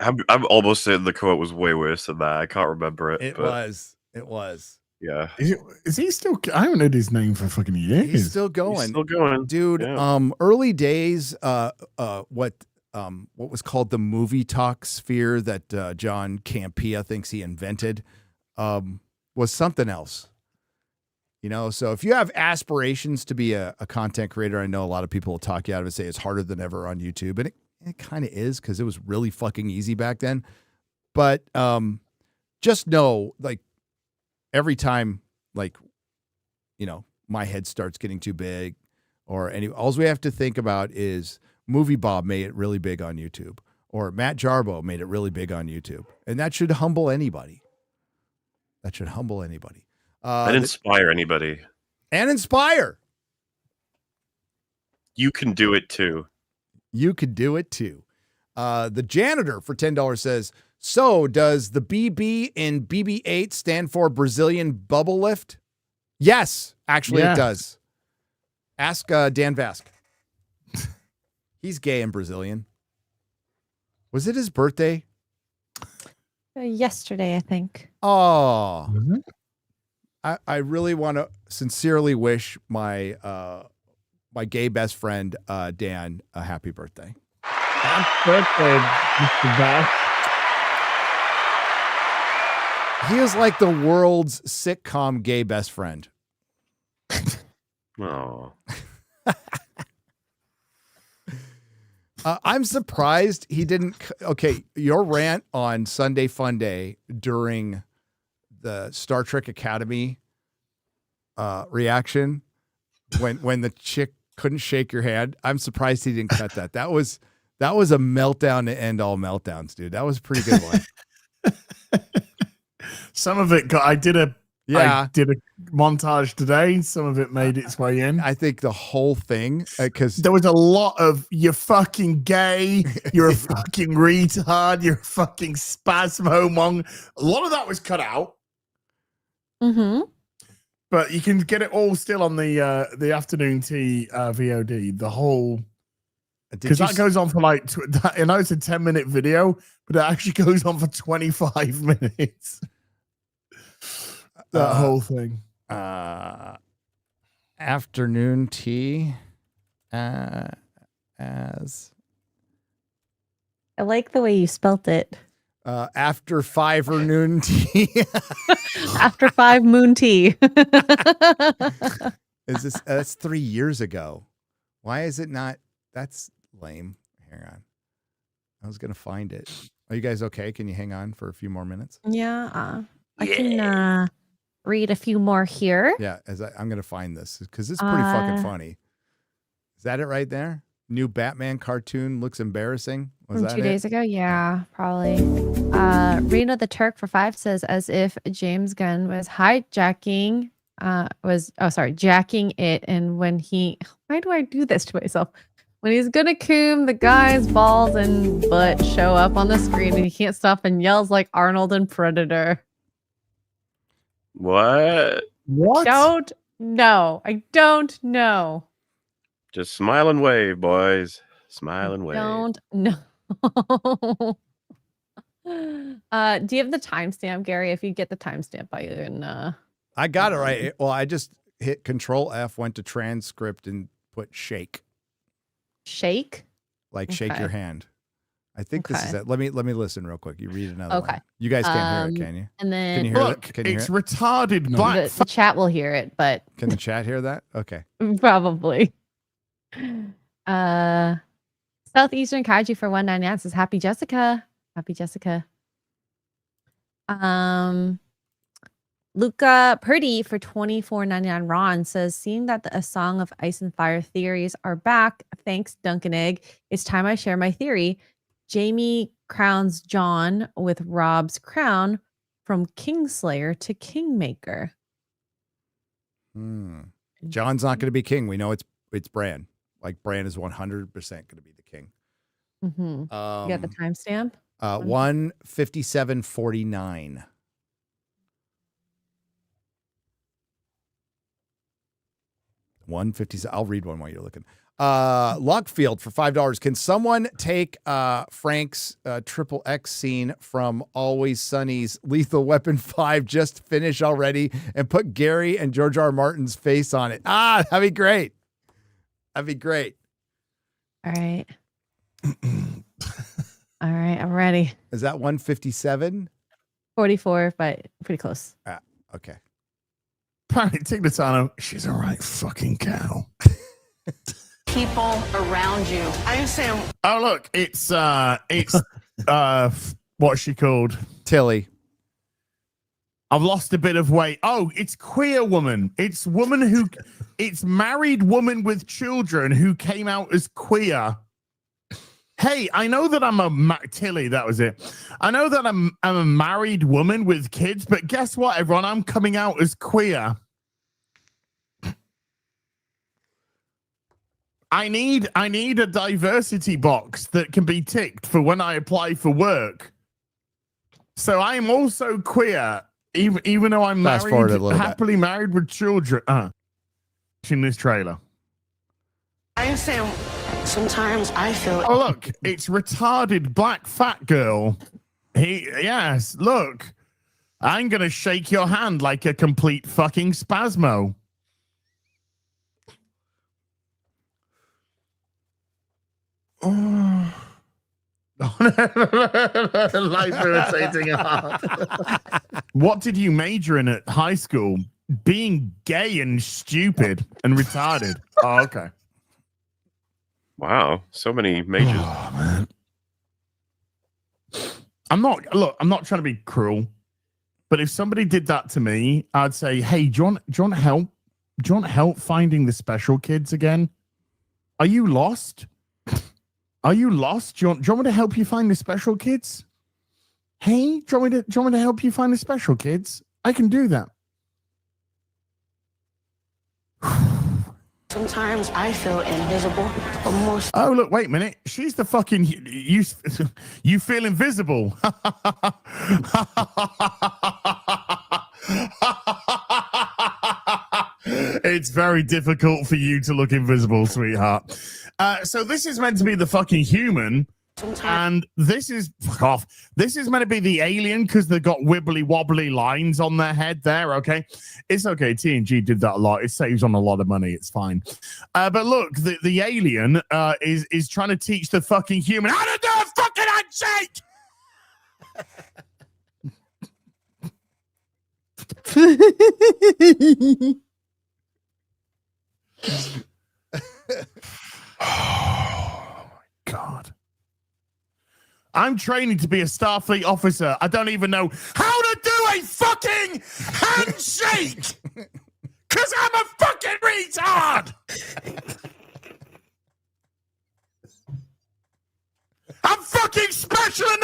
I'm almost saying the quote was way worse than that. I can't remember it. It but was. It was. Yeah. Is he still? I haven't heard his name for fucking years. He's still going. He's still going. Dude, Yeah. early days, what was called the movie talk sphere that John Campea thinks he invented was something else. You know, so if you have aspirations to be a content creator, I know a lot of people will talk you out of it, say it's harder than ever on YouTube, and it kind of is because it was really fucking easy back then. But just know, like, every time, like, you know, my head starts getting too big, or all we have to think about is Movie Bob made it really big on YouTube, or Matt Jarbo made it really big on YouTube, and that should humble anybody. That should humble anybody. And inspire anybody. And inspire. You can do it too. You could do it too. The janitor for $10 says, so does the BB in BB-8 stand for Brazilian bubble lift? Yes, actually it does. Ask Dan Vask. He's gay and Brazilian. Was it his birthday? Yesterday, I think. Oh. I really want to sincerely wish my my gay best friend Dan a happy birthday. Happy birthday, Mr. Bass. He is like the world's sitcom gay best friend. Oh. I'm surprised he didn't. Okay, your rant on Sunday Fun Day during the Star Trek Academy reaction when the chick couldn't shake your hand. I'm surprised he didn't cut that. That was a meltdown to end all meltdowns, dude. That was a pretty good one. Some of it I did a montage today. Some of it made its way in. I think the whole thing, because there was a lot of "you're fucking gay," "you're a fucking retard," "you're a fucking spasmomong." A lot of that was cut out. Mm-hmm. But you can get it all still on the afternoon tea VOD. The whole, because that goes on for like I know it's a 10-minute video, but it actually goes on for 25 minutes. That whole thing. Afternoon tea as I like the way you spelt it. After 5 or noon tea. After 5 moon tea. Is this? That's 3 years ago. Why is it not? That's lame. Hang on. I was gonna find it. Are you guys okay? Can you hang on for a few more minutes? Yeah. I can read a few more here. Yeah, I'm gonna find this because it's pretty fucking funny. Is that it right there? new Batman cartoon looks embarrassing? Was From that 2 it? days ago? Yeah, probably. Rena the Turk for 5 says, as if James Gunn was jacking it. And when why do I do this to myself? When he's gonna coom, the guy's balls and butt show up on the screen and he can't stop and yells like Arnold in Predator. What? What? Don't know. I don't know. Just smile and wave, boys. Smile and wave. Don't know. Do you have the timestamp, Gary? If you get the timestamp, I can. I got it right. Well, I just hit Control F, went to transcript, and put shake. Shake? Like shake Okay. your hand. I think this is Okay. it. Let me listen real quick. You read another Okay. one. You guys can't hear it, can you? And then Can you hear Look, it? Can you hear it's it? retarded black. the chat will hear it, but Can the chat hear that? Okay. probably. Southeastern Kaiji for 199 says happy Jessica. Happy Jessica. Luca Purdy for 24.99 Ron says, seeing that A Song of Ice and Fire theories are back, thanks Duncan Egg. It's time I share my theory. Jamie crowns John with Rob's crown from Kingslayer to Kingmaker. John's not going to be king. We know it's Bran. Like Bran is 100% going to be the king. Mm-hmm. You got the timestamp? 157:49. I'll read one while you're looking. Lockfield for $5. Can someone take Frank's triple X scene from Always Sunny's Lethal Weapon 5 just finished already and put Gary and George R. Martin's face on it? That'd be great. That'd be great. All right. All right, I'm ready. Is that 157? 44, but pretty close. Okay. Apparently, Tina Turner, she's a right fucking cow. People around you. I understand. Oh, look, it's what's she called? Tilly. I've lost a bit of weight. Oh, it's queer woman. It's married woman with children who came out as queer. Hey, I know that Tilly, that was it. I know that I'm a married woman with kids, but guess what, everyone? I'm coming out as queer. I need a diversity box that can be ticked for when I apply for work. So I am also queer, even though I'm Fast forward a little bit. happily married with children. In this trailer. I understand. Sometimes I feel. Oh, look, it's retarded black fat girl. Yes, look. I'm going to shake your hand like a complete fucking spasmo. Life irritating heart. What did you major in at high school? Being gay and stupid and retarded. Oh, okay. Wow, so many majors. Oh, man. I'm not trying to be cruel, but if somebody did that to me, I'd say, hey, do you want help? Do you want help finding the special kids again? Are you lost? Are you lost? Do you want me to help you find the special kids? Hey, do you want me to help you find the special kids? I can do that. Sometimes I feel invisible, but most. Oh, look, wait a minute. She's the fucking you feel invisible. It's very difficult for you to look invisible, sweetheart. So this is meant to be the fucking human. And this is fuck off. This is meant to be the alien because they've got wibbly wobbly lines on their head there. Okay, it's okay. TNG did that a lot. It saves on a lot of money. It's fine. But look, the alien is trying to teach the fucking human how to do a fucking handshake. Oh my God. I'm training to be a Starfleet officer. I don't even know how to do a fucking handshake because I'm a fucking retard.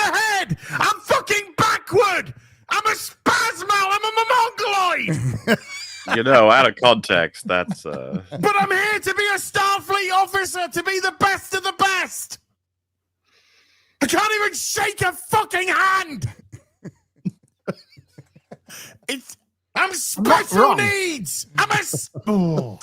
the head. I'm fucking backward. I'm a spasmo. I'm a mongoloid. You know, out of context, that's But I'm here to be a Starfleet officer, to be the best of the best. I can't even shake a fucking hand. I'm special needs. I'm a. That's so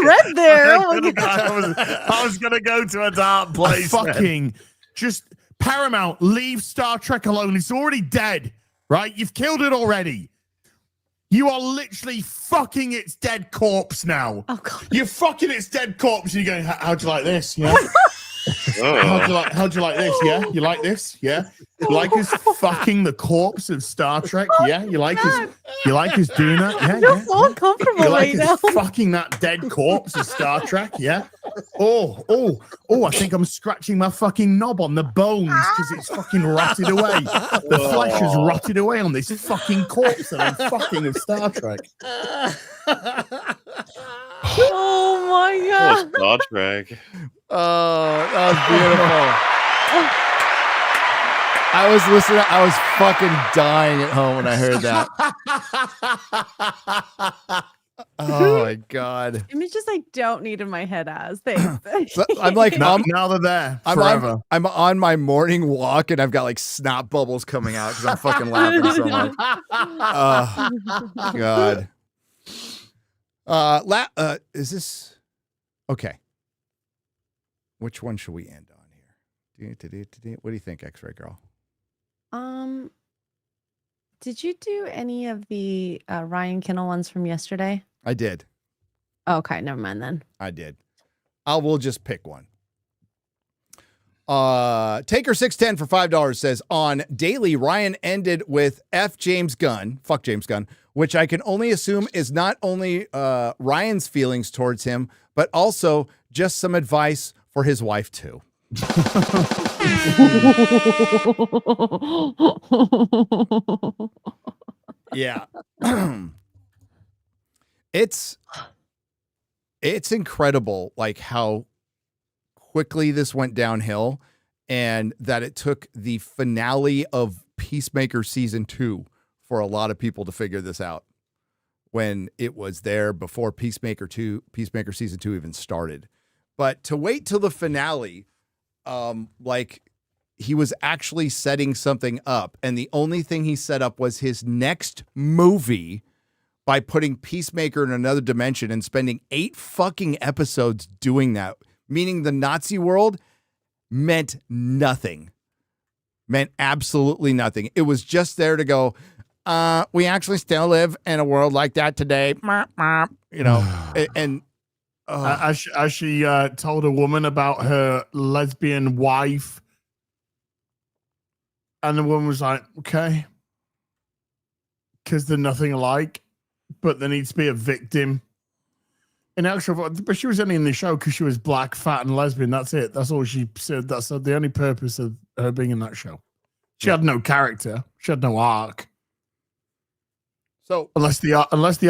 red there. Oh my God. I was gonna go to a dark place. Fucking just Paramount, leave Star Trek alone. It's already dead, right? You've killed it already. You are literally fucking its dead corpse now. Oh God. You're fucking its dead corpse. And you're going, how'd you like this? Yeah. oh. How'd you like this? Yeah. You like this? Yeah. You like us fucking the corpse of Star Trek? Yeah. You like us doing that? Yeah. I feel so uncomfortable You like right us now. fucking that dead corpse of Star Trek? Yeah. Oh, I think I'm scratching my fucking knob on the bones because it's fucking rotted away. The flesh has rotted away on this fucking corpse that I'm fucking of Star Trek. Oh my God. Star Trek. Oh, that was beautiful. I was listening. I was fucking dying at home when I heard that. Oh my God. Images I don't need in my head as thanks. So I'm like, now they're there forever. I'm on my morning walk and I've got like snot bubbles coming out because I'm fucking laughing so much. Oh God. Is this okay? Which one should we end on here? What do you think, X-Ray Girl? Did you do any of the Ryan Kinnell ones from yesterday? I did. Okay, never mind then. I did. We'll just pick one. Taker610 for $5 says on Daily, Ryan ended with fuck James Gunn, which I can only assume is not only Ryan's feelings towards him, but also just some advice for his wife too. Yeah. It's incredible like how quickly this went downhill and that it took the finale of Peacemaker season 2 for a lot of people to figure this out when it was there before Peacemaker season 2 even started. But to wait till the finale, like he was actually setting something up, and the only thing he set up was his next movie by putting Peacemaker in another dimension and spending 8 fucking episodes doing that, meaning the Nazi world meant nothing. Meant absolutely nothing. It was just there to go, we actually still live in a world like that today. You know, and as she told a woman about her lesbian wife, and the woman was like, okay, because they're nothing alike, but there needs to be a victim. In actual, but she was only in the show because she was black, fat, and lesbian. That's it. That's all she said. That's the only purpose of her being in that show. She had no character. She had no arc. So unless the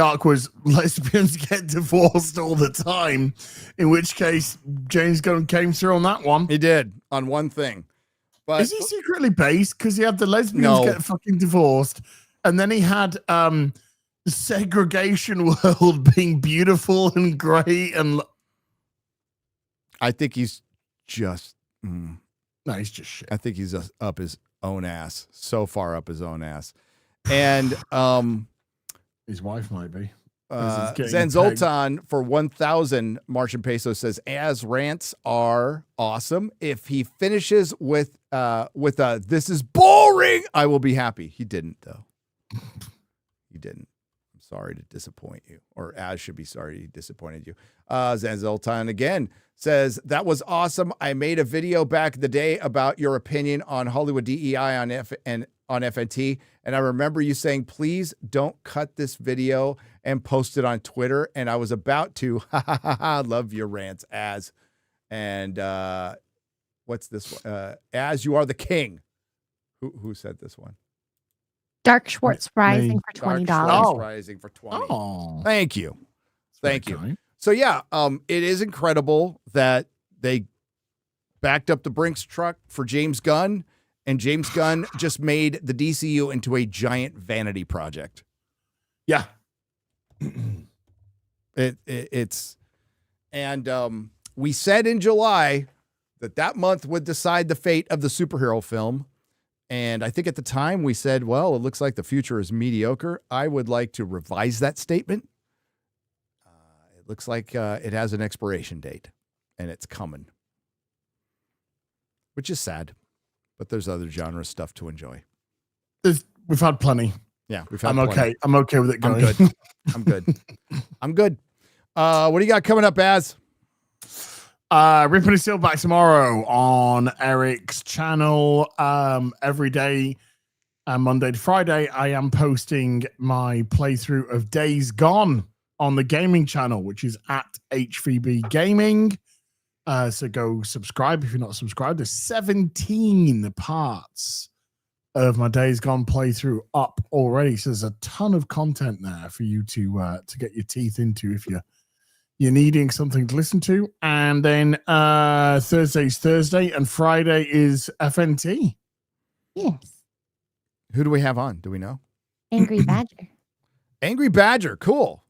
arc was lesbians get divorced all the time, in which case James Gunn came through on that one. He did on one thing. But is he secretly based? Because he had the lesbians get fucking divorced, and then he had segregation world being beautiful and great, and I think he's just no, he's just shit. I think he's just up his own ass, so far up his own ass, and his wife might be. Zen Zoltan for 1,000 Martian pesos says, as rants are awesome. If he finishes with this is boring, I will be happy. He didn't though. He didn't. I'm sorry to disappoint you, or Az should be sorry he disappointed you. Zen Zoltan again says, that was awesome. I made a video back in the day about your opinion on Hollywood DEI on FNT. And I remember you saying, please don't cut this video and post it on Twitter. And I was about to, love your rants, Az. And what's this one? Az, you are the king. Who said this one? Dark Schwartz Rising for $20. Schwartz Rising for 20. Oh, thank you. Thank you. kind. So yeah, it is incredible that they backed up the Brinks truck for James Gunn, and James Gunn just made the DCU into a giant vanity project. Yeah. It's we said in July that month would decide the fate of the superhero film. And I think at the time we said, well, it looks like the future is mediocre. I would like to revise that statement. It looks like it has an expiration date, and it's coming, which is sad. But there's other genre stuff to enjoy. We've had plenty. Yeah, we've had I'm plenty. okay. I'm okay with it going. I'm good. I'm good. I'm good. What do you got coming up, Az? Ripping a Seal back tomorrow on Eric's channel. Every day, Monday to Friday, I am posting my playthrough of Days Gone on the gaming channel, which is at HVB Gaming. So go subscribe if you're not subscribed. There's 17 parts of my Days Gone playthrough up already. So there's a ton of content there for you to get your teeth into if you're needing something to listen to. And then Thursday's Thursday and Friday is FNT. Yes. Who do we have on? Do we know? Angry Badger. Angry Badger. Cool.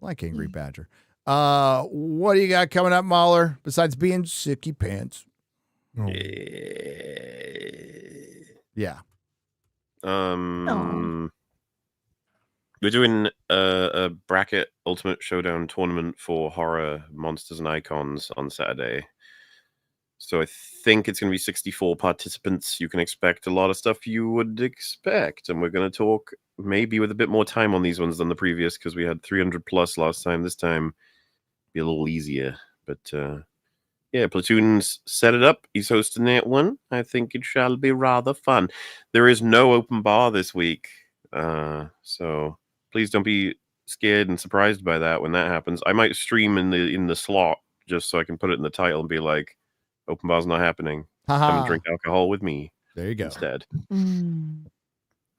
I like Angry Badger. What do you got coming up, Mahler, besides being sicky pants? Oh. Yeah. We're doing a bracket Ultimate Showdown tournament for horror monsters and icons on Saturday. So I think it's going to be 64 participants. You can expect a lot of stuff you would expect. And we're going to talk maybe with a bit more time on these ones than the previous, because we had 300 plus last time. This time, be a little easier. But yeah, Platoon's set it up. He's hosting that one. I think it shall be rather fun. There is no open bar this week. So please don't be scared and surprised by that when that happens. I might stream in the slot just so I can put it in the title and be like, open bar's not happening. Come and drink alcohol with me. There you go. Instead.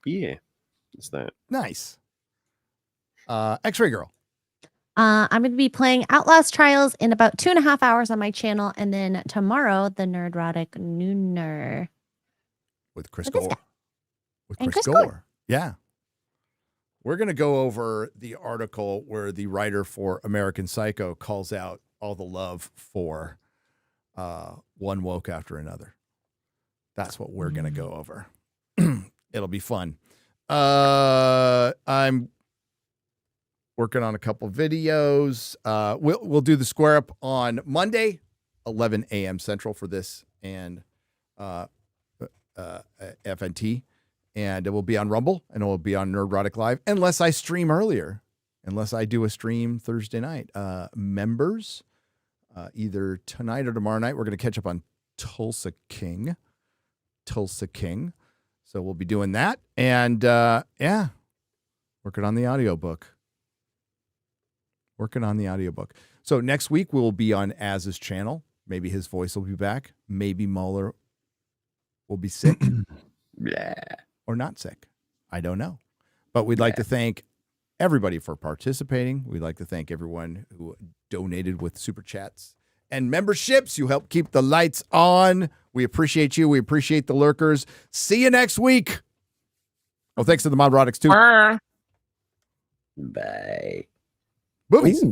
Yeah. It's that. Nice. X-Ray Girl. I'm going to be playing Outlast Trials in about 2.5 hours on my channel. And then tomorrow, the Nerdrotic Nooner. With Chris Gore. And Chris Gore. Yeah. We're going to go over the article where the writer for American Psycho calls out all the love for one woke after another. That's what we're going to go over. It'll be fun. I'm working on a couple videos. We'll do the square up on Monday, 11 a.m. Central for this and FNT. And it will be on Rumble and it will be on Nerdrotic Live unless I stream earlier, unless I do a stream Thursday night. Members, either tonight or tomorrow night, we're going to catch up on Tulsa King. So we'll be doing that. And yeah, working on the audiobook. So next week we'll be on Az's channel. Maybe his voice will be back. Maybe Mueller will be sick. Yeah. Or not sick. I don't know. But we'd like to thank everybody for participating. We'd like to thank everyone who donated with super chats and memberships. You help keep the lights on. We appreciate you. We appreciate the lurkers. See you next week. Oh, thanks to the Modrotics too. Bye. Movies. Ooh.